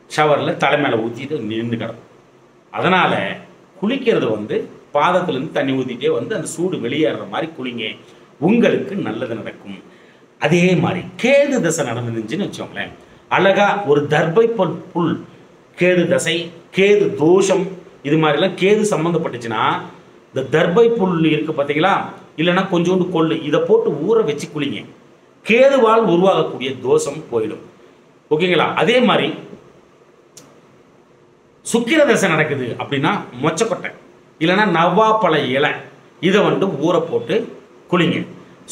ஷவரில் தலை மேலே ஊற்றிட்டு நின்று கிடக்கும். அதனால் குளிக்கிறது வந்து பாதத்துலேருந்து தண்ணி ஊற்றிட்டே வந்து அந்த சூடு வெளியேற மாதிரி குளிங்க, உங்களுக்கு நல்லது நடக்கும். அதே மாதிரி கேது தசை நடந்துருந்துச்சுன்னு வச்சோங்களேன், அழகா ஒரு தர்பை புல், கேது தசை, கேது தோஷம், இது மாதிரிலாம் கேது சம்மந்தப்பட்டுச்சுன்னா இந்த தர்பை புல் இருக்குது பார்த்தீங்களா, இல்லைன்னா கொஞ்சோண்டு கொள்ளு, இதை போட்டு ஊற வச்சு குளிங்க, கேதுவால் உருவாகக்கூடிய தோஷம் போயிடும். ஓகேங்களா. அதே மாதிரி சுக்கிர தசை நடக்குது அப்படின்னா மொச்சக்கொட்டை இல்லைன்னா நவாப்பழ இலை, இதை வந்து ஊற போட்டு குளிங்க,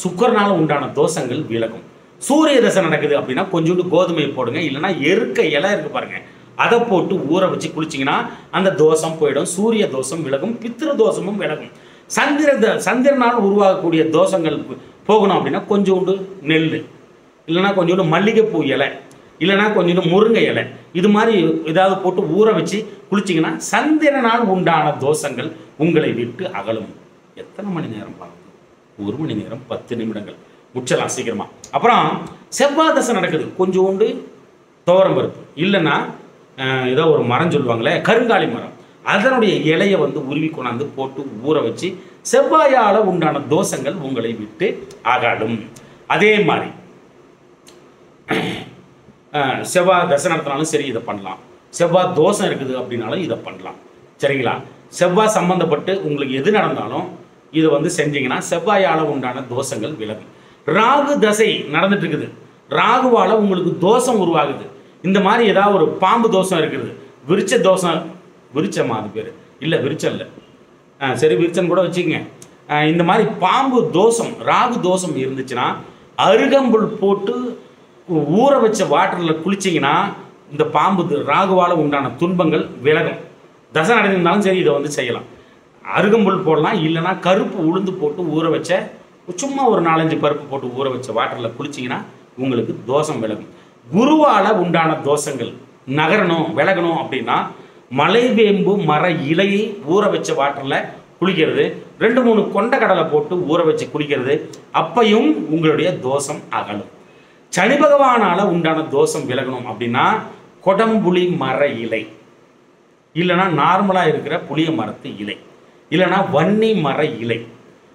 சுக்கரனால் உண்டான தோஷங்கள் விலகும். சூரிய தசை நடக்குது அப்படின்னா கொஞ்சோண்டு கோதுமையை போடுங்க, இல்லைன்னா எருக்க இலை இருக்கு பாருங்க, அதை போட்டு ஊற வச்சு குளிச்சிங்கன்னா அந்த தோஷம் போயிடும், சூரிய தோஷம் விலகும், பித்ரு தோஷமும் விலகும். சந்திரனால் உருவாகக்கூடிய தோஷங்கள் போகணும் அப்படின்னா கொஞ்சோண்டு நெல், இல்லைனா கொஞ்சோண்டு மல்லிகைப்பூ இலை, இல்லைனா கொஞ்சோண்டு முருங்கை இலை, இது மாதிரி ஏதாவது போட்டு ஊற வச்சு குளிச்சிங்கன்னா சந்திரனால் உண்டான தோஷங்கள் உங்களை விட்டு அகலும். எத்தனை மணி நேரம் பார்க்கணும்? 1 மணி நேரம் 10 நிமிடங்கள் முடிச்சலாம் சீக்கிரமா. அப்புறம் செவ்வாய் தசை நடக்குது, கொஞ்சோண்டு துவரம் பருப்பு, இல்லைன்னா ஏதோ ஒரு மரம் சொல்லுவாங்களே கருங்காலி மரம், அதனுடைய இலையை வந்து உருவி கொண்டாந்து போட்டு ஊற வச்சு செவ்வாயால் உண்டான தோஷங்கள் உங்களை விட்டு அகலும். அதே மாதிரி செவ்வாய் தசை நடத்தினாலும் சரி இதை பண்ணலாம், செவ்வாய் தோஷம் இருக்குது அப்படின்னாலும் இதை பண்ணலாம். சரிங்களா? செவ்வாய் சம்பந்தப்பட்டு உங்களுக்கு எது நடந்தாலும் இதை வந்து செஞ்சீங்கன்னா செவ்வாயால் உண்டான தோஷங்கள் விலகும். ராகு தசை நடந்துட்டு இருக்குது, ராகுவால் உங்களுக்கு தோஷம் உருவாகுது. இந்த மாதிரி ஏதாவது ஒரு பாம்பு தோஷம் இருக்குது, விருச்ச தோஷம், விருச்சமா அது பேர் இல்லை, விருச்சம் இல்லை, சரி விருச்சம் கூட வச்சுக்கங்க. இந்த மாதிரி பாம்பு தோஷம், ராகு தோஷம் இருந்துச்சுன்னா அருகம்புல் போட்டு ஊற வச்ச வாட்டரில் குளிச்சிங்கன்னா இந்த பாம்பு ராகுவால் உண்டான துன்பங்கள் விலகும். தசை நடந்திருந்தாலும் சரி இதை வந்து செய்யலாம். அருகம்புல் போடலாம், இல்லைனா கருப்பு உளுந்து போட்டு ஊற வச்ச சும்மா ஒரு 4-5 பருப்பு போட்டு ஊற வச்ச வாட்டரில் குளிச்சிங்கன்னா உங்களுக்கு தோஷம் விலகும். குருவால் உண்டான தோஷங்கள் நகரணும் விலகணும் அப்படின்னா மலைவேம்பு மர இலையை ஊற வச்ச வாட்டரில் குளிக்கிறது, 2-3 கொண்ட கடலை போட்டு ஊற வச்சு குளிக்கிறது, அப்பையும் உங்களுடைய தோஷம் அகலும். சனி பகவானால் உண்டான தோஷம் விலகணும் அப்படின்னா கொடம்புளி மர இலை, இல்லைனா நார்மலாக இருக்கிற புளிய மரத்து இலை, இல்லைனா வன்னி மர இலை,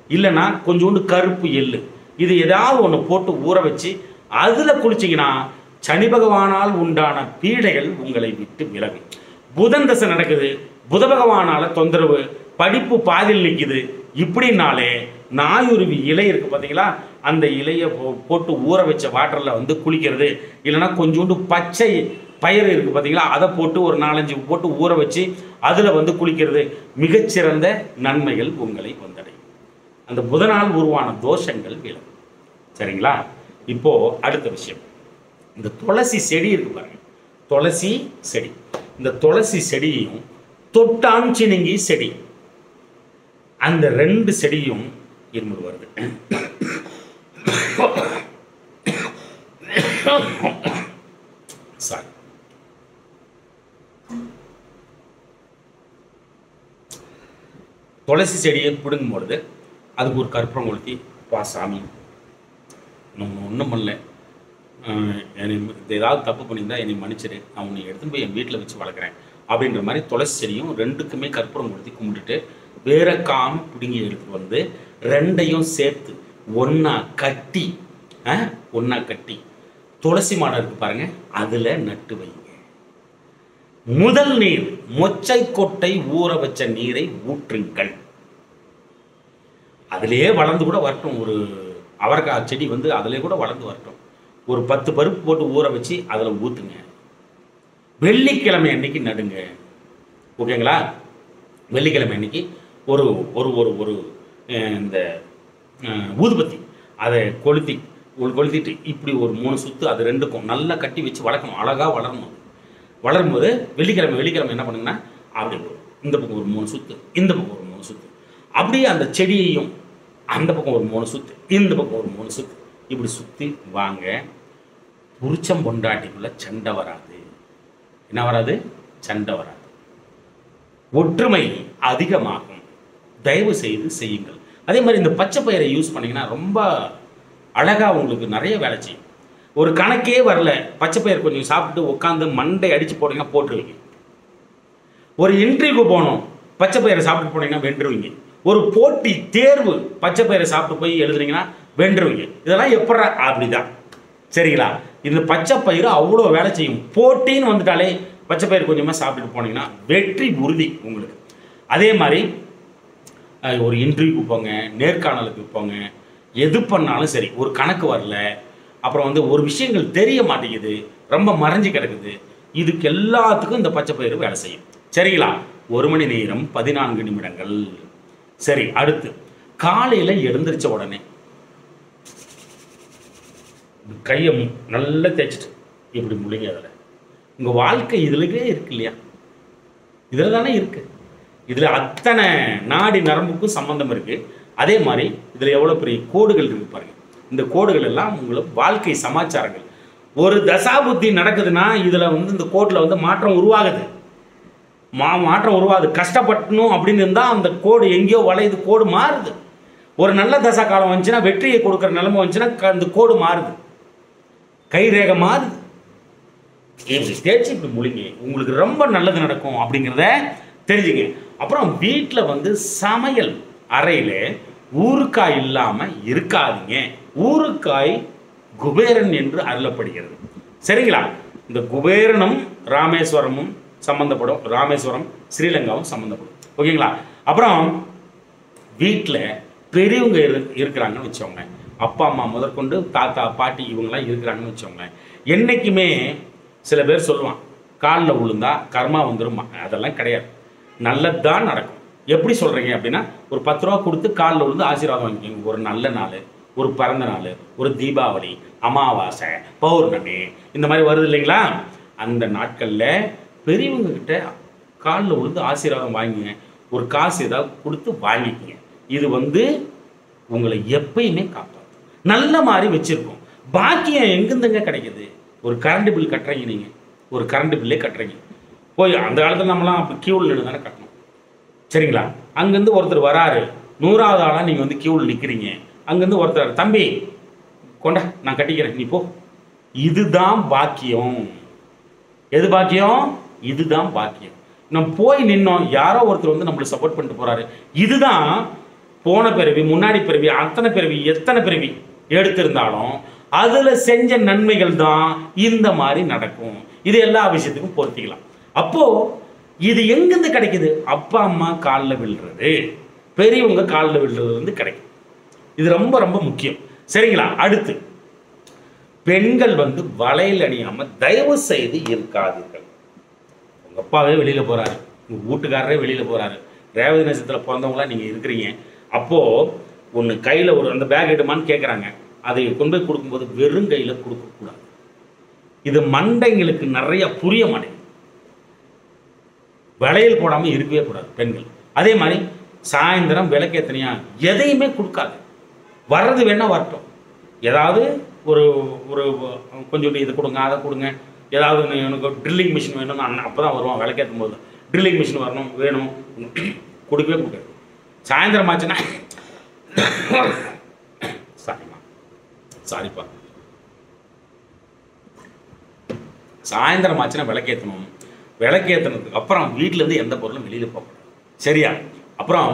இல்லைனா கொஞ்சோண்டு கருப்பு எள்ளு, இது ஏதாவது ஒன்று போட்டு ஊற வச்சு அதில் குளிச்சிங்கன்னா சனி பகவானால் உண்டான பீடைகள் உங்களை விட்டு விலகும். புதன் தசை நடக்குது, புத பகவானால் தொந்தரவு, படிப்பு பாதியில் நிற்குது, இப்படின்னாலே நாயுருவி இலை இருக்குது பார்த்தீங்களா, அந்த இலையை போட்டு ஊற வச்ச வாட்டரில் வந்து குளிக்கிறது, இல்லைனா கொஞ்சோண்டு பச்சை பயிர் இருக்குது பார்த்தீங்களா, அதை போட்டு ஒரு 4-5 போட்டு ஊற வச்சு அதில் வந்து குளிக்கிறது, மிகச்சிறந்த நன்மைகள் உங்களை வந்தடையும். அந்த புதனால் உருவான தோஷங்கள் விலகும். சரிங்களா? இப்போது அடுத்த விஷயம், இந்த துளசி செடி இருக்கு பாருங்க, துளசி செடி, இந்த துளசி செடியையும் தொட்டாஞ்சினிங்கி செடி, அந்த 2 செடியும் இருமல் வருது. சாரி, துளசி செடியை பிடுங்கும் பொழுது அதுக்கு ஒரு கற்பூரம் கொளுத்தி, பா சாமி நம்ம ஒன்றும் பண்ணல, என்னை ஏதாவது தப்பு பண்ணியிருந்தா என்னை மன்னிச்சிரு, நான் உன்னை எடுத்துன்னு போய் என் வீட்டில் வச்சு வளர்க்குறேன் அப்படின்ற மாதிரி துளசி செடியும் 2க்குமே கற்பூரம் கொளுத்தி கும்பிட்டுட்டு வேறக்காம பிடுங்கி எடுத்துட்டு வந்து 2ஐயும் சேர்த்து ஒன்றா கட்டி துளசி மாடம் இருக்கு பாருங்க, அதில் நட்டு வைங்க. முதல் நீர் மொச்சை கொட்டை ஊற வச்ச நீரை ஊற்றுங்கள். அதிலே வளர்ந்து கூட வரட்டும், ஒரு அவரைக்காய் செடி வந்து அதிலே கூட வளர்ந்து வரட்டும். ஒரு 10 பருப்பு போட்டு ஊற வச்சு அதில் ஊற்றுங்க. வெள்ளிக்கிழமை அன்னைக்கு நடுங்க. ஓகேங்களா? வெள்ளிக்கிழமை அன்னைக்கு ஒரு ஒரு ஒரு ஒரு இந்த ஊதுபத்தி அதை கொளுத்திட்டு இப்படி ஒரு 3 சுற்று அது 2க்கும் நல்லா கட்டி வச்சு வளர்க்கணும். அழகாக வளரணும். வளரும்போது வெள்ளிக்கிழமை என்ன பண்ணுங்கன்னா அப்படி இந்த பக்கம் ஒரு 3 சுற்று, இந்த பக்கம் ஒரு 3 சுற்று, அப்படியே அந்த செடியையும் அந்த பக்கம் ஒரு 3 சுற்று, இந்த பக்கம் ஒரு 3 சுற்று, இப்படி சுற்றி வாங்க. புருச்சம் பொண்டாட்டிக்குள்ள சண்டை வராது. என்ன வராது? சண்டை வராது. ஒற்றுமை அதிகமாகும். தயவு செய்து செய்யுங்கள். அதே மாதிரி இந்த பச்சை பயிரை யூஸ் பண்ணிங்கன்னா ரொம்ப அழகாக உங்களுக்கு நிறைய வேலை செய்யும். ஒரு கணக்கே வரல, பச்சை பயிர் கொஞ்சம் சாப்பிட்டு உட்காந்து மண்டை அடித்து போட்டிங்கன்னா போட்டுருவீங்க. ஒரு இன்டர்வியூக்கு போகணும், பச்சை பயிரை சாப்பிட்டு போனீங்கன்னா வென்றுவீங்க. ஒரு போட்டி தேர்வு பச்சை பயிரை சாப்பிட்டு போய் எழுதுனீங்கன்னா வென்றுவீங்க. இதெல்லாம் எப்படா? அப்படிதான். சரிங்களா? இந்த பச்சை பயிர் அவ்வளோ வேலை செய்யும். போட்டின்னு வந்துட்டாலே பச்சை பயிர் கொஞ்சமாக சாப்பிட்டுட்டு போனீங்கன்னா வெற்றி உறுதி உங்களுக்கு. அதே மாதிரி ஒரு இன்டர்வியூக்கு போங்க, நேர்காணலுக்கு போங்க, எது பண்ணாலும் சரி, ஒரு கணக்கு வரல, அப்புறம் வந்து ஒரு விஷயங்கள் தெரிய மாட்டேங்குது, ரொம்ப மறைஞ்சு கிடக்குது, இதுக்கு எல்லாத்துக்கும் இந்த பச்சை பயிர் வேலை செய்யும். சரிங்களா? 1 மணி நேரம் 14 நிமிடங்கள். சரி, அடுத்து காலையில் எழுந்திரிச்ச உடனே கையை நல்லா தேய்ச்சிட்டு இப்படி முழுங்க. அதில் உங்கள் வாழ்க்கை இதுலவே இருக்கு இல்லையா? இதில் தானே இருக்கு. இதில் அத்தனை நாடி நரம்புக்கும் சம்பந்தம் இருக்குது. அதே மாதிரி இதில் எவ்வளோ பெரிய கோடுகள் இருக்குது பாருங்கள். இந்த கோடுகள் எல்லாம் உங்களுக்கு வாழ்க்கை சமாச்சாரங்கள். ஒரு தசாபுத்தி நடக்குதுன்னா இதில் வந்து இந்த கோட்டில் வந்து மாற்றம் உருவாகுது. மாற்றம் உருவாகுது. கஷ்டப்படணும் அப்படின்னு இருந்தால் அந்த கோடு எங்கேயோ வளையுது, கோடு மாறுது. ஒரு நல்ல தசா காலம் வந்துச்சுன்னா, வெற்றியை கொடுக்குற நிலைமை வந்துச்சுன்னா அந்த கோடு மாறுது, கைரேகை மாறுது. இப்படி தேய்ச்சி இப்படி முழுங்கி உங்களுக்கு ரொம்ப நல்லது நடக்கும் அப்படிங்கிறத தெரிஞ்சுங்க. அப்புறம் வீட்டில் வந்து சமையல் அறையில் ஊறுகாய் இல்லாமல் இருக்காதீங்க. ஊறுகாய் குபேரன் என்று அருளப்படுகிறது. சரிங்களா? இந்த குபேரனும் ராமேஸ்வரமும் சம்மந்தப்படும், ராமேஸ்வரம் ஸ்ரீலங்காவும் சம்மந்தப்படும். ஓகேங்களா? அப்புறம் வீட்டில் பெரியவங்க இருக்கிறாங்கன்னு வச்சவங்க, அப்பா அம்மா முதற்கொண்டு தாத்தா பாட்டி இவங்கெல்லாம் இருக்கிறாங்கன்னு வச்சவங்க, என்றைக்குமே சில பேர் சொல்லுவான் காலில் விழுந்தா கர்மா வந்துடும். அதெல்லாம் கிடையாது, நல்லது தான் நடக்கும். எப்படி சொல்கிறீங்க அப்படின்னா, ஒரு 10 ரூபா கொடுத்து காலில் விழுந்து ஆசீர்வாதம் வாங்கிக்கோங்க. ஒரு நல்ல நாள், ஒரு பிறந்த நாள், ஒரு தீபாவளி, அமாவாசை, பௌர்ணமி இந்த மாதிரி வருது இல்லைங்களா? அந்த நாட்களில் பெரியவங்க கிட்ட காலில் விழுந்து ஆசீர்வாதம் வாங்கிங்க. ஒரு காசு ஏதாவது கொடுத்து வாங்கிக்கங்க. இது வந்து உங்களை எப்பயுமே காப்பாற்றும், நல்ல மாதிரி வச்சுருக்கோம். பாக்கியம் எங்கேருந்துங்க கிடைக்கிது? ஒரு கரண்ட் பில் கட்டுறீங்க, நீங்கள் ஒரு கரண்ட் பில்லே கட்டுறீங்க. போய் அந்த காலத்தில் நம்மளாம் அப்போ கியூவில் நின்று தானே கட்டணும். சரிங்களா? அங்கேருந்து ஒருத்தர் வராரு, 100வது ஆளாக நீங்கள் வந்து கியூவில் நிற்கிறீங்க. அங்கேருந்து ஒருத்தர், தம்பி கொண்டா நான் கட்டிக்கிறேன் நீ போ. இதுதான் பாக்கியம். எது பாக்கியம்? இதுதான் பாக்கியம். நம்ம போய் நின்னோம், யாரோ ஒருத்தர் வந்து நம்மளை சப்போர்ட் பண்ணிட்டு போகிறாரு. இதுதான் போன பிறவி, முன்னாடி பிறவி, அத்தனை பிறவி, எத்தனை பிறவி எடுத்திருந்தாலும் அதில் செஞ்ச நன்மைகள் தான் இந்த மாதிரி நடக்கும். இது எல்லா விஷயத்துக்கும் பொருத்திக்கலாம். அப்போது இது எங்கேருந்து கிடைக்குது? அப்பா அம்மா காலில் விழுறது, பெரியவங்க காலில் விழுறது வந்து கிடைக்கும். இது ரொம்ப ரொம்ப முக்கியம். சரிங்களா? அடுத்து, பெண்கள் வந்து வளையல் அணியாமல் தயவு செய்து இருக்காதீர்கள். உங்கள் அப்பாவே வெளியில் போகிறாரு, உங்கள் வீட்டுக்காரரே வெளியில் போகிறாரு, ரேவதி நட்சத்திரத்தில் பிறந்தவங்களாம் நீங்கள் இருக்கிறீங்க. அப்போது ஒன்று கையில் ஒரு அந்த பேக் எடுமான்னு கேட்குறாங்க, அதை கொண்டு போய் கொடுக்கும்போது வெறும் கையில் கொடுக்கக்கூடாது. இது மண்டைங்களுக்கு நிறைய புரிய மாட்டேங்குது. வளையல் போடாமல் இருக்கவே கூடாது பெண்கள். அதே மாதிரி சாயந்தரம் விளக்கேத்தனையா எதையுமே கொடுக்காது. வர்றது வேணால் வரட்டும், ஏதாவது ஒரு ஒரு கொஞ்சம் இதை கொடுங்க, அதை கொடுங்க, ஏதாவது எனக்கு ட்ரில்லிங் மிஷின் வேணும், அப்போ தான் வருவான். விளக்கேற்றும் போது ட்ரில்லிங் மிஷின் வரணும் வேணும், கொடுக்கவே கொடுக்காது. சாயந்தரம் ஆச்சுன்னா சாரிப்பா சாயந்தரம் ஆச்சுன்னா விளக்கேற்றணும். விளக்கேற்றினதுக்கு அப்புறம் வீட்டிலேருந்து எந்த பொருளும் வெளியில் போகணும். சரியா? அப்புறம்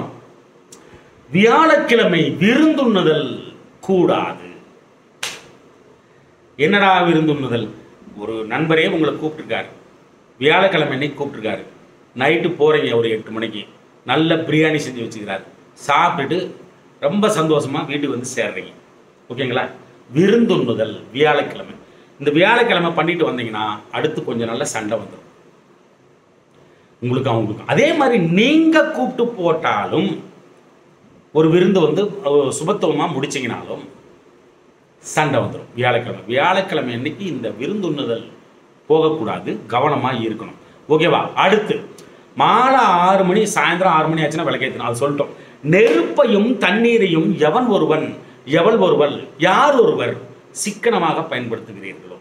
வியாழக்கிழமை விருந்துண்ணுதல் கூடாது. என்னடா விருந்துண்ணுதல்? ஒரு நண்பரே உங்களை கூப்பிட்டுருக்காரு, வியாழக்கிழமை அன்னைக்கு கூப்பிட்டுருக்காரு. நைட்டு போகிறீங்க ஒரு 8 மணிக்கு, நல்ல பிரியாணி செஞ்சு வச்சுக்கிறாரு. சாப்பிட்டுட்டு ரொம்ப சந்தோஷமாக வீட்டுக்கு வந்து சேர்றீங்க. ஓகேங்களா? விருந்துண்ணுதல் வியாழக்கிழமை. இந்த வியாழக்கிழமை பண்ணிட்டு வந்தீங்கன்னா அடுத்து கொஞ்சம் நல்ல சண்டை வந்துடும் உங்களுக்கு அவங்களுக்கு. அதே மாதிரி நீங்கள் கூப்பிட்டு போட்டாலும் ஒரு விருந்து வந்து சுபத்துவமாக முடிச்சிங்கனாலும் சண்டை வந்துடும் வியாழக்கிழமை. வியாழக்கிழமை அன்னைக்கு இந்த விருந்துண்ணுதல் போகக்கூடாது, கவனமாக இருக்கணும். ஓகேவா? அடுத்து மாலை 6 மணி, சாயந்தரம் 6 மணி ஆச்சுன்னா விளக்கேற்றணும். அது சொல்லிட்டோம். நெருப்பையும் தண்ணீரையும் எவள் ஒருவர் யார் ஒருவர் சிக்கனமாக பயன்படுத்துகிறீர்களோ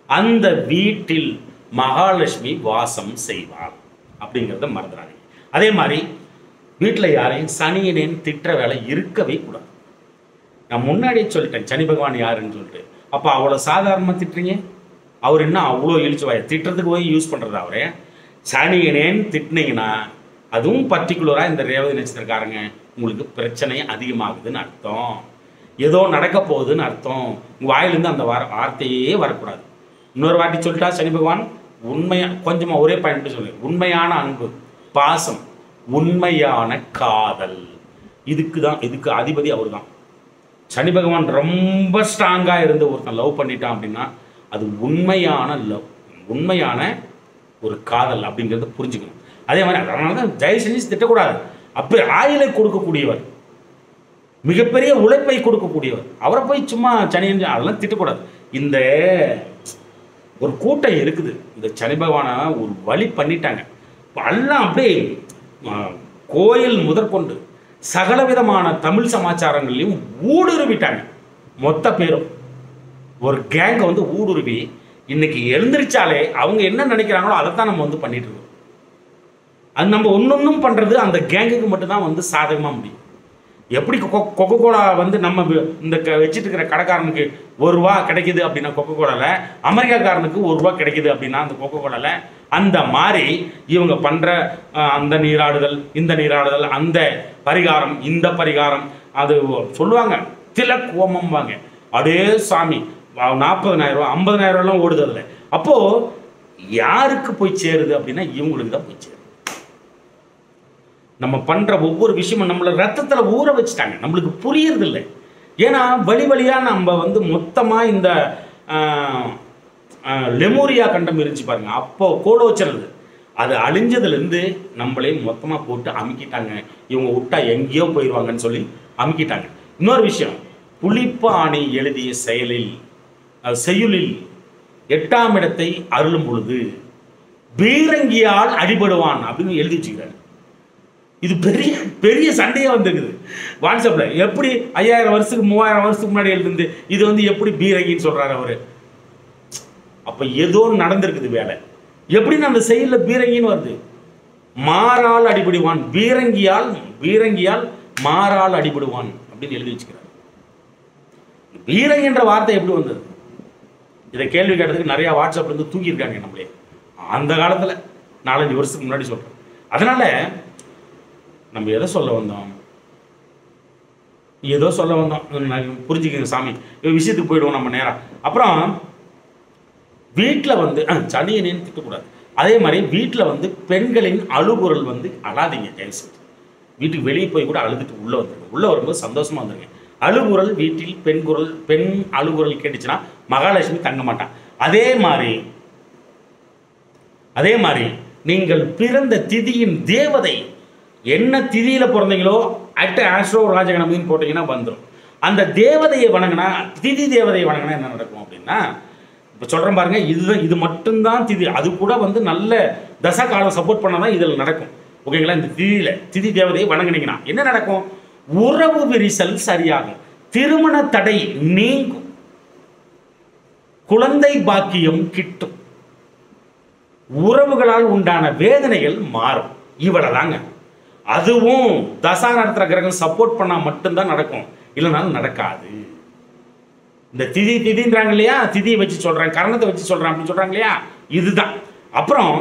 அந்த வீட்டில் மகாலட்சுமி வாசம் செய்வாள் அப்படிங்கிறத மறந்துடாதீங்க. அதே மாதிரி வீட்டில் யாரையும் சனியனேன்னு திட்டுற வேலை இருக்கவே கூடாது. நான் முன்னாடியே சொல்லிட்டேன் சனி பகவான் யாருன்னு சொல்லிட்டு. அப்போ அவ்வளோ சாதாரணமாக திட்டுறீங்க, அவர் என்ன அவ்வளோ இழிச்சு வாய திட்டுறதுக்கு போய் யூஸ் பண்ணுறது அவரே. சனியனேன்னு திட்டினீங்கன்னா அதுவும் பர்டிகுலராக இந்த ரேவதி நட்சத்திரக்காரங்க உங்களுக்கு பிரச்சனை அதிகமாகுதுன்னு அர்த்தம். ஏதோ நடக்க போகுதுன்னு அர்த்தம். உங்கள் வாயிலிருந்து அந்த வார்த்தையே வரக்கூடாது. இன்னொரு வாட்டி சொல்லிட்டா சனி பகவான் உண்மையாக கொஞ்சமாக ஒரே பாயிண்ட் சொல்லு, உண்மையான அன்பு, பாசம், உண்மையான காதல், இதுக்கு அதிபதி அவர் தான். சனி பகவான் ரொம்ப ஸ்ட்ராங்காக இருந்து ஒருத்தன் லவ் பண்ணிட்டான் அப்படின்னா அது உண்மையான லவ், உண்மையான ஒரு காதல் அப்படிங்கிறத புரிஞ்சுக்கணும். அதே மாதிரி அதனால தான் தயவு செஞ்சு திட்டக்கூடாது. அப்போ ஆயிலை கொடுக்கக்கூடியவர், மிகப்பெரிய உழைப்பை கொடுக்கக்கூடியவர், அவரை போய் சும்மா சனியன் அதெல்லாம் திட்டக்கூடாது. இந்த ஒரு கூட்டம் இருக்குது, இந்த சனி பகவானை ஒரு வழி பண்ணிட்டாங்க. எல்லாம் அப்படியே கோயில் முதற்கொண்டு சகல விதமான தமிழ் சமாச்சாரங்களையும் ஊடுருவிட்டாங்க. மொத்த பேரும் ஒரு கேங்கை வந்து ஊடுருவி இன்னைக்கு எழுந்திரிச்சாலே அவங்க என்ன நினைக்கிறாங்களோ அதைத்தான் நம்ம வந்து பண்ணிட்டு இருக்கோம். அது நம்ம ஒன்னொன்னும் பண்றது அந்த கேங்குக்கு மட்டும்தான் வந்து சாதகமாக முடியும். எப்படி கொக்கோ கோலா வந்து நம்ம இந்த வச்சுட்டு இருக்கிற கடைக்காரனுக்கு ₹1 கிடைக்குது அப்படின்னா கொக்கோ கோலாவில், அமெரிக்காக்காரனுக்கு ₹1 கிடைக்குது அப்படின்னா அந்த கொக்கோ கோலாவில், அந்த மாதிரி இவங்க பண்ற அந்த நீராடுதல், இந்த நீராடுதல், அந்த பரிகாரம், இந்த பரிகாரம், அது சொல்லுவாங்க திலக் ஹோமம் வாங்க. அடே சாமி, 40,000 50,000 ஓடுது அதில். அப்போ யாருக்கு போய் சேருது அப்படின்னா இவங்களுக்கு தான் போய் சேருது. நம்ம பண்ற ஒவ்வொரு விஷயமும் நம்மள ரத்தத்துல ஊற வச்சுட்டாங்க, நம்மளுக்கு புரியறது இல்லை. ஏன்னா வழி வழியா நம்ம வந்து மொத்தமா இந்த லெமோரியா கண்டம் இருந்துச்சு பாருங்க, அப்போ கோலோச்சனது அது அழிஞ்சதுலேருந்து நம்மளே மொத்தமா போட்டு அமுக்கிட்டாங்க. இவங்க விட்டா எங்கேயோ போயிடுவாங்கன்னு சொல்லி அமுக்கிட்டாங்க. இன்னொரு விஷயம், புலிப்பாணி எழுதிய செய்யுளில் 8ஆம் இடத்தை அருளும் பொழுது பீரங்கியால் அடிபடுவான் அப்படின்னு எழுதி வச்சுக்கிறாரு. இது பெரிய பெரிய சண்டையா வந்திருக்குது வாட்ஸ்அப்ல. எப்படி 5000 வருஷத்துக்கு 3000 வருஷத்துக்கு முன்னாடி எழுந்து இது வந்து எப்படி பீரங்கின்னு சொல்றாரு அவரு? அப்ப ஏதோ நடந்திருக்குது வேலை. எப்படின்னு அந்த செயல்ல பீரங்கின்னு வருது? மாறால் அடிபடுவான், பீரங்கியால் மாறால் அடிபடுவான் அப்படின்னு எழுதி வச்சுக்கிறார். பீரங்கி என்ற வார்த்தை எப்படி வந்தது? இதை கேள்வி கேட்டதுக்கு நிறைய வாட்ஸ்அப்ல இருந்து தூக்கியிருக்காங்க நம்மளே. அந்த காலத்துல 4-5 வருஷத்துக்கு முன்னாடி சொல்றேன். அதனால நம்ம எதை சொல்ல வந்தோம், ஏதோ சொல்ல வந்தோம், புரிஞ்சுக்கங்க சாமி. விஷயத்துக்கு போயிடுவோம் நம்ம நேரம். அப்புறம் வீட்டில் வந்து சனியனேன்னு திட்டக்கூடாது. அதே மாதிரி வீட்டில் வந்து பெண்களின் அழுகுரல் வந்து அழாதீங்க தயவு செஞ்சு. வீட்டுக்கு வெளியே போய் கூட அழுதுட்டு உள்ளே வந்துருங்க. உள்ளே வரும்போது சந்தோஷமா வந்துருங்க. அழுகுரல் வீட்டில் பெண் அழுகுரல் கேட்டுச்சுன்னா மகாலட்சுமி தங்க மாட்டான். அதே மாதிரி நீங்கள் பிறந்த திதியின் தேவதை என்ன திதியில பிறந்தீங்களோ ஆஸ்ட்ரோ ராஜகணபதினு போட்டீங்கன்னா வந்துடும். அந்த தேவதையை வணங்கினா, திதி தேவதையை வணங்கினா என்ன நடக்கும் அப்படின்னா, இப்போ சொல்கிறேன் பாருங்க, இது மட்டும்தான் திதி. அது கூட வந்து நல்ல தசா காலம் சப்போர்ட் பண்ணாதான் இதில் நடக்கும். ஓகேங்களா? இந்த திதி தேவதையை வணங்கினீங்கன்னா என்ன நடக்கும்? உறவு விரிசல் சரியாகும், திருமண தடை நீங்கும், குழந்தை பாக்கியம் கிட்டும், உறவுகளால் உண்டான வேதனைகள் மாறும். இவ்வளவுதாங்க. அதுவும் தசா நடத்துற கிரகம் சப்போர்ட் பண்ணா மட்டும்தான் நடக்கும், இல்லைனாலும் நடக்காது. இந்த திதின்றாங்க இல்லையா, திதியை வச்சு சொல்றேன், கரணத்தை வச்சு சொல்றேன் அப்படின்னு சொல்றாங்க இல்லையா, இதுதான். அப்புறம்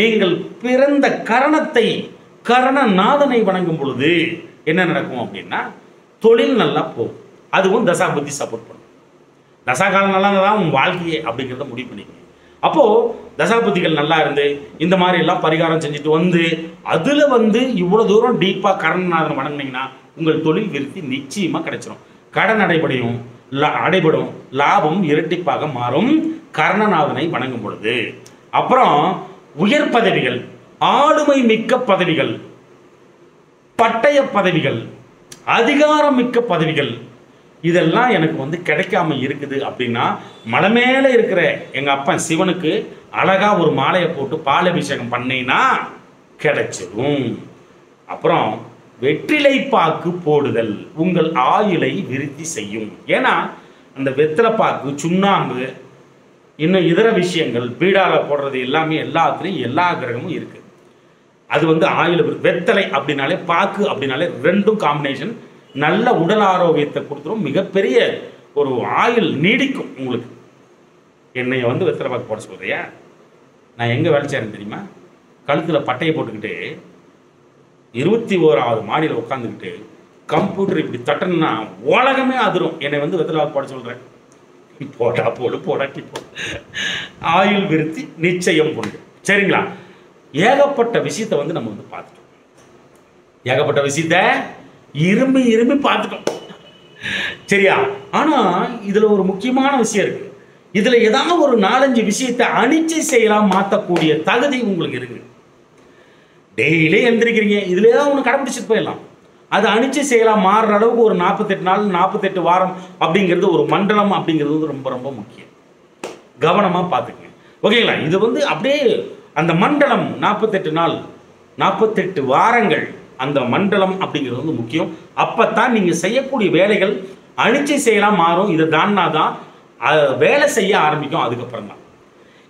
நீங்கள் பிறந்த கரணநாதனை வணங்கும் பொழுது என்ன நடக்கும் அப்படின்னா, தொழில் நல்லா போகும். அதுவும் தசா புத்தி சப்போர்ட் பண்ணும். தசா காலம் நல்லா தான் உன் வாழ்க்கையே அப்படிங்கிறத முடிவு பண்ணிக்கணும். அப்போ தசாபுத்திகள் நல்லா இருந்து இந்த மாதிரி எல்லாம் பரிகாரம் செஞ்சுட்டு வந்து அதுல வந்து இவ்வளவு தூரம் டீப்பா கரணநாதன் வணங்கினீங்கன்னா உங்கள் தொழில் விருத்தி நிச்சயமா கிடைச்சிடும். கடன் அடைபடும், லாபம் இரட்டிப்பாக மாறும் கர்ணநாதனை வணங்கும் பொழுது. அப்புறம் உயர் பதவிகள், ஆளுமை மிக்க பதவிகள், பட்டய பதவிகள், அதிகாரம் மிக்க பதவிகள், இதெல்லாம் எனக்கு வந்து கிடைக்காம இருக்குது அப்படின்னா, மலை மேல இருக்கிற எங்க அப்பன் சிவனுக்கு அழகா ஒரு மாலையை போட்டு பாலபிஷேகம் பண்ணினா கிடைச்சிடும். அப்புறம் வெற்றிலை பாக்கு போடுதல் உங்கள் ஆயுளை விருத்தி செய்யும். ஏன்னா அந்த வெற்றிலை பாக்கு, சுண்ணாம்பு, இன்னும் இதர விஷயங்கள், பீடால போடுறது எல்லாமே எல்லாத்துலேயும் எல்லா கிரகமும் இருக்கு. அது வந்து ஆயுள் வெத்தலை அப்படின்னாலே, பாக்கு அப்படின்னாலே ரெண்டும் காம்பினேஷன் நல்ல உடல் ஆரோக்கியத்தை கொடுத்துரும், மிகப்பெரிய ஒரு ஆயுள் நீடிக்கும் உங்களுக்கு. என்னைய வந்து வெத்தலை பாக்கு போட சொல்றியா? நான் எங்கே வேலை செய்கிறேன் தெரியுமா? கழுத்தில் பட்டையை போட்டுக்கிட்டு 21வது மாடியில் உட்காந்துக்கிட்டு கம்ப்யூட்டர் இப்படி தட்டணும்னா உலகமே அதிரும். என்னை வந்து வெத்தலை பாக்கு போட சொல்கிறேன். போடா போடு, போடாட்டி போ. ஆயுள் விருத்தி நிச்சயம் உண்டு. சரிங்களா? ஏகப்பட்ட விஷயத்தை வந்து நம்ம வந்து பார்த்துட்டோம். ஏகப்பட்ட விஷயத்த இரும்பி பார்த்துட்டோம். சரியா? ஆனா இதுல ஒரு முக்கியமான விஷயம் இருக்கு. இதுல ஏதாவது ஒரு 4-5 விஷயத்தை அணிச்சு செய்யலாம், மாற்றக்கூடிய தகுதி உங்களுக்கு இருக்கு. டெய்லி எந்திரிக்கிறீங்க, இதுல ஏதாவது ஒன்று கடைபிடிச்சிட்டு போயிடலாம். அது அணிச்சு செய்யலாம், மாறுற அளவுக்கு ஒரு 48 நாள் 48 வாரம் அப்படிங்கிறது, ஒரு மண்டலம் அப்படிங்கிறது வந்து ரொம்ப ரொம்ப முக்கியம். கவனமா பார்த்துக்கங்க. ஓகேங்களா? இது வந்து அப்படியே அந்த மண்டலம் 48 நாள் 48 வாரங்கள், அந்த மண்டலம் அப்படிங்கிறது வந்து முக்கியம். அப்பத்தான் நீங்க செய்யக்கூடிய வேலைகள் அனிச்சை செயலாக மாறும். இதை தான்னா தான் வேலை செய்ய ஆரம்பிக்கும். அதுக்கப்புறம் தான்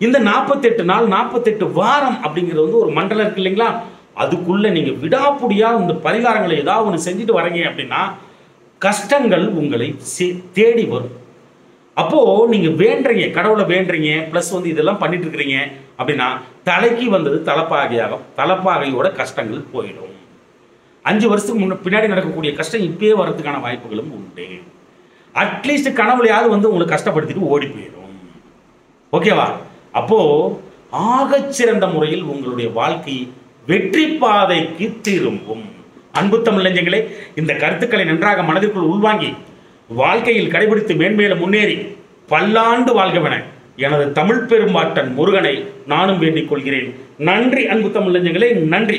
இந்த 48 நாள் 48 வாரம் அப்படிங்கிறது வந்து ஒரு மண்டலம் இருக்கு இல்லைங்களா, அதுக்குள்ள நீங்க விடாப்புடியாக இந்த பரிகாரங்களை ஏதாவது ஒன்று செஞ்சுட்டு வரீங்க அப்படின்னா கஷ்டங்கள் உங்களை தேடி வரும். அப்போ நீங்க வேண்டுறீங்க, கடவுளை வேண்டுறீங்க, பிளஸ் வந்து இதெல்லாம் பண்ணிட்டு இருக்கிறீங்க அப்படின்னா தலைக்கு வந்தது தலைப்பாகையோட கஷ்டங்கள் போயிடும். 5 வருஷத்துக்கு பின்னாடி நடக்கக்கூடிய கஷ்டம் இப்பயே வர்றதுக்கான வாய்ப்புகளும் உண்டு. அட்லீஸ்ட் கனவுலையாவது வந்து உங்களை கஷ்டப்படுத்திட்டு ஓடி போயிடும். ஓகேவா? அப்போ ஆகச்சிறந்த முறையில் உங்களுடைய வாழ்க்கை வெற்றி பாதைக்கு திரும்பும். அன்பு தமிழ் நெஞ்சங்களே, இந்த கருத்துக்களை நன்றாக மனதிற்குள் உள்வாங்கி வாழ்க்கையில் கடைபிடித்து மேன்மேலும் முன்னேறி பல்லாண்டு வாழ்கவென எனது தமிழ் பெரும்பாட்டன் முருகனை நானும் வேண்டிக் கொள்கிறேன். நன்றி அன்பு தமிழ் நெஞ்சங்களே, நன்றி.